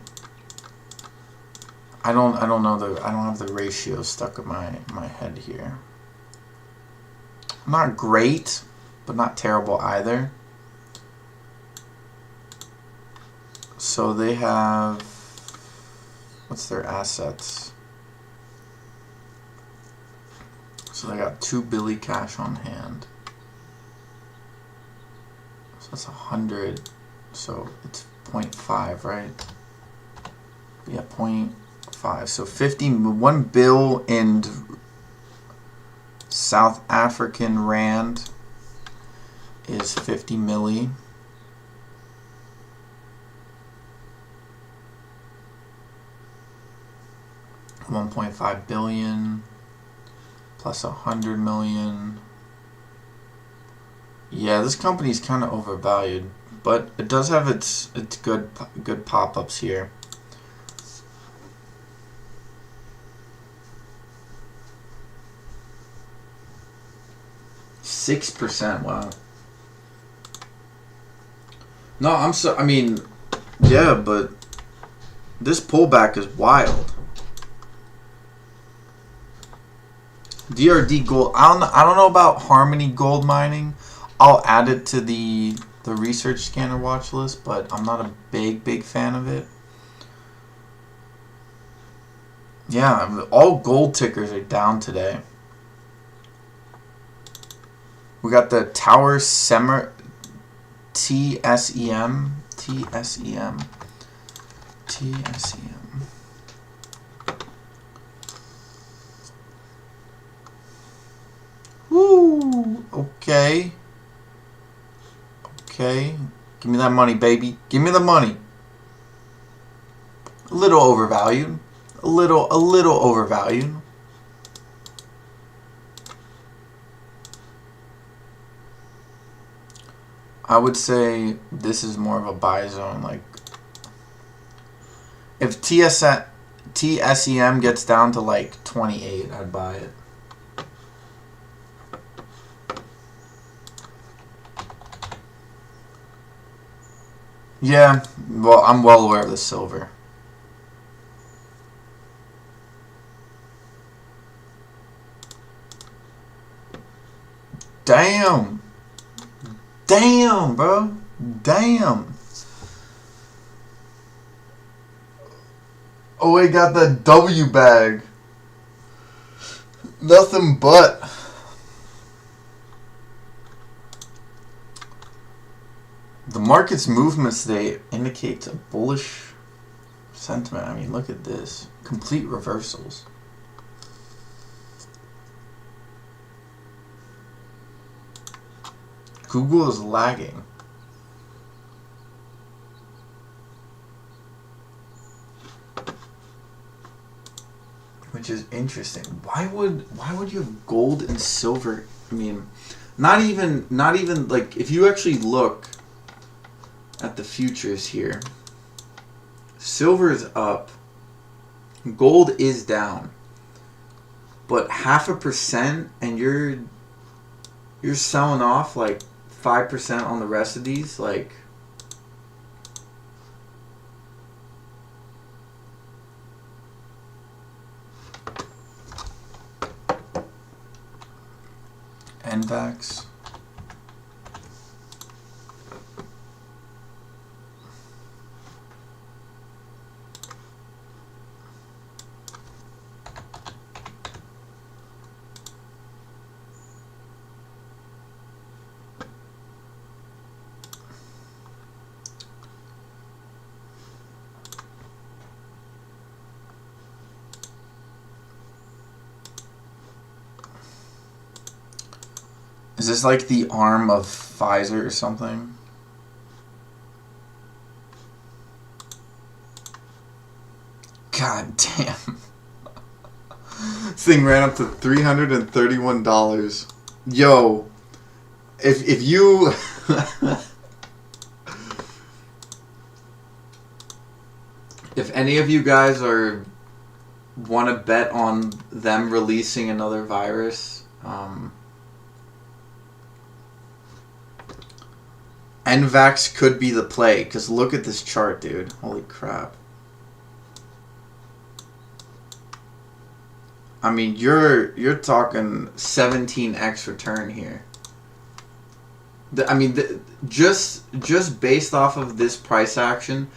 I don't have the ratio stuck in my head here. Not great, but not terrible either. So they have, what's their assets? So they got 2 billion cash on hand. So that's 100. So it's 0.5, right? Yeah, 0.5 1.5. So 1 bill in South African rand is 50 milli. $1.5 billion plus 100 million. Yeah, this company is kind of overvalued, but it does have its good pop-ups here. %, wow. No, I mean, yeah, but this pullback is wild. DRD Gold. I don't know about Harmony Gold Mining. I'll add it to the research scanner watch list, but I'm not a big fan of it. Yeah, all gold tickers are down today. We got the Tower Semer TSEM. Woo! Okay. Okay. Give me that money, baby. Give me the money. A little overvalued. A little overvalued. I would say this is more of a buy zone. Like, if TSEM gets down to like 28, I'd buy it. Yeah, well, I'm well aware of the silver. Damn. Damn, bro. Damn. Oh, we got the W bag. Nothing but. The market's movements today indicates a bullish sentiment. I mean, look at this. Complete reversals. Google is lagging. Which is interesting. Why would you have gold and silver? I mean, not even like, if you actually look at the futures here, silver is up, gold is down, but 0.5%, and you're selling off like 5% on the rest of these. Like, NVAX. Is this like the arm of Pfizer or something? God damn. This thing ran up to $331. Yo, if you if any of you guys want to bet on them releasing another virus, NVAX could be the play, because look at this chart, dude. Holy crap. I mean, you're talking 17x return here. I mean, just based off of this price action,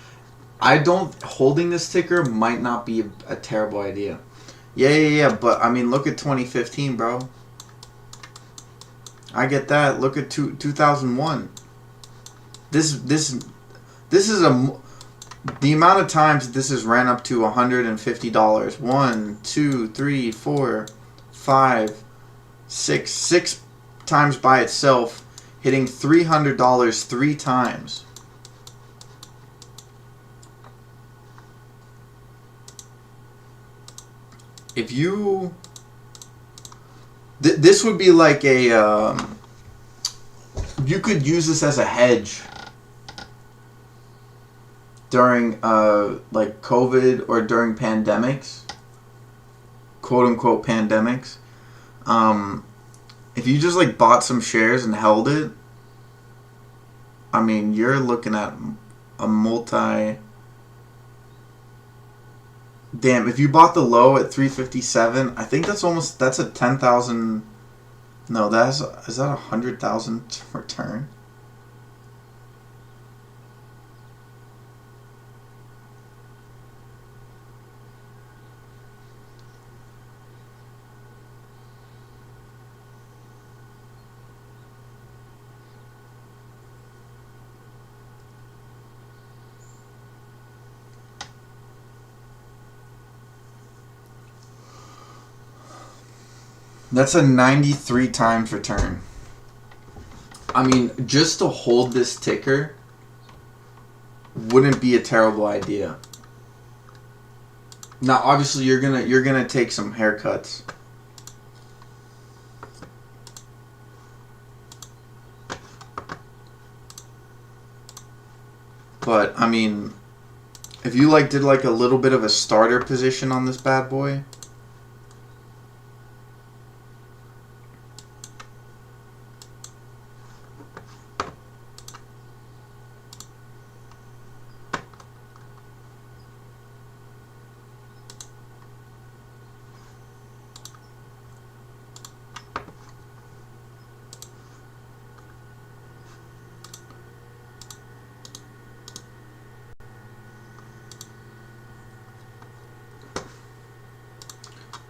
holding this ticker might not be a terrible idea. Yeah, but I mean, look at 2015, bro. I get that. Look at 2001. This is The amount of times this has ran up to $150. 1, 2, 3, 4, 5, 6. 6 times by itself, hitting $300 3 times. If you... this would be like a... you could use this as a hedge during like COVID or during pandemics, quote unquote pandemics. If you just like bought some shares and held it, I mean, you're looking at a multi... Damn, if you bought the low at 357, I think that's a 10,000... No, is that 100,000 return? That's a 93 times return. I mean, just to hold this ticker wouldn't be a terrible idea. Now, obviously, you're gonna take some haircuts. But I mean, if you like did like a little bit of a starter position on this bad boy.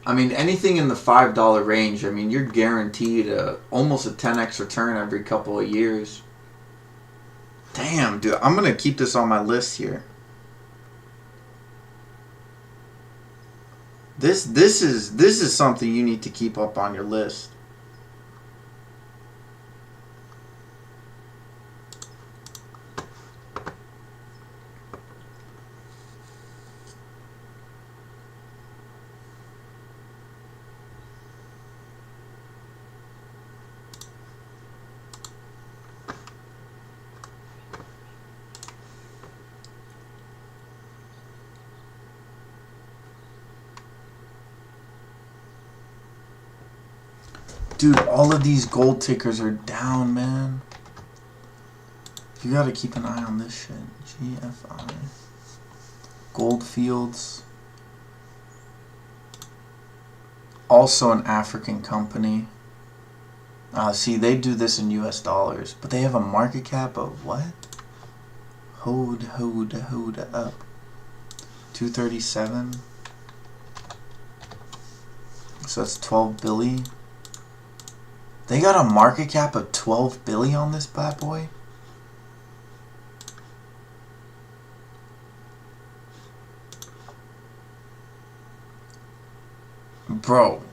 I mean, anything in the $5 range, I mean, you're guaranteed almost a 10x return every couple of years. Damn, dude, I'm going to keep this on my list here. This is something you need to keep up on your list. Dude, all of these gold tickers are down, man. You gotta keep an eye on this shit. GFI. Goldfields. Also an African company. See, they do this in US dollars, but they have a market cap of what? Hold up. 237. So that's 12 billion. They got a market cap of 12 billion on this bad boy. Bro,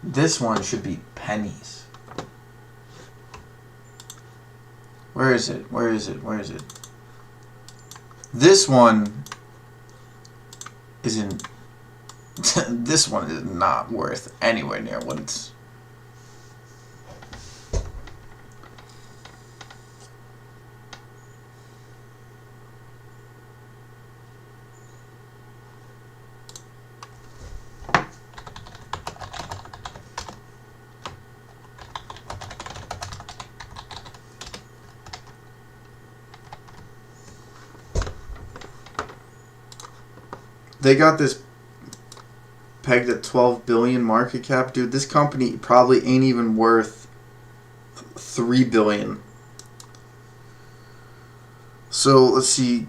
this one should be pennies. Where is it? Where is it? Where is it? This one isn't. This one is not worth anywhere near what it's. They got this pegged at 12 billion market cap. Dude, this company probably ain't even worth 3 billion. So, let's see.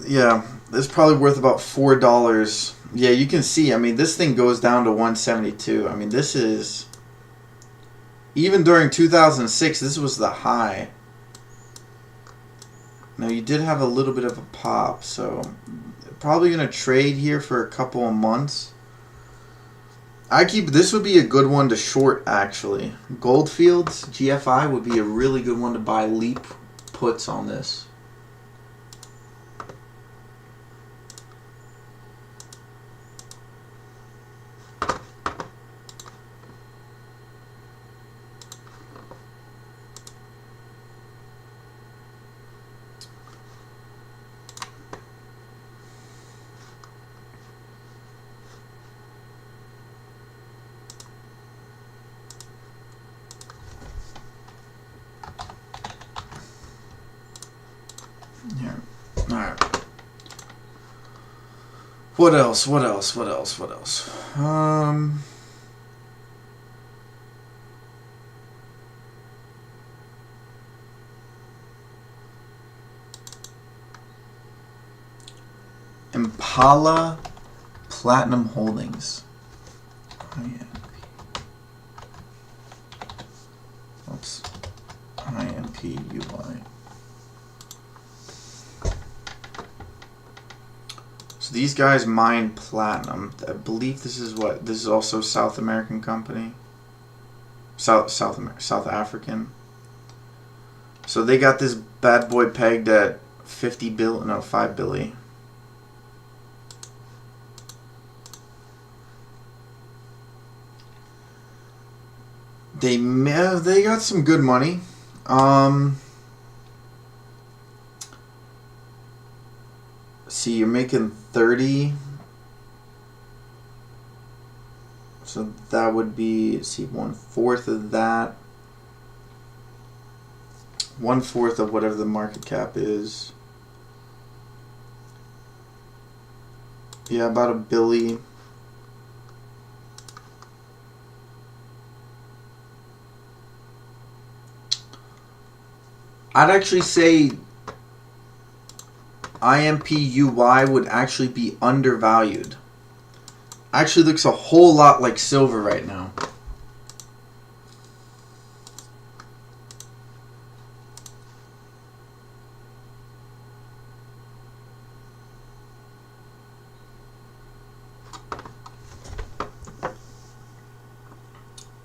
Yeah, it's probably worth about $4. Yeah, you can see. I mean, this thing goes down to 172. I mean, this is... Even during 2006, this was the high. Now you did have a little bit of a pop, so probably gonna trade here for a couple of months. This would be a good one to short actually. Goldfields, GFI would be a really good one to buy leap puts on this. What else? Impala Platinum Holdings. Oops. IMPUI. So these guys mine platinum. I believe this is also South American company. South African. So they got this bad boy pegged at 5 billion. They got some good money. See, you're making 30. So that would be, see, 1/4 of that. 1/4 of whatever the market cap is. Yeah, about $1 billion. I'd actually say IMPUY would actually be undervalued. Actually looks a whole lot like silver right now.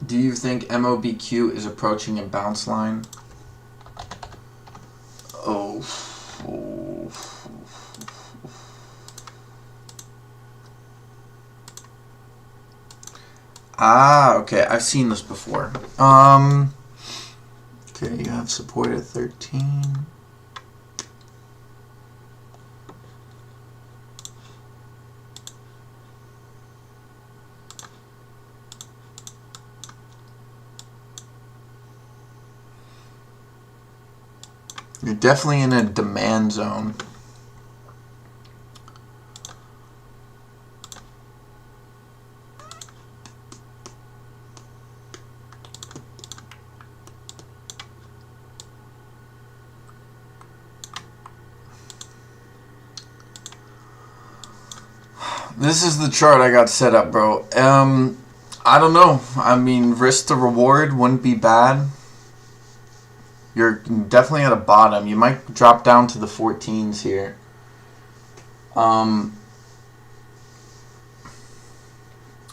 Do you think MOBQ is approaching a bounce line? Okay, I've seen this before. Okay, you have support at 13. You're definitely in a demand zone. This is the chart I got set up, bro. I don't know. I mean, risk to reward wouldn't be bad. You're definitely at a bottom. You might drop down to the 14s here.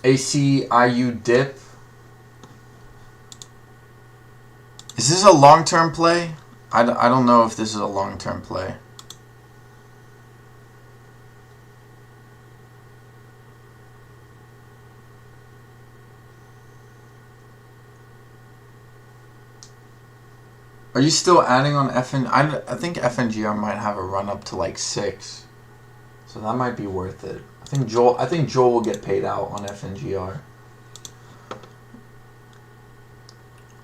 ACIU dip. Is this a long-term play? I don't know if this is a long-term play. Are you still adding on FN? I think FNGR might have a run up to like 6, so that might be worth it. I think Joel will get paid out on FNGR.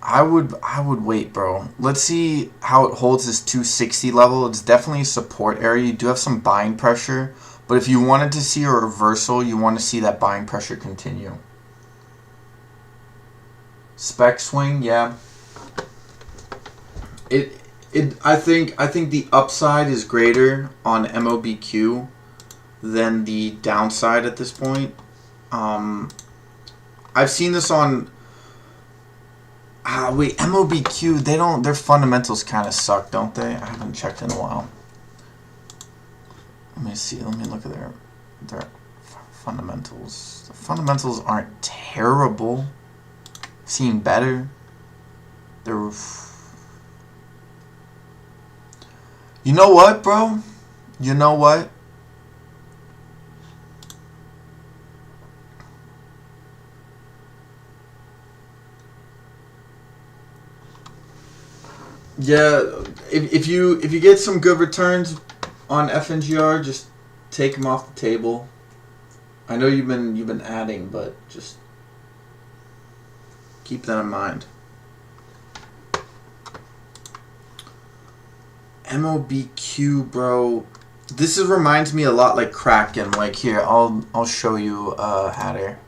I would wait, bro. Let's see how it holds this 260 level. It's definitely a support area. You do have some buying pressure, but if you wanted to see a reversal, you want to see that buying pressure continue. Spec swing, yeah. I think the upside is greater on MOBQ than the downside at this point. I've seen this on MOBQ, their fundamentals kind of suck, don't they? I haven't checked in a while. Let me see. Let me look at their fundamentals. The fundamentals aren't terrible. Seen better. They're. You know what, bro? You know what? Yeah, if you get some good returns on FNGR, just take them off the table. I know you've been adding, but just keep that in mind. MOBQ, bro. This reminds me a lot like Kraken. Like here, I'll show you Hatter.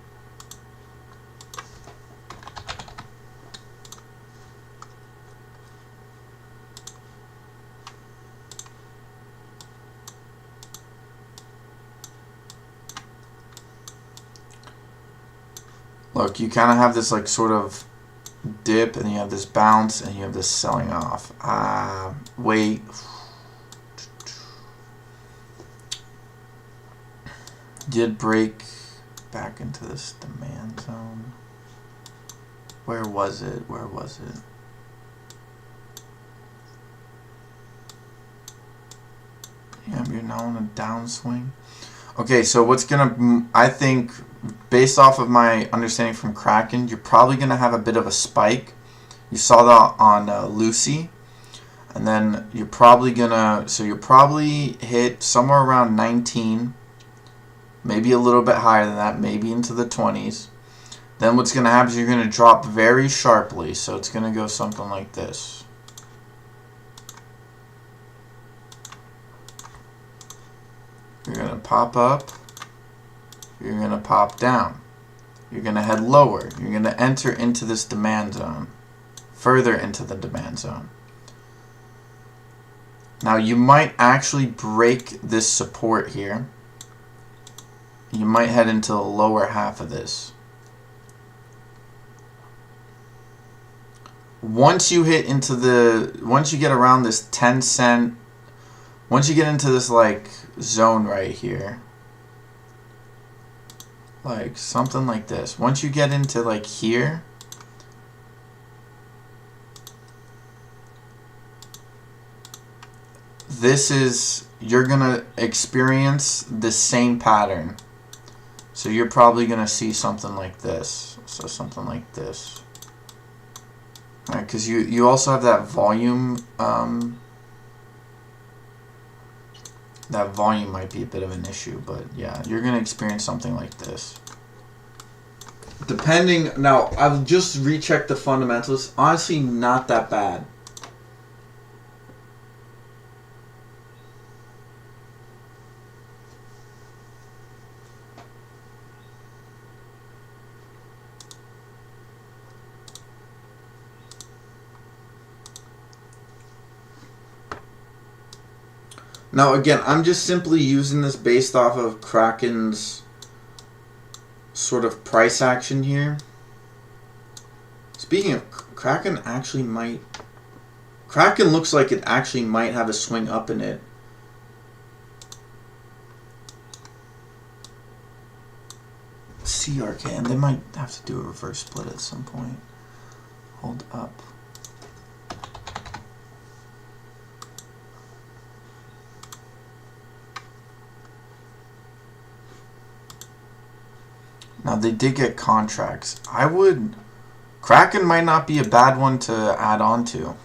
Look, you kind of have this like sort of dip, and you have this bounce, and you have this selling off. Wait. Did break back into this demand zone. Where was it? Where was it? Yeah, you're now on a downswing. Okay, so what's gonna, I think, based off of my understanding from Kraken, you're probably gonna have a bit of a spike. You saw that on Lucy, and then you're probably gonna, so you'll probably hit somewhere around 19, maybe a little bit higher than that, maybe into the 20s. Then what's gonna happen is you're gonna drop very sharply, so it's gonna go something like this. You're going to pop up, you're going to pop down, you're going to head lower, you're going to enter into this demand zone, further into the demand zone. Now you might actually break this support here. You might head into the lower half of this. Once you hit into the, once you get around this 10 cent, once you get into this like zone right here, like something like this, once you get into like here, this is, you're gonna experience the same pattern. So you're probably gonna see something like this. So something like this. Alright, because you also have that volume. That volume might be a bit of an issue, but yeah, you're gonna experience something like this. Depending, now I've just rechecked the fundamentals. Honestly, not that bad. Now again, I'm just simply using this based off of Kraken's sort of price action here. Speaking of, Kraken actually might, Kraken looks like it actually might have a swing up in it. CRK, and they might have to do a reverse split at some point. Hold up. Now they did get contracts. I would, Kraken might not be a bad one to add on to.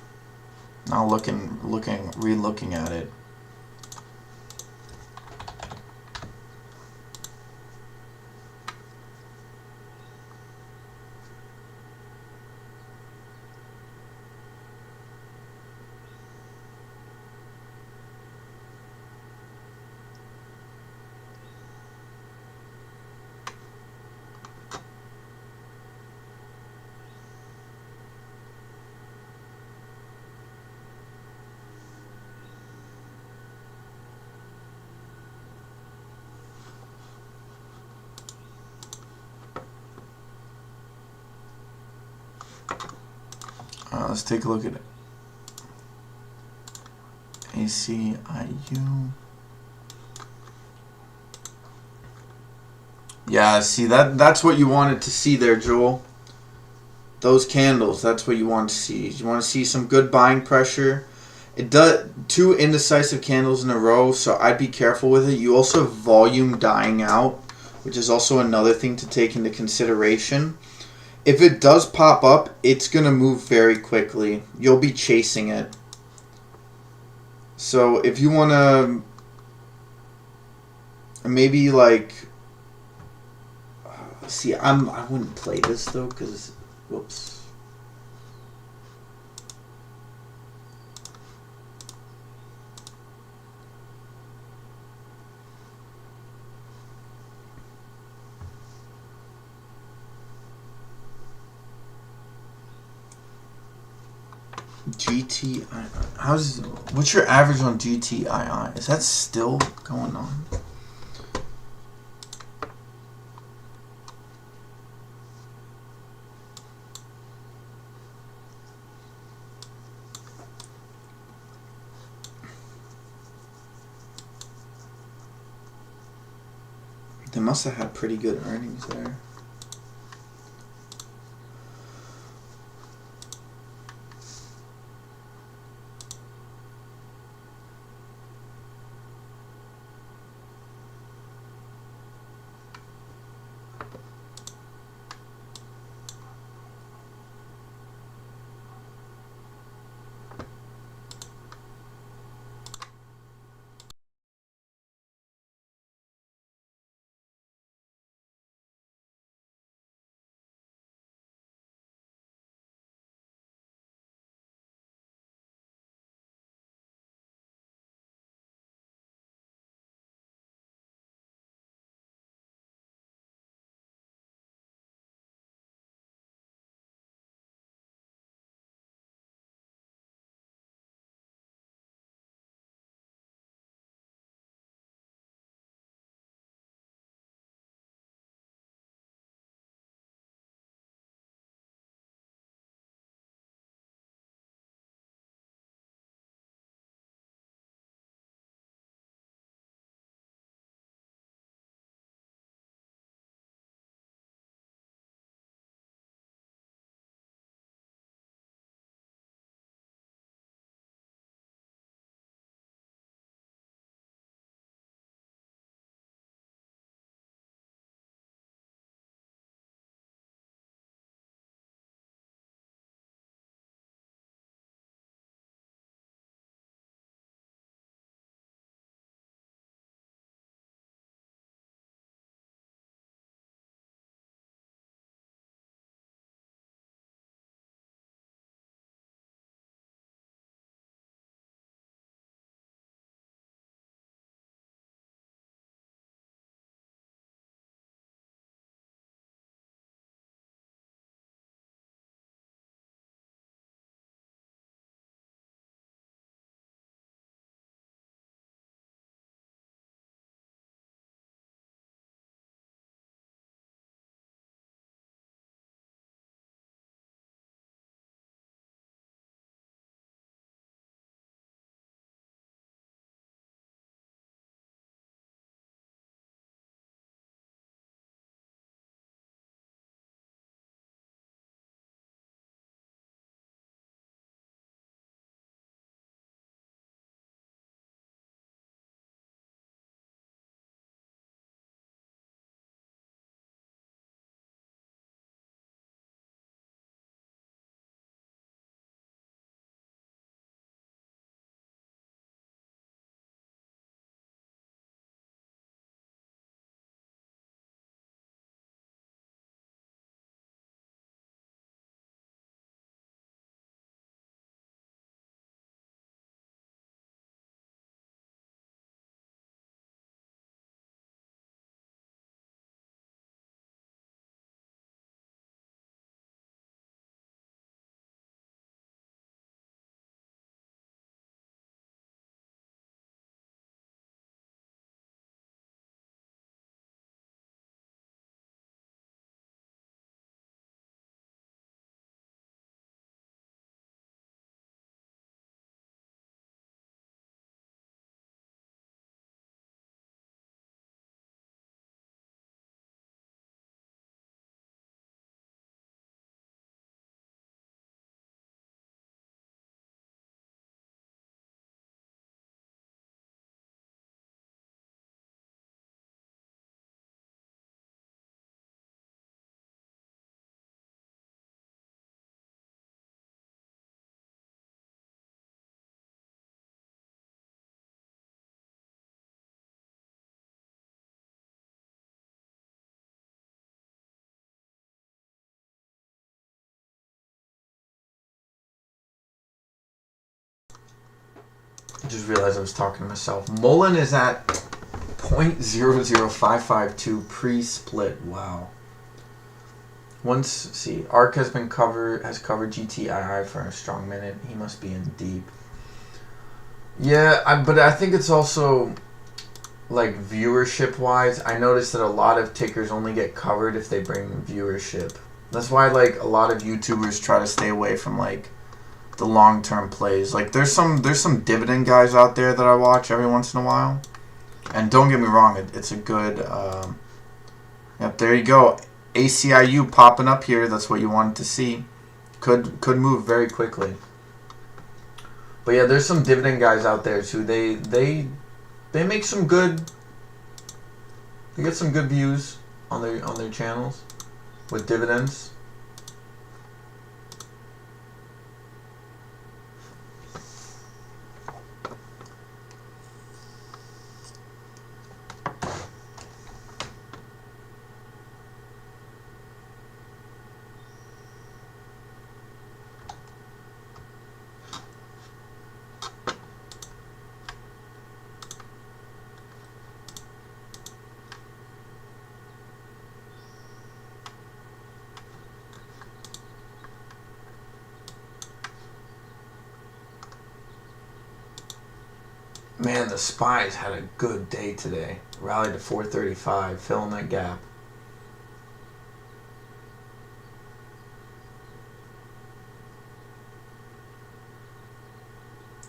Now re-looking at it. Let's take a look at it. ACIU. Yeah, see that's what you wanted to see there, Joel. Those candles, that's what you want to see. You want to see some good buying pressure. It does 2 indecisive candles in a row, so I'd be careful with it. You also have volume dying out, which is also another thing to take into consideration. If it does pop up, it's going to move very quickly. You'll be chasing it. So if you want to maybe like see, I wouldn't play this though cuz whoops. GTII. What's your average on GTII? Is that still going on? They must have had pretty good earnings there. I just realized I was talking to myself. Mullen is at 0.00552 pre-split. Wow. Once, see, ARK has covered GTII for a strong minute. He must be in deep. Yeah, but I think it's also, like, viewership-wise, I noticed that a lot of tickers only get covered if they bring viewership. That's why, like, a lot of YouTubers try to stay away from, like, the long-term plays. Like, there's some dividend guys out there that I watch every once in a while. And don't get me wrong, it's a good, yep, there you go. ACIU popping up here. That's what you wanted to see. Could move very quickly. But yeah, there's some dividend guys out there too. They make some good. They get some good views on their channels with dividends. Man, the SPYs had a good day today. Rallied to 435, filling that gap.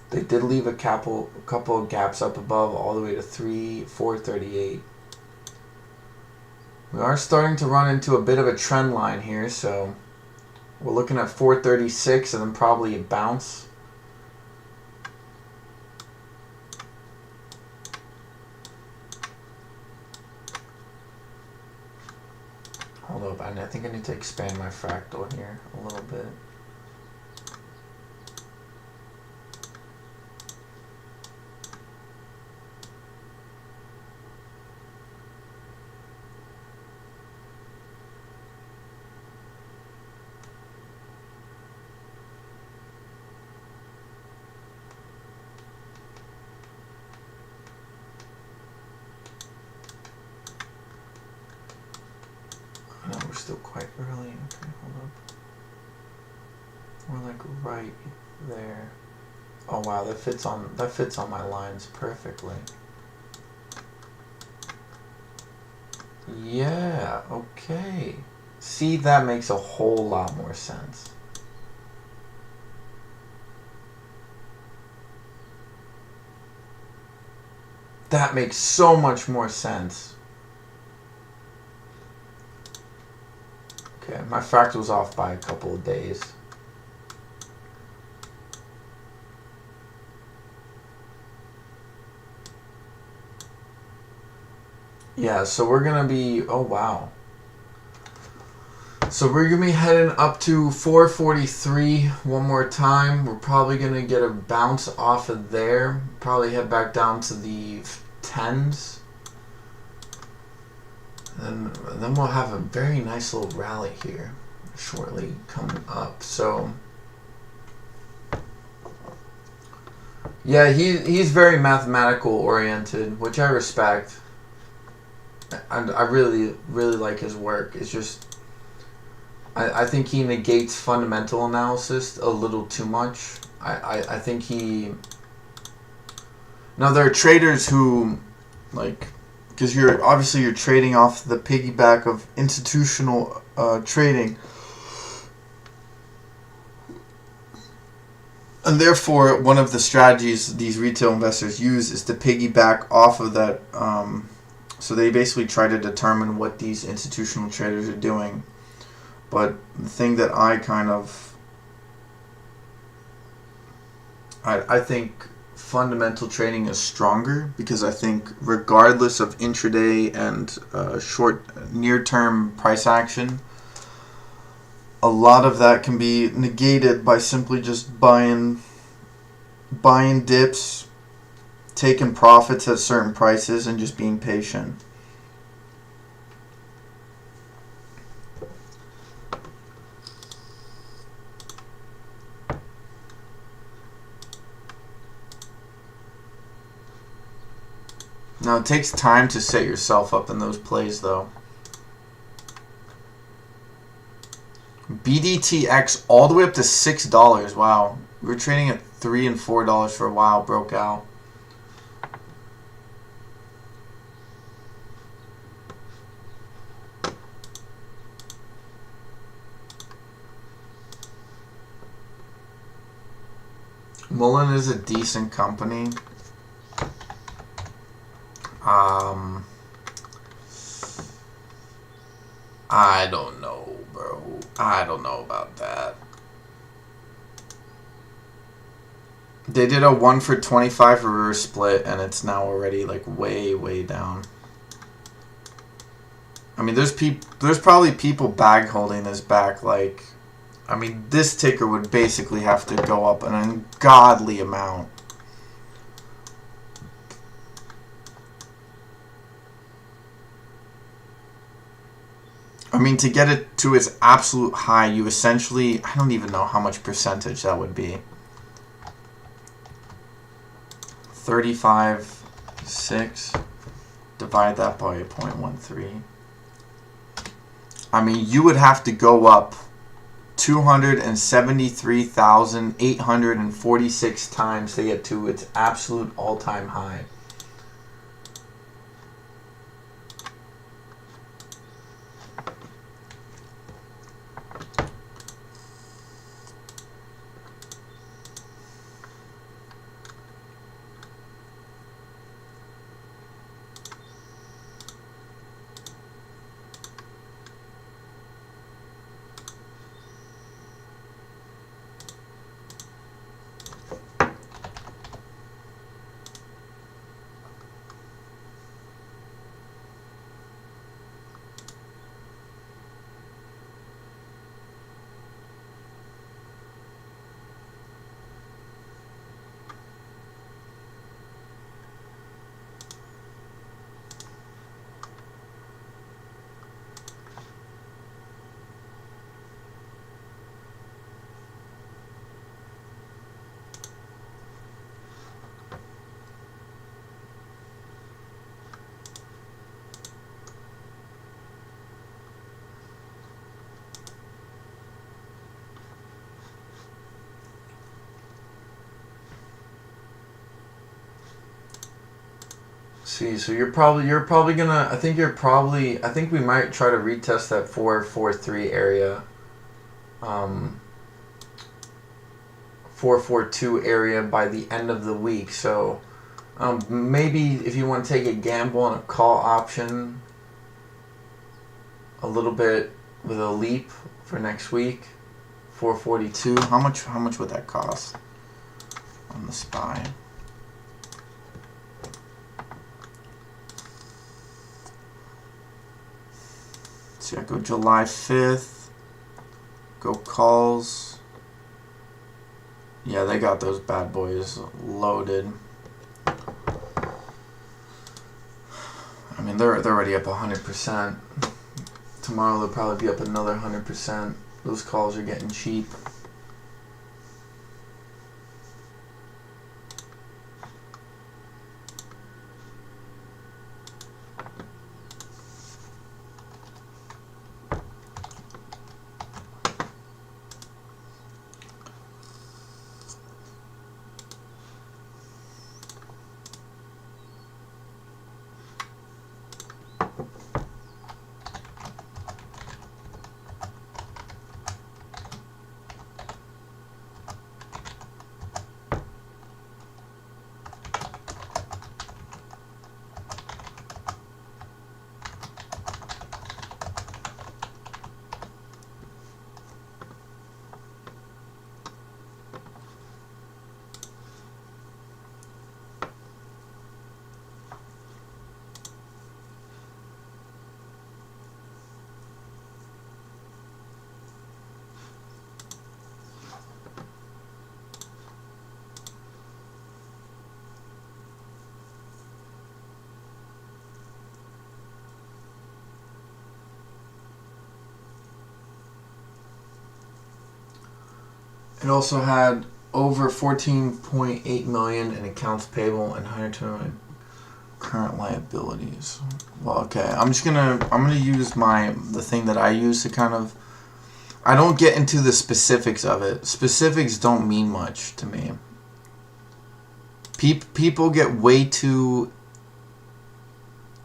They did leave a couple of gaps up above, all the way to 438. We are starting to run into a bit of a trend line here, so we're looking at 436 and then probably a bounce. Hold up, I think I need to expand my fractal here a little bit. No, we're still quite early. Okay, hold up. We're like right there. Oh wow, that fits on my lines perfectly. Yeah, okay. See, that makes a whole lot more sense. That makes so much more sense. Okay, my fractal's off by a couple of days. Yeah, so we're going to be, oh wow. So we're going to be heading up to 443 one more time. We're probably going to get a bounce off of there. Probably head back down to the 10s. And then we'll have a very nice little rally here shortly coming up. So yeah, he's very mathematical oriented, which I respect. I really like his work. It's just I think he negates fundamental analysis a little too much. I think he. Now there are traders who, like, because you're trading off the piggyback of institutional trading, and therefore one of the strategies these retail investors use is to piggyback off of that. So they basically try to determine what these institutional traders are doing. But the thing that I kind of, I think fundamental trading is stronger, because I think regardless of intraday and short near-term price action, a lot of that can be negated by simply just buying dips, taking profits at certain prices, and just being patient. Now, it takes time to set yourself up in those plays, though. BDTX all the way up to $6. Wow. We were trading at $3 and $4 for a while. Broke out. Mullen is a decent company. I don't know, bro. I don't know about that. They did a 1 for 25 reverse split, and it's now already like way down. I mean, there's probably people bag holding this back. Like, I mean, this ticker would basically have to go up an ungodly amount. I mean, to get it to its absolute high, you essentially, I don't even know how much percentage that would be. 35.6. Divide that by 0.13. I mean, you would have to go up 273,846 times to get to its absolute all-time high. See, so you're probably gonna, I think we might try to retest that 443 area, 442 area by the end of the week. So maybe if you want to take a gamble on a call option a little bit with a leap for next week, 442. How much would that cost on the SPY? So I go July 5th, go calls. Yeah, they got those bad boys loaded. I mean, they're already up 100%. Tomorrow they'll probably be up another 100%. Those calls are getting cheap. It also had over 14.8 million in accounts payable and 129 Current liabilities. Well, okay. I'm gonna use the thing that I use to kind of. I don't get into the specifics of it. Specifics don't mean much to me. People get way too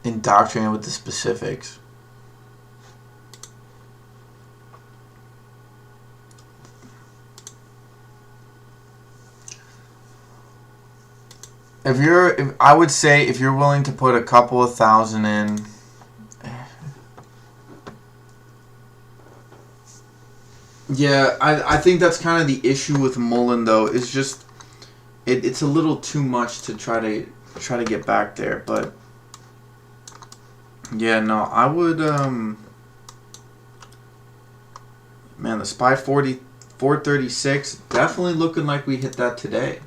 indoctrinated with the specifics. I would say if you're willing to put a couple of thousand in, yeah, I think that's kind of the issue with Mullen though. It's just it's a little too much to try to get back there, but yeah, no, I would man, the SPY 436 definitely looking like we hit that today.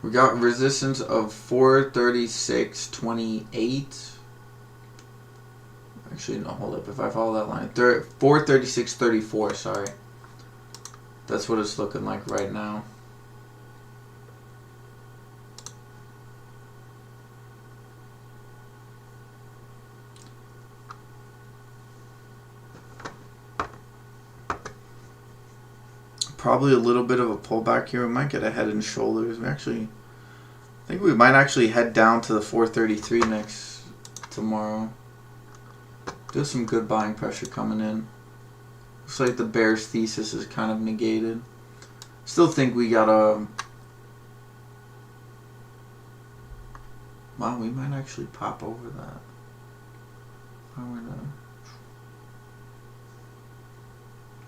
We got resistance of 436.28. Actually, no, hold up. If I follow that line, 436.34. Sorry, that's what it's looking like right now. Probably a little bit of a pullback here. We might get a head and shoulders. I think we might actually head down to the 433 next tomorrow. There's some good buying pressure coming in. Looks like the bear's thesis is kind of negated. Still think we got a... Wow, we might actually pop over that.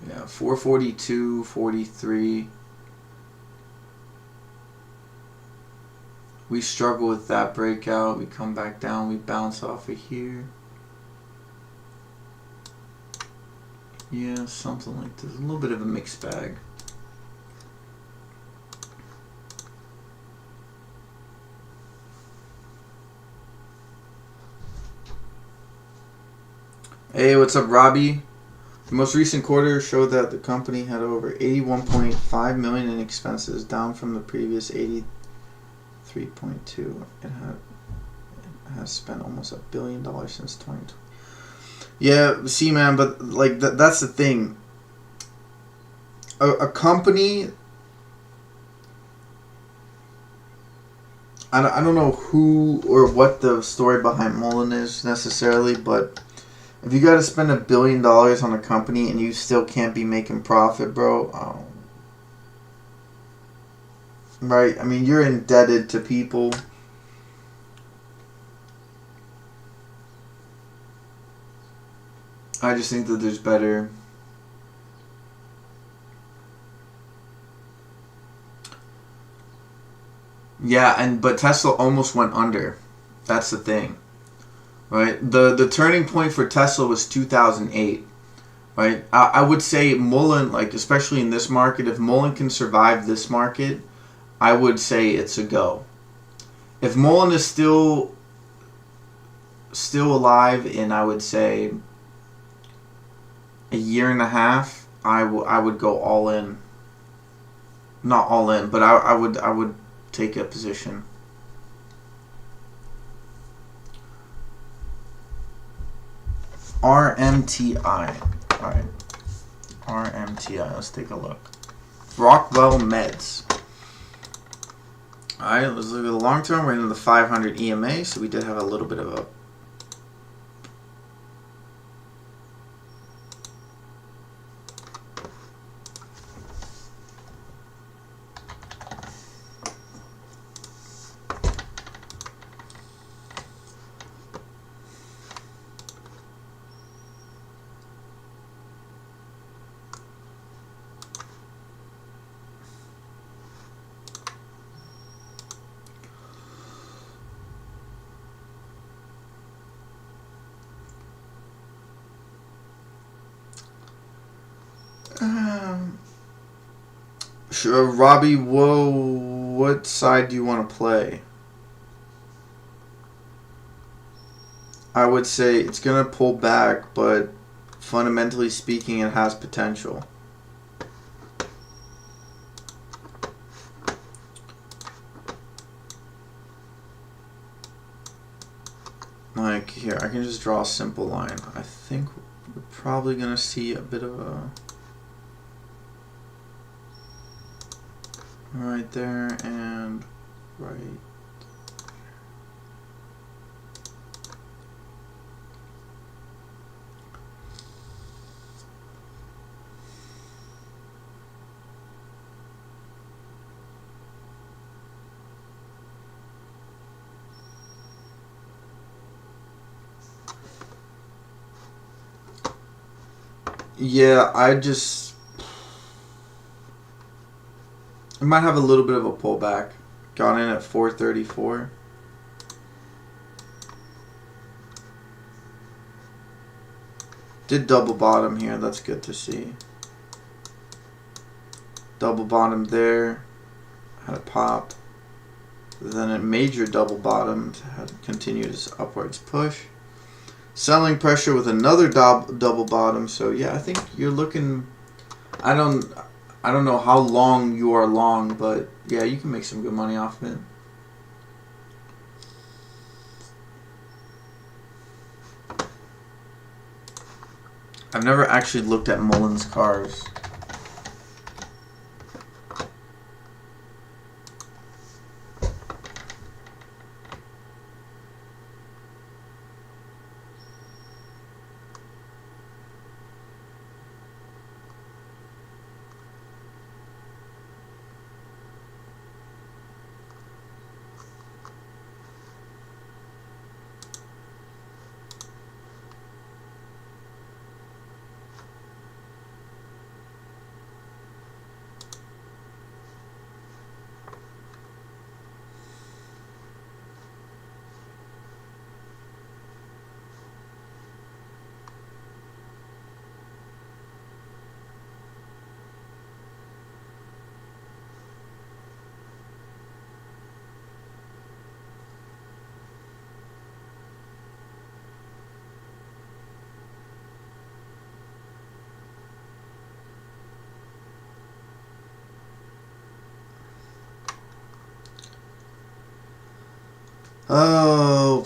Yeah, 442.43. We struggle with that breakout. We come back down. We bounce off of here. Yeah, something like this. A little bit of a mixed bag. Hey, what's up, Robbie? The most recent quarter showed that the company had over $81.5 million in expenses, down from the previous $83.2. It has spent almost $1 billion since 2020. Yeah, see, man, but like that's the thing. A company. I don't know who or what the story behind Mullen is necessarily, but if you got to spend $1 billion on a company and you still can't be making profit, bro, right? I mean, you're indebted to people. I just think that there's better. Yeah, but Tesla almost went under. That's the thing. Right? The turning point for Tesla was 2008. Right? I would say Mullen, like especially in this market, if Mullen can survive this market, I would say it's a go. If Mullen is still alive in, I would say, a year and a half, I would go all in. Not all in, but I would take a position. RMTI. Alright. RMTI. Let's take a look. Rockwell Meds. Alright, let's look at the long term. We're in the 500 EMA, so we did have a little bit of a Robbie, whoa, what side do you want to play? I would say it's going to pull back, but fundamentally speaking, it has potential. Like, here, I can just draw a simple line. I think we're probably going to see a bit of a... right there and right. Yeah, I might have a little bit of a pullback. Got in at 434. Did double bottom here. That's good to see. Double bottom there. Had a pop. Then it major double bottomed. Had continued its upwards push. Selling pressure with another double bottom. So yeah, I think you're looking... I don't know how long you are long, but yeah, you can make some good money off of it. I've never actually looked at Mullen's cars. Oh.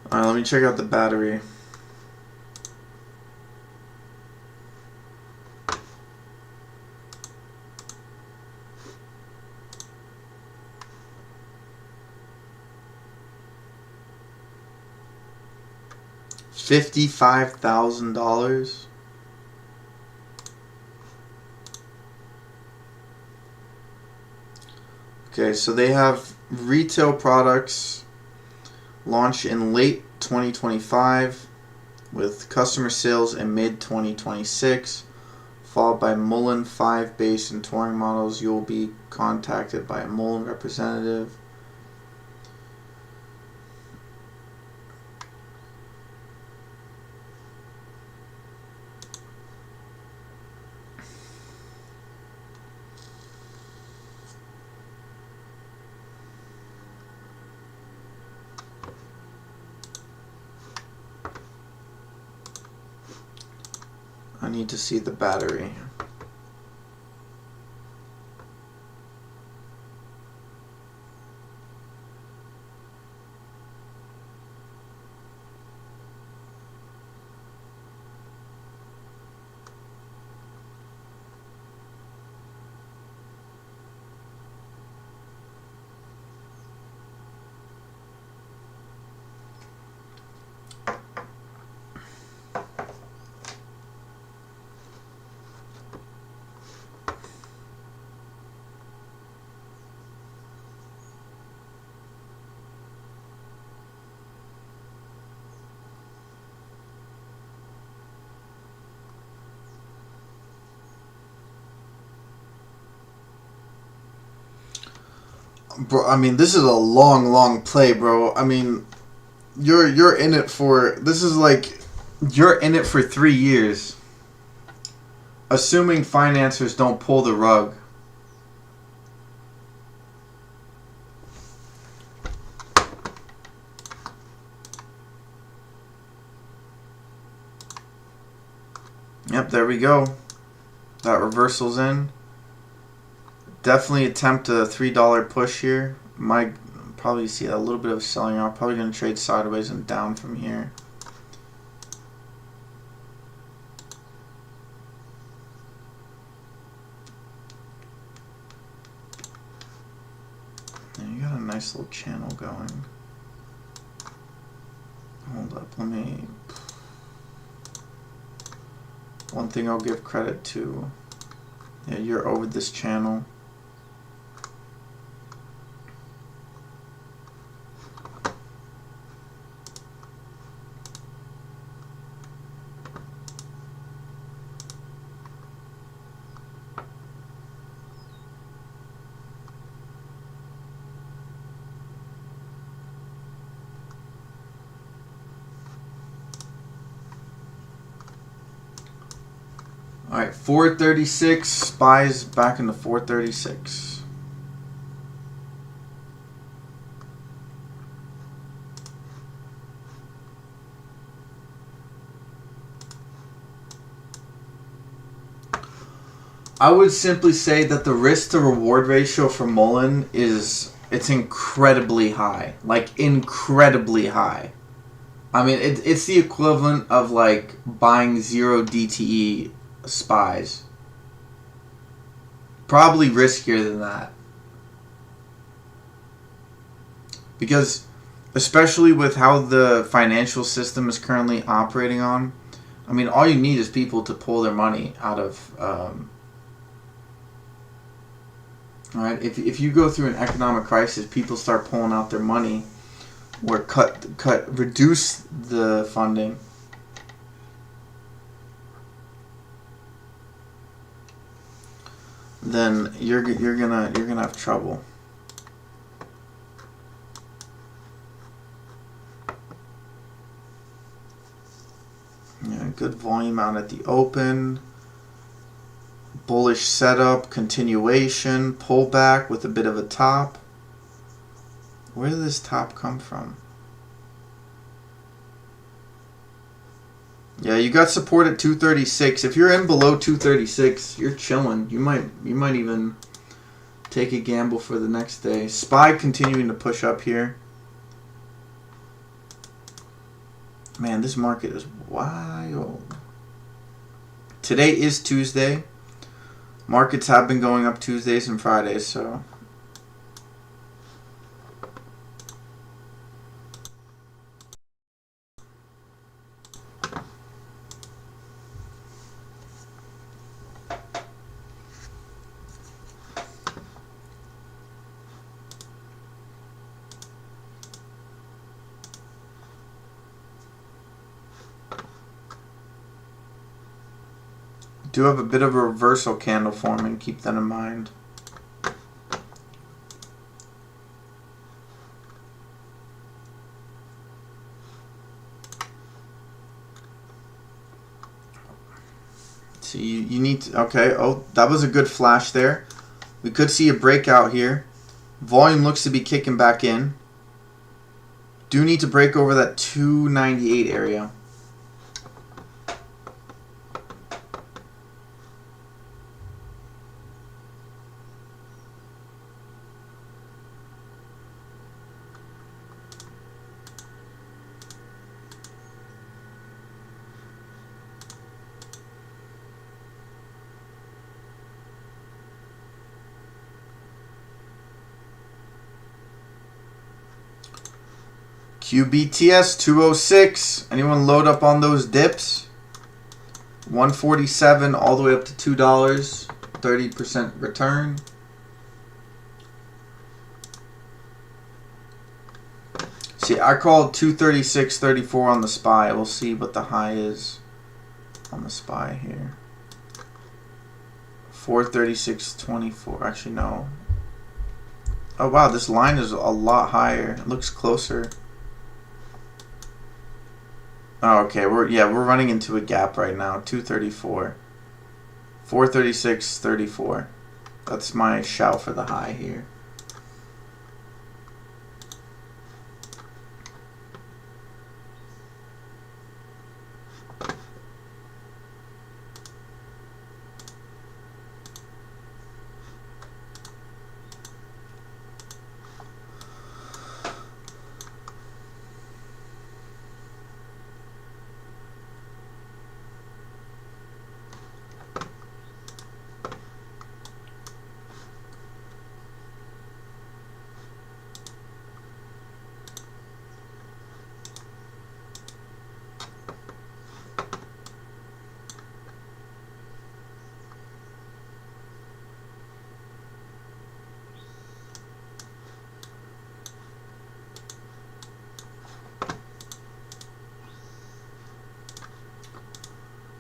Alright, let me check out the battery. $55,000. Okay, so they have retail products launch in late 2025 with customer sales in mid 2026, followed by Mullen 5 base and touring models. You will be contacted by a Mullen representative. I need to see the battery. Bro, I mean, this is a long play, bro. I mean, you're in it for, this is like, you're in it for 3 years. Assuming financiers don't pull the rug. Yep, there we go. That reversal's in. Definitely attempt a $3 push here. Might probably see a little bit of selling off. Probably going to trade sideways and down from here. Yeah, you got a nice little channel going. Hold up, let me... One thing I'll give credit to. Yeah, you're over this channel. Alright, 436, SPY's back into 436. I would simply say that the risk to reward ratio for Mullen is, it's incredibly high. Like, incredibly high. I mean, it's the equivalent of like buying 0 DTE SPYs. Probably riskier than that. Because, especially with how the financial system is currently operating on, I mean, all you need is people to pull their money out of... Alright, if you go through an economic crisis, people start pulling out their money or reduce the funding. Then you're gonna have trouble. Yeah, good volume out at the open. Bullish setup, continuation, pullback with a bit of a top. Where did this top come from? Yeah, you got support at 236. If you're in below 236, you're chilling. You might even take a gamble for the next day. SPY continuing to push up here. Man, this market is wild. Today is Tuesday. Markets have been going up Tuesdays and Fridays, so... do have a bit of a reversal candle forming. Keep that in mind. So you need to, okay, oh, that was a good flash there. We could see a breakout here. Volume looks to be kicking back in. Do need to break over that 298 area. QBTS 206. Anyone load up on those dips? 147 all the way up to $2. 30% return. See, I called 236.34 on the SPY. We'll see what the high is on the SPY here. 436.24. Actually, no. Oh wow, this line is a lot higher. It looks closer. Oh, okay. We're running into a gap right now. 234. 436.34. That's my shout for the high here.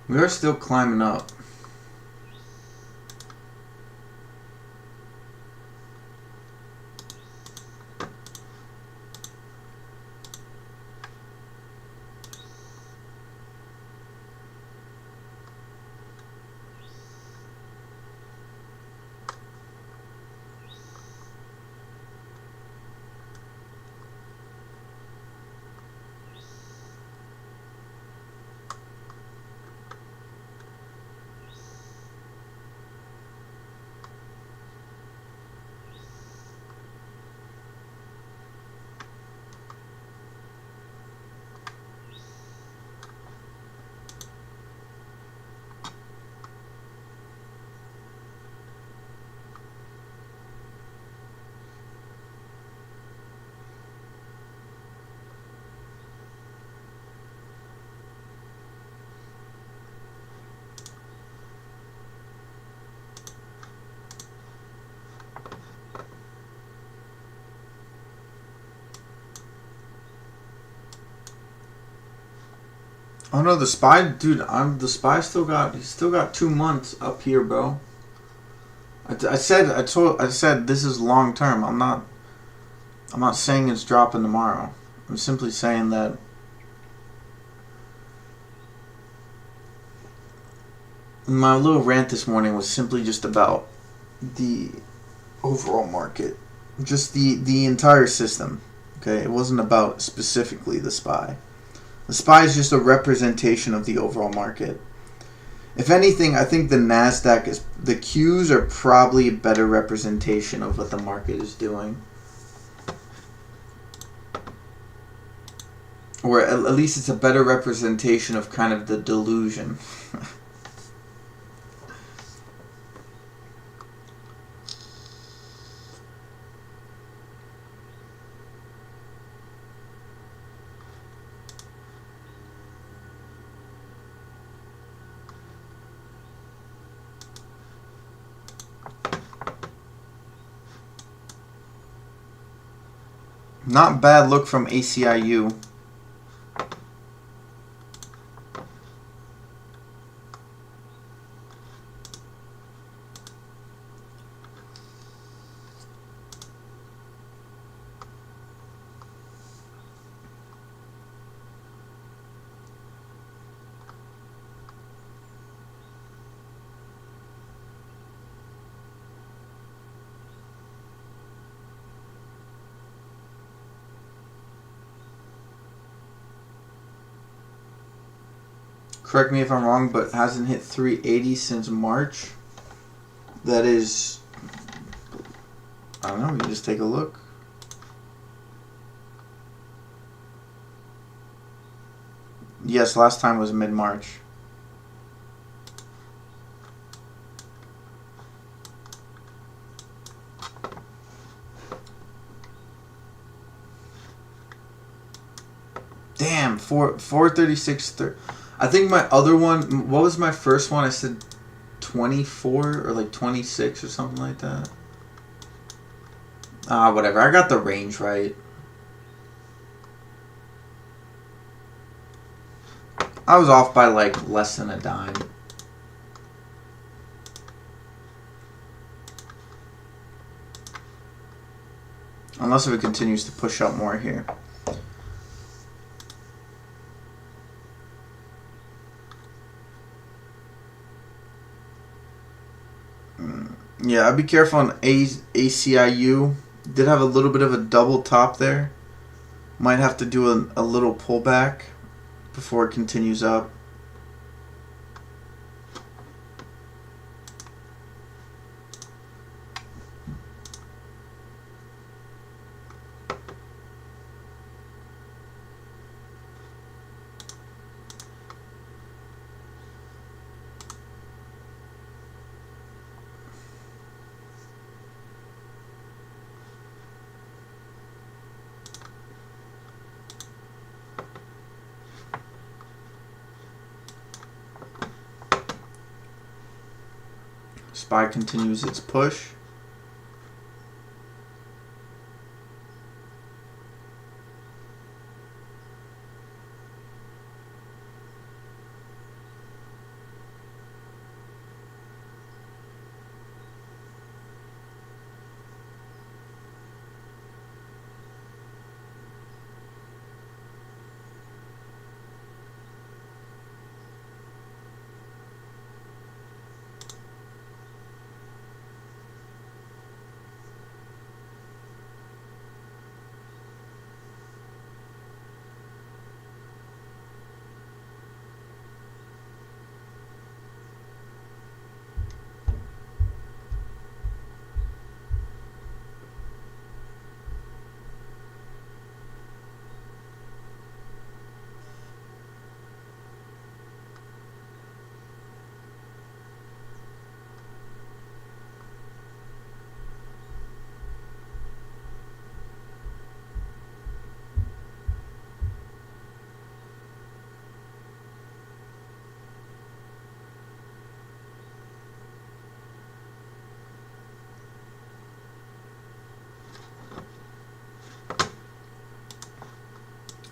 We are still climbing up. Oh no, the SPY, dude. The SPY still got. He's still got 2 months up here, bro. I said this is long term. I'm not saying it's dropping tomorrow. I'm simply saying that my little rant this morning was simply just about the overall market, just the entire system. Okay, it wasn't about specifically the SPY. The SPY is just a representation of the overall market. If anything, I think the NASDAQ the Qs are probably a better representation of what the market is doing. Or at least it's a better representation of kind of the delusion. Not bad look from ACIU. Correct me if I'm wrong, but hasn't hit 380 since March. That is, I don't know, we can just take a look. Yes, last time was mid-March. Damn, 436. I think my other one, what was my first one? I said 24 or like 26 or something like that. Whatever. I got the range right. I was off by like less than a dime. Unless if it continues to push up more here. Yeah, I'd be careful on ACIU. Did have a little bit of a double top there. Might have to do a little pullback before it continues up. SPY continues its push.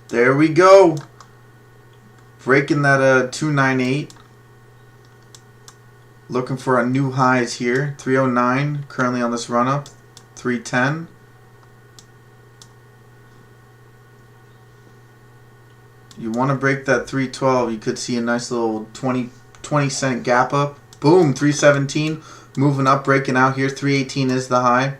There we go. Breaking that 298. Looking for a new highs here. 309 currently on this run up. 310. You want to break that 312. You could see a nice little 20 cent gap up. Boom, 317. Moving up, breaking out here. 318 is the high.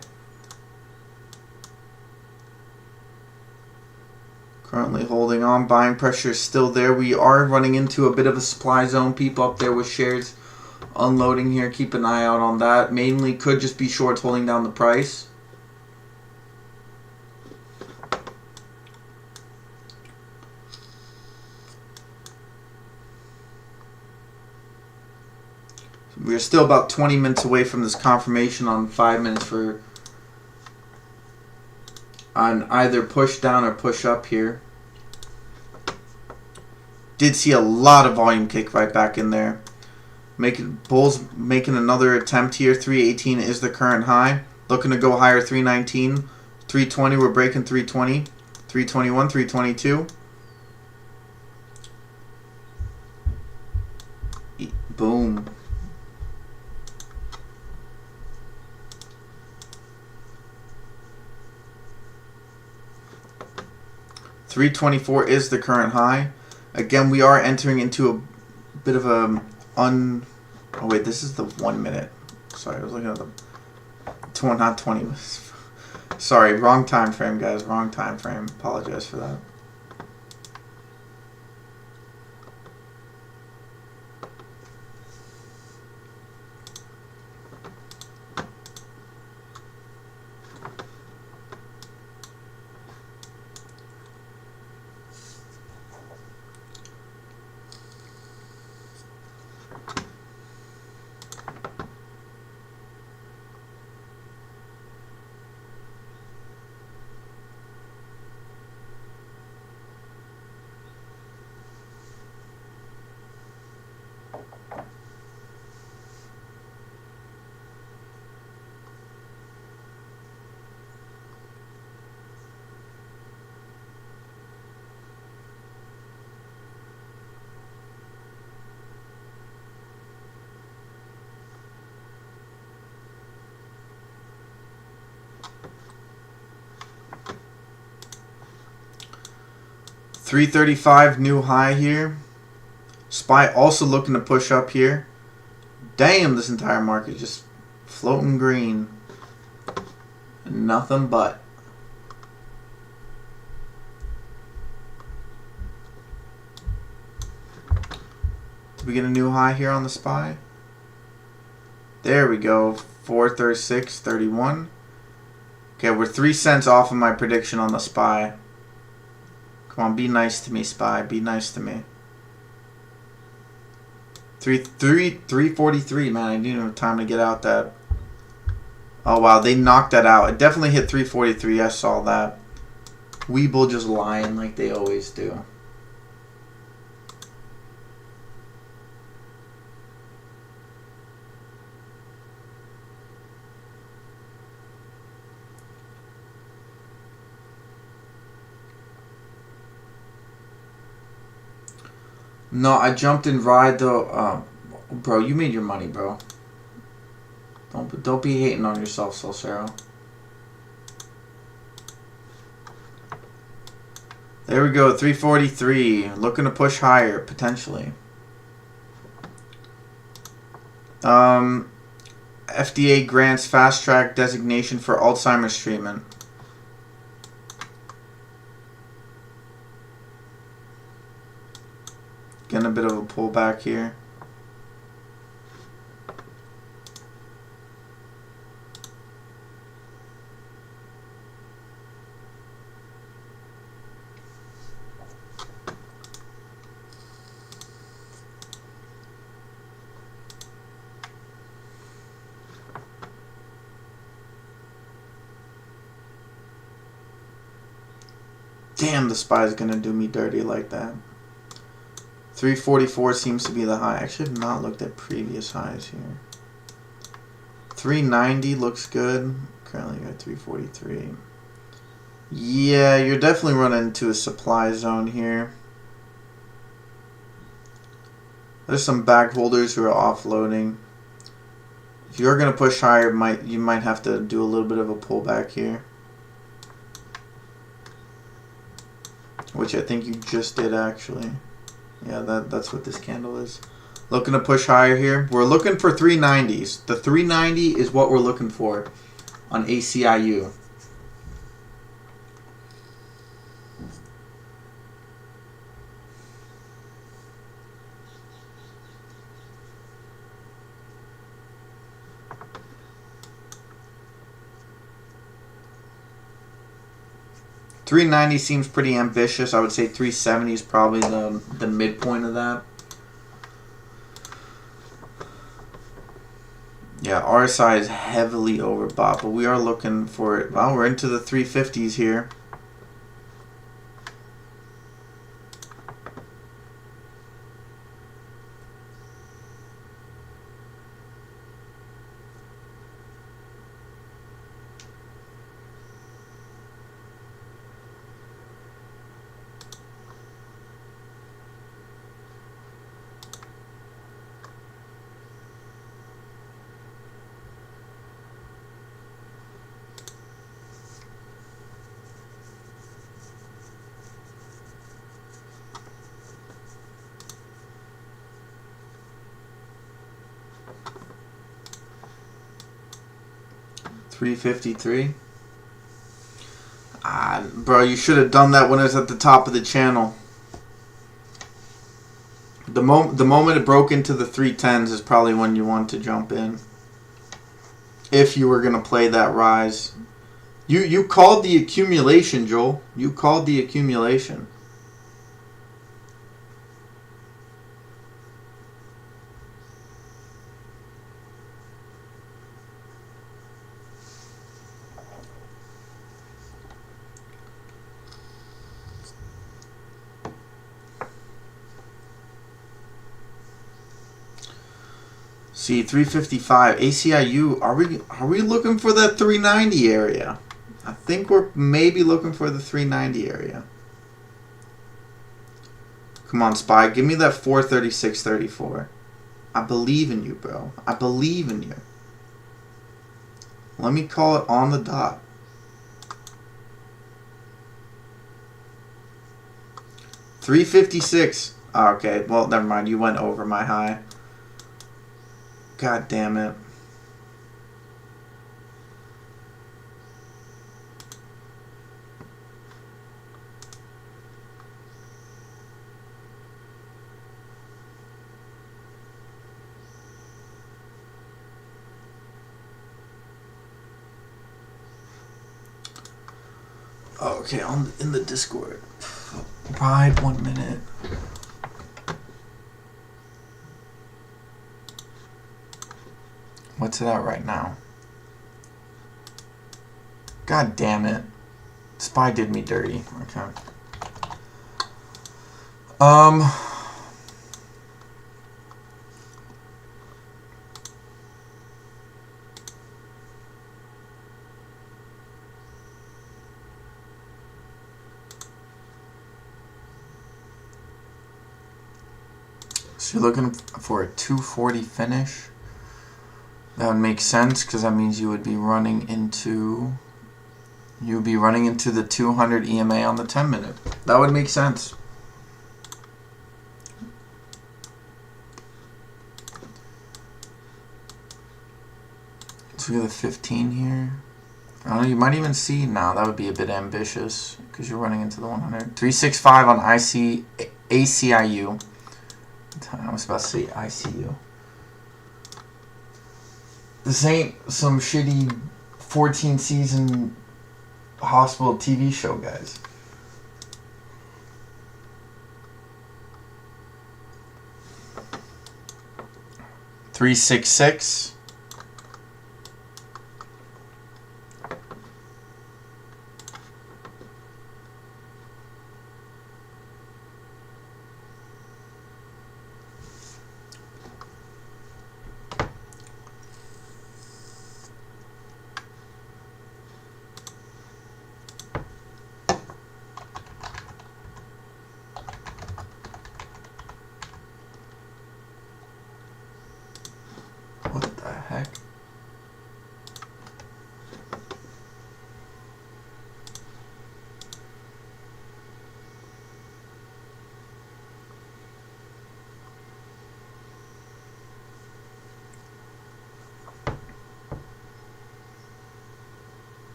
Currently holding on. Buying pressure is still there. We are running into a bit of a supply zone. People up there with shares unloading here. Keep an eye out on that. Mainly could just be shorts holding down the price. We're still about 20 minutes away from this confirmation on 5 minutes on either push down or push up here. Did see a lot of volume kick right back in there. Bulls making another attempt here. 318 is the current high. Looking to go higher. 319, 320. We're breaking 320, 321, 322. Boom. $324 is the current high. Again, we are entering into a bit of a oh wait, this is the 1 minute. Sorry, I was looking at the not 20. Sorry, wrong time frame, guys. Wrong time frame. Apologize for that. 335 new high here. SPY also looking to push up here. Damn, this entire market just floating green. Nothing but. Did we get a new high here on the SPY? There we go. 436.31. Okay, we're 3 cents off of my prediction on the SPY. Come on, be nice to me, SPY. Be nice to me. 343, man. I didn't have time to get out that. Oh, wow. They knocked that out. It definitely hit 343. I saw that. Weeble just lying like they always do. No, I jumped in ride though. Bro, you made your money, bro. Don't be hating on yourself, Solcero. There we go, 343. Looking to push higher, potentially. FDA grants fast track designation for Alzheimer's treatment. Getting a bit of a pullback here. Damn, the SPY is going to do me dirty like that. 344 seems to be the high. I actually have not looked at previous highs here. 390 looks good. Currently at 343. Yeah, you're definitely running into a supply zone here. There's some back holders who are offloading. If you're going to push higher, you might have to do a little bit of a pullback here. Which I think you just did actually. Yeah, that's what this candle is. Looking to push higher here. We're looking for 390s. The 390 is what we're looking for on ACIU. $390 seems pretty ambitious. I would say 370 is probably the midpoint of that. Yeah, RSI is heavily overbought, but we are looking for it. Well, we're into the 350s here. $353. Bro, you should have done that when it was at the top of the channel. The moment it broke into the 310s is probably when you want to jump in. If you were going to play that rise. You called the accumulation, Joel. You called the accumulation. See, 355 ACIU. Are we looking for that 390 area? I think we're maybe looking for the 390 area. Come on, SPY. Give me that 436.34. I believe in you, bro. I believe in you. Let me call it on the dot. 356. Oh, okay, well, never mind. You went over my high. God damn it. Okay, in the Discord. Right, 1 minute. What's it at right now? God damn it. Spy did me dirty. Okay. So you're looking for a 240 finish. That would make sense because that means you would be running into the 200 EMA on the 10 minute. That would make sense. So we have the 15 here. I don't know, you might even see, no, that would be a bit ambitious because you're running into the 100. 365 on ACIU. I was about to say ICU. This ain't some shitty 14 season hospital TV show, guys. $366. What the heck?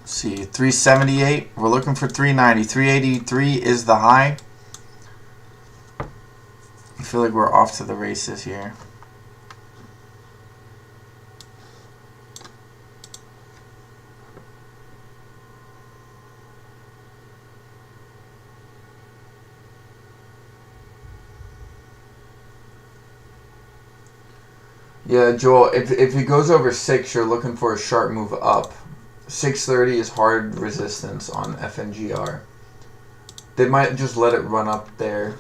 See, 378. We're looking for 390. 383 is the high. I feel like we're off to the races here. Yeah, Joel, if it goes over 6, you're looking for a sharp move up. 630 is hard resistance on FNGR. They might just let it run up there.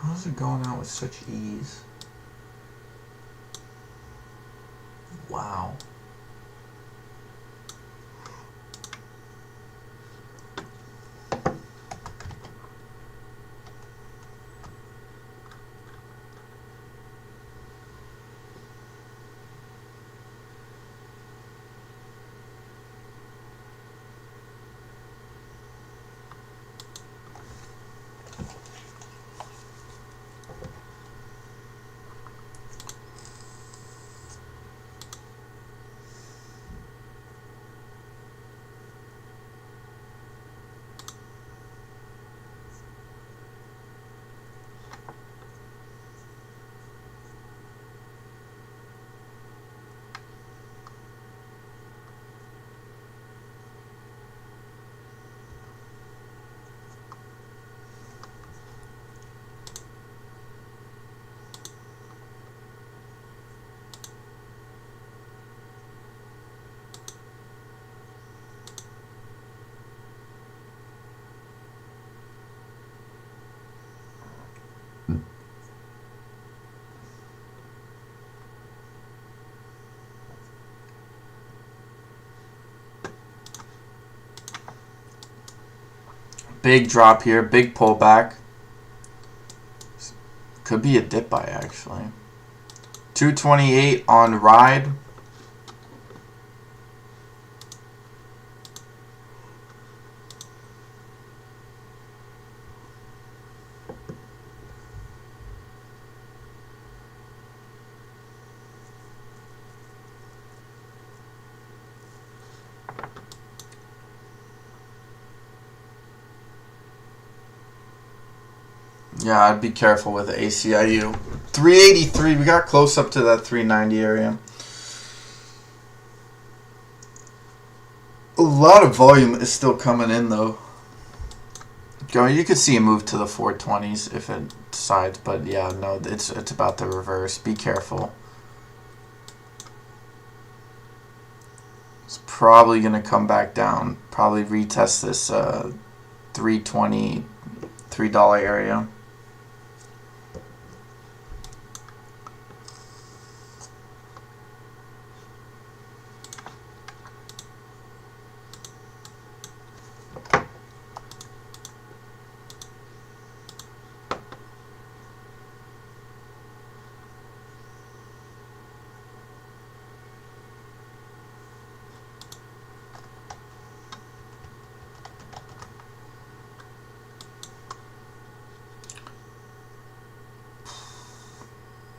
How's it going out with such ease? Wow. Big drop here, big pullback. Could be a dip buy actually. 228 on ride. Yeah, I'd be careful with ACIU. 383, we got close up to that 390 area. A lot of volume is still coming in though. You could see a move to the 420s if it decides, but yeah, no, it's about to reverse. Be careful. It's probably gonna come back down. Probably retest this 320, $3 area.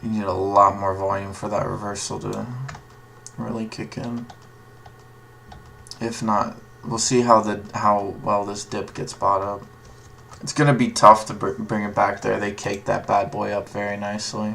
You need a lot more volume for that reversal to really kick in. If not, we'll see how well this dip gets bought up. It's going to be tough to bring it back there. They caked that bad boy up very nicely.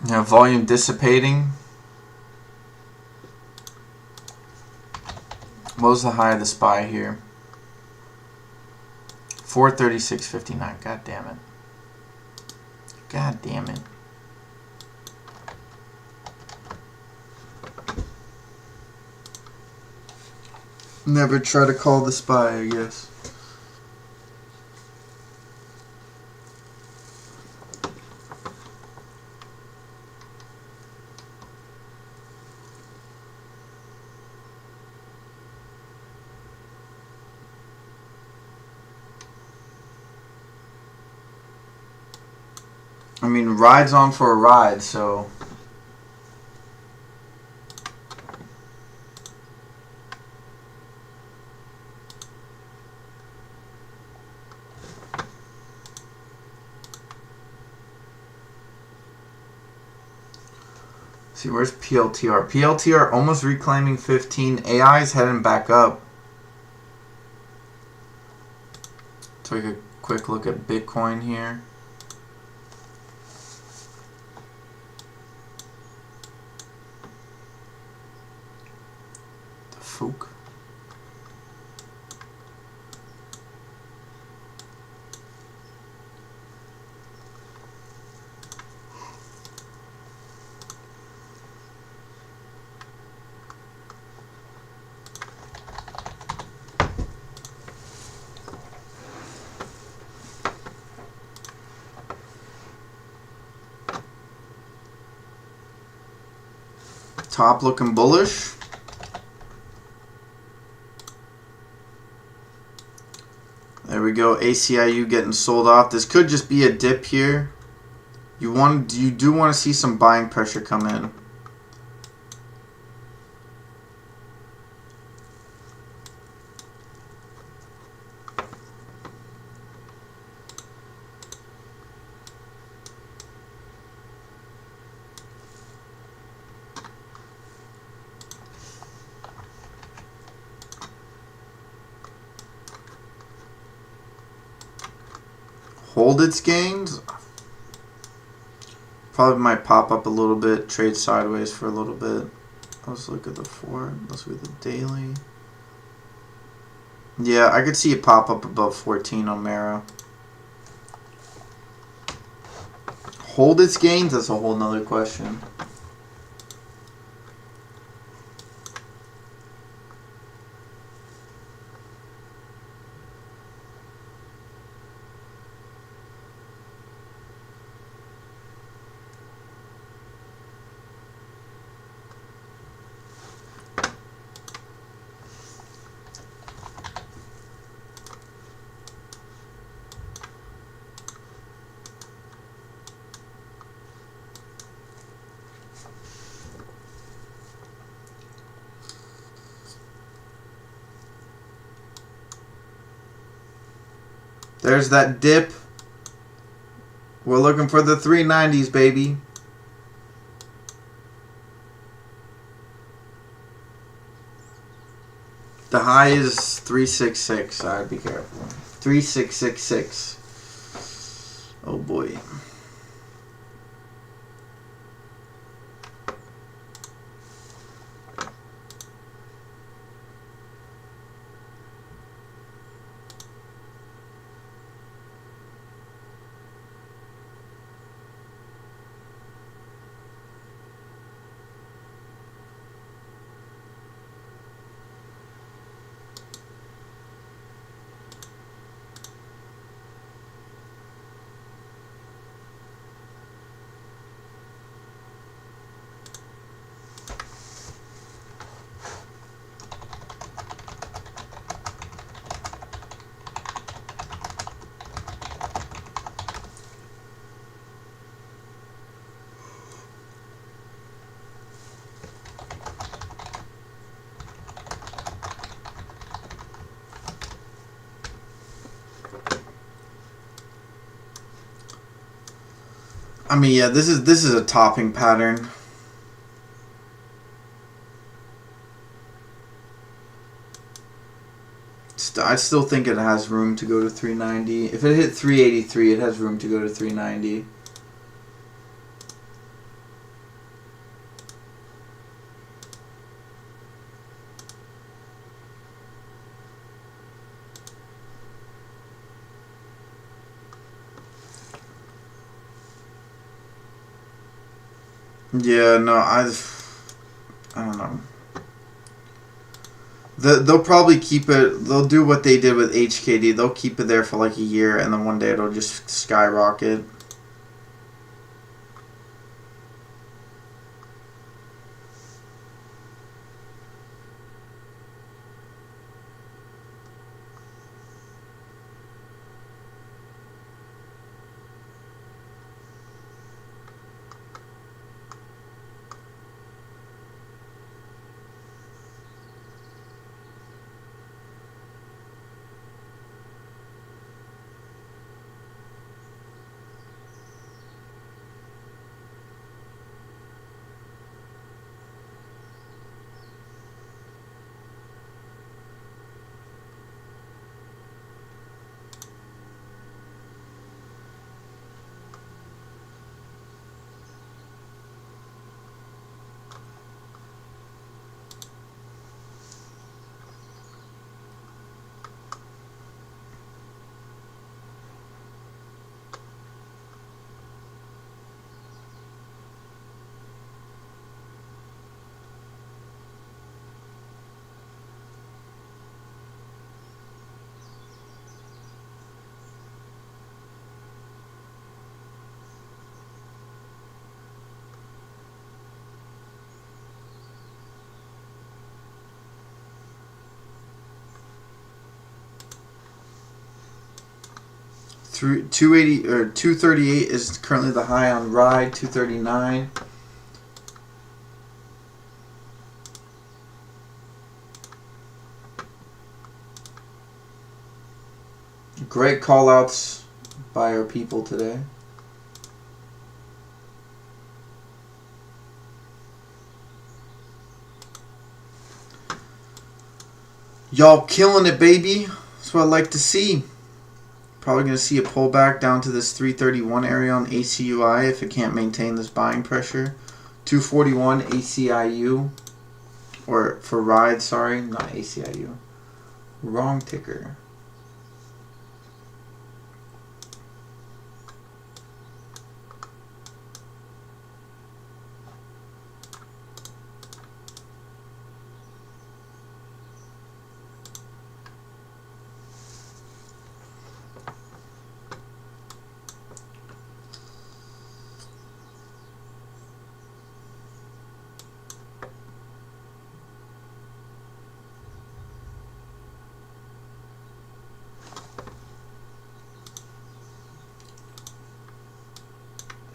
Yeah, volume dissipating. What was the high of the SPY here? 436.59. God damn it. God damn it. Never try to call the SPY, I guess. I mean, ride's on for a ride, so... See, where's PLTR? PLTR almost reclaiming 15. AI is heading back up. Take a quick look at Bitcoin here. Fook. Top looking bullish. There we go. ACIU getting sold off. This could just be a dip here. You do want to see some buying pressure come in. hold its gains. Probably might pop up a little bit, trade sideways for a little bit. Let's look at the 4. Let's look at the daily. Yeah, I could see it pop up above 14 on Mara. Hold its gains? That's a whole nother question. There's that dip. We're looking for the 390s, baby. The high is 366. I'd be careful. 3666. Oh boy. I mean, yeah, this is a topping pattern. I still think it has room to go to 390. If it hit 383, it has room to go to 390. Yeah, no, I don't know. They'll probably keep it. They'll do what they did with HKD. They'll keep it there for like a year, and then one day it'll just skyrocket. Through 280 or 238 is currently the high on ride. 239. Great call outs by our people today. Y'all killing it, baby. That's what I like to see. Probably going to see a pullback down to this 331 area on ACUI if it can't maintain this buying pressure. 241 ACIU, or for ride, sorry, not ACIU. Wrong ticker.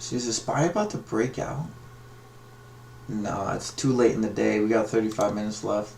So is the SPY about to break out? No, it's too late in the day. We got 35 minutes left.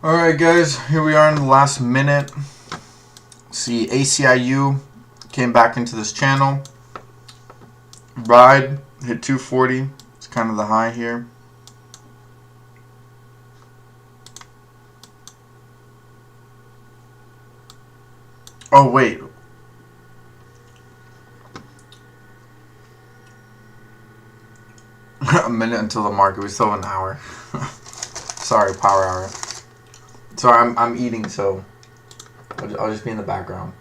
Alright guys, here we are in the last minute. See, ACIU came back into this channel. Ride hit 240. It's kind of the high here. Oh wait. A minute until the market. We still have an hour. Sorry, power hour. Sorry, I'm eating, so I'll just be in the background.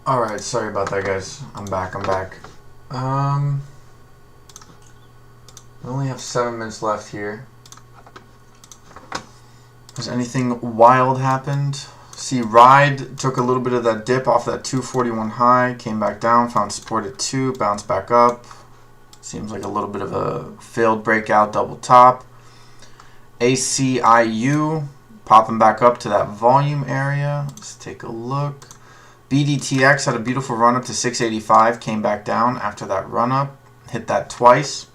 Alright, sorry about that, guys. I'm back. We only have 7 minutes left here. Has anything wild happened? See, Ride took a little bit of that dip off that 241 high, came back down, found support at 2, bounced back up. Seems like a little bit of a failed breakout, double top. ACIU popping back up to that volume area. Let's take a look. BDTX had a beautiful run up to 685, came back down after that run up, hit that twice.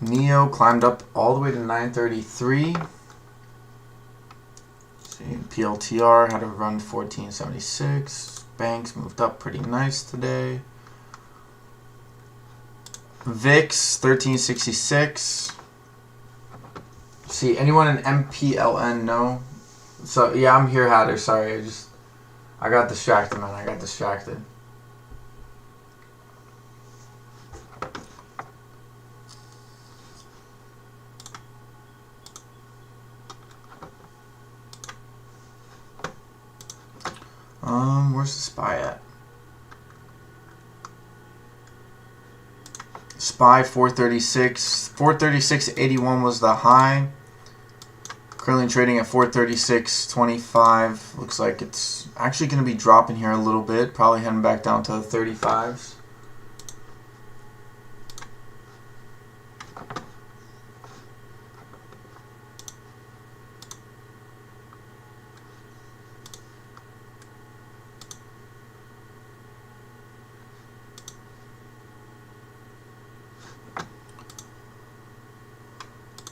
NEO climbed up all the way to 933. See, PLTR had a run 1476. Banks moved up pretty nice today. VIX 1366. See, anyone in MPLN? No. So yeah, I'm here, Hatter. Sorry, I got distracted, man. I got distracted. Where's the SPY at? SPY 436. 436.81 was the high. Currently trading at 436.25. Looks like it's actually going to be dropping here a little bit. Probably heading back down to the 35s.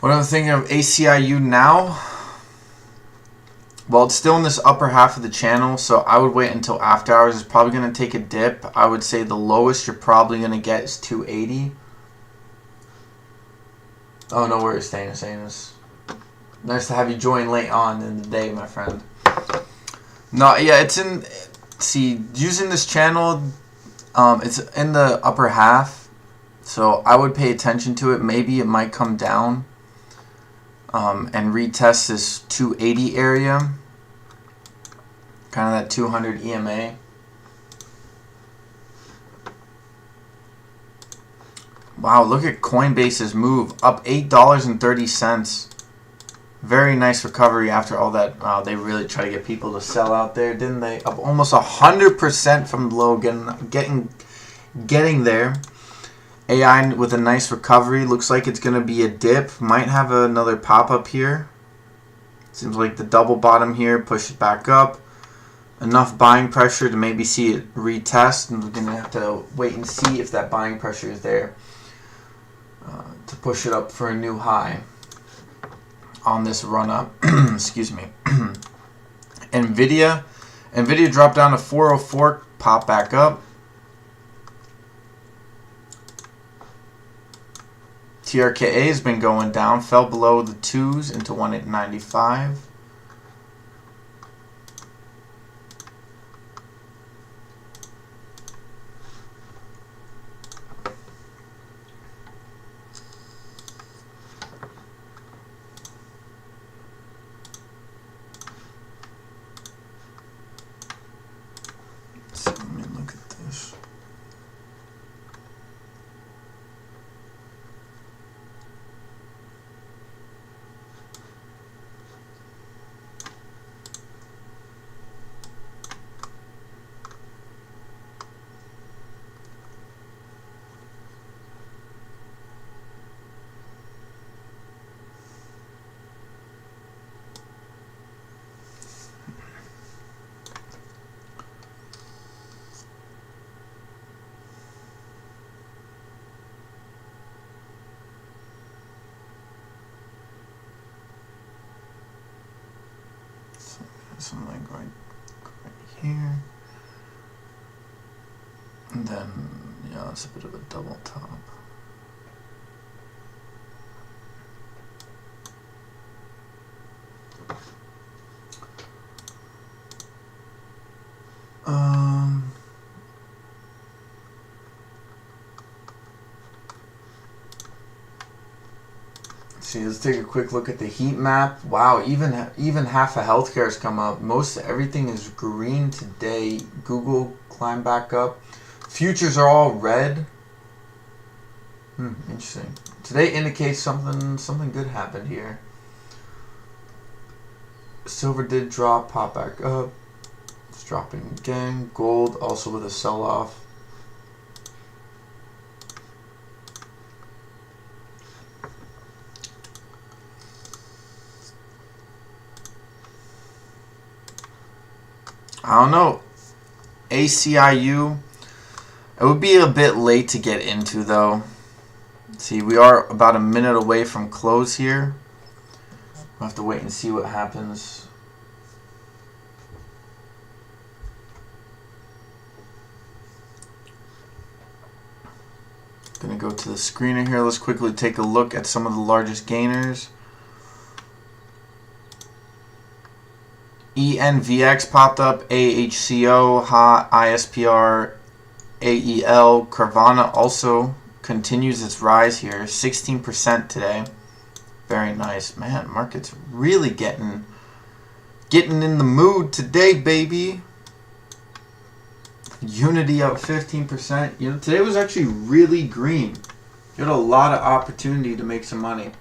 What I'm thinking of ACIU now, well, it's still in this upper half of the channel, so I would wait until after hours. It's probably going to take a dip. I would say the lowest you're probably going to get is 280. Oh, no worries, Stannis. Nice to have you join late on in the day, my friend. No, yeah, it's in... See, using this channel, it's in the upper half, so I would pay attention to it. Maybe it might come down. And retest this 280 area, kind of that 200 EMA. Wow, look at Coinbase's move, up $8.30. Very nice recovery after all that. Wow, they really try to get people to sell out there, didn't they? Up almost 100% from the low, getting there. AI with a nice recovery. Looks like it's going to be a dip. Might have another pop-up here. Seems like the double bottom here. Push it back up. Enough buying pressure to maybe see it retest. And we're going to have to wait and see if that buying pressure is there to push it up for a new high on this run-up. Excuse me. NVDA dropped down to 404. Pop back up. TRKA has been going down, fell below the 2s into 195. So let me look at this. Something like right here, and then yeah, it's a bit of a double top. See, let's take a quick look at the heat map. Wow, even half of healthcare has come up. Most everything is green today. Google climbed back up. Futures are all red. Interesting. Today indicates something good happened here. Silver did drop, pop back up. It's dropping again. Gold also with a sell-off. I don't know. ACIU. It would be a bit late to get into though. See, we are about a minute away from close here. We'll have to wait and see what happens. Gonna go to the screener here. Let's quickly take a look at some of the largest gainers. ENVX popped up, AHCO, HOT, ISPR, AEL, Carvana also continues its rise here, 16% today. Very nice. Man, market's really getting in the mood today, baby. Unity up 15%. You know, today was actually really green. You had a lot of opportunity to make some money.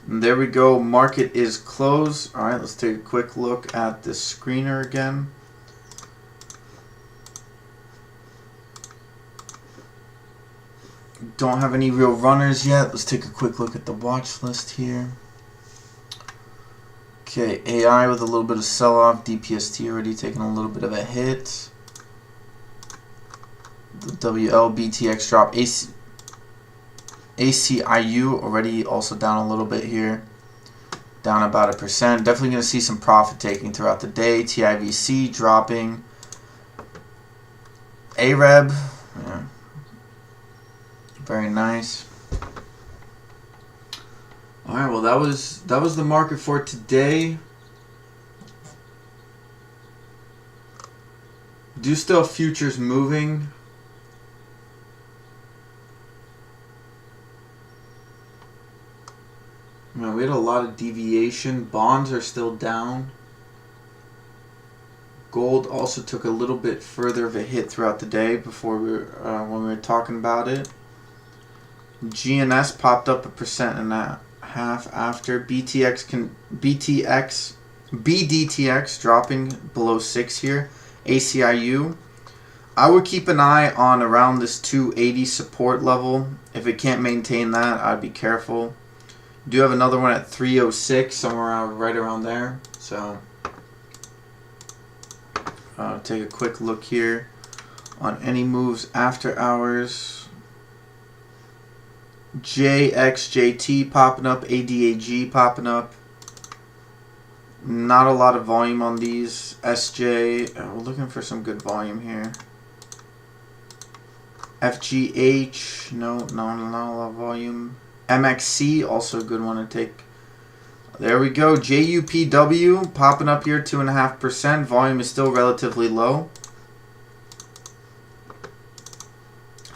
And there we go. Market is closed. All right, let's take a quick look at the screener again. Don't have any real runners yet. Let's take a quick look at the watch list here. Okay, AI with a little bit of sell-off. DPST already taking a little bit of a hit. The WL BTX drop. ACIU already also down a little bit here. Down about 1%. Definitely going to see some profit taking throughout the day. TIVC dropping. AREB. Yeah. Very nice. Alright, well that was the market for today. Do still have futures moving. We had a lot of deviation. Bonds are still down. Gold also took a little bit further of a hit throughout the day before when we were talking about it. GNS popped up 1.5% after. BDTX dropping below 6 here. ACIU. I would keep an eye on around this 280 support level. If it can't maintain that, I'd be careful. Do have another one at 306, somewhere right around there. So take a quick look here on any moves after hours. JXJT popping up, ADAG popping up. Not a lot of volume on these. SJ, we're looking for some good volume here. FGH, not a lot of volume. MXC, also a good one to take. There we go. JUPW popping up here, 2.5%. Volume is still relatively low.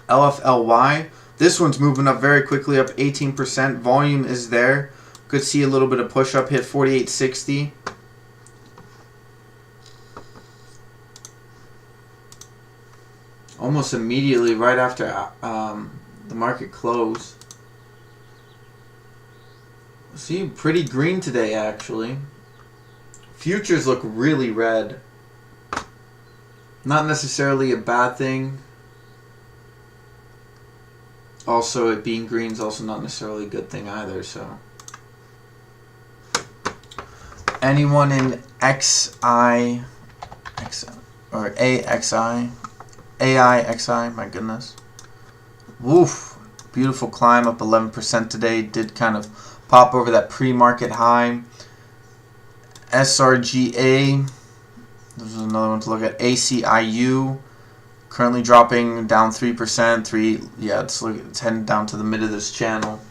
LFLY. This one's moving up very quickly, up 18%. Volume is there. Could see a little bit of push up, hit 48.60. Almost immediately right after the market closed. See, pretty green today actually. Futures look really red. Not necessarily a bad thing. Also, it being green is also not necessarily a good thing either, so. Anyone in XI, or AXI, AIXI, my goodness. Woof. Beautiful climb up 11% today. Did kind of pop over that pre-market high. SRGA. This is another one to look at. ACIU. Currently dropping down 3%. Yeah, it's heading down to the mid of this channel.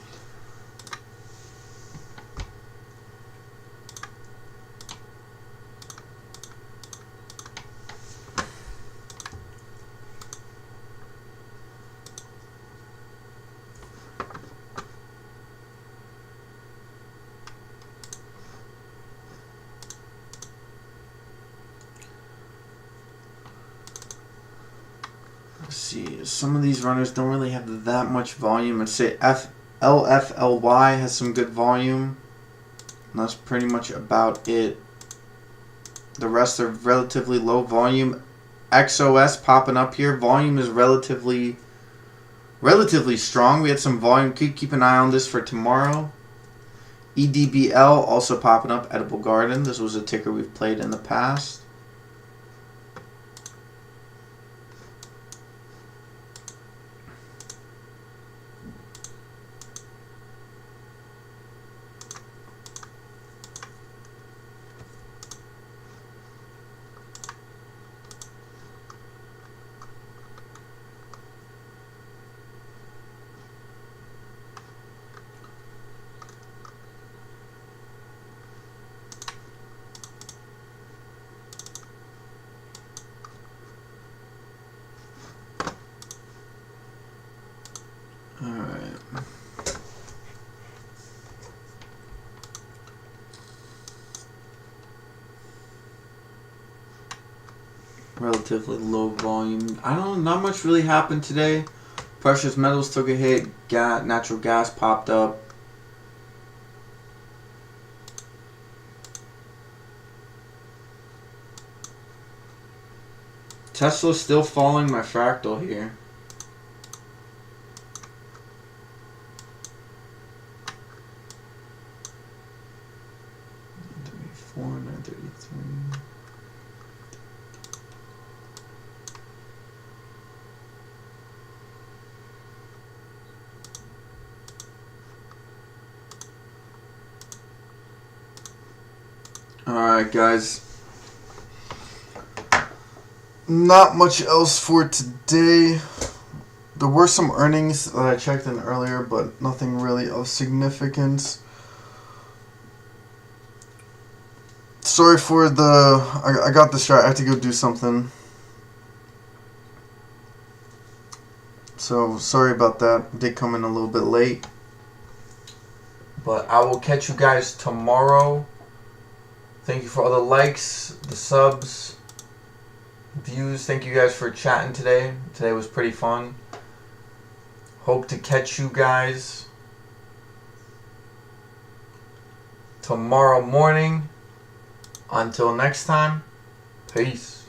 See, some of these runners don't really have that much volume. I'd say LFLY has some good volume. And that's pretty much about it. The rest are relatively low volume. XOS popping up here. Volume is relatively strong. We had some volume. Keep an eye on this for tomorrow. EDBL also popping up. Edible Garden. This was a ticker we've played in the past. Alright. Relatively low volume. Not much really happened today. Precious metals took a hit. Natural gas popped up. Tesla's still following my fractal here. Alright guys, not much else for today. There were some earnings that I checked in earlier, but nothing really of significance. Sorry for I got distracted. I had to go do something. So sorry about that. I did come in a little bit late. But I will catch you guys tomorrow. Thank you for all the likes, the subs, views. Thank you guys for chatting today. Today was pretty fun. Hope to catch you guys tomorrow morning. Until next time, peace.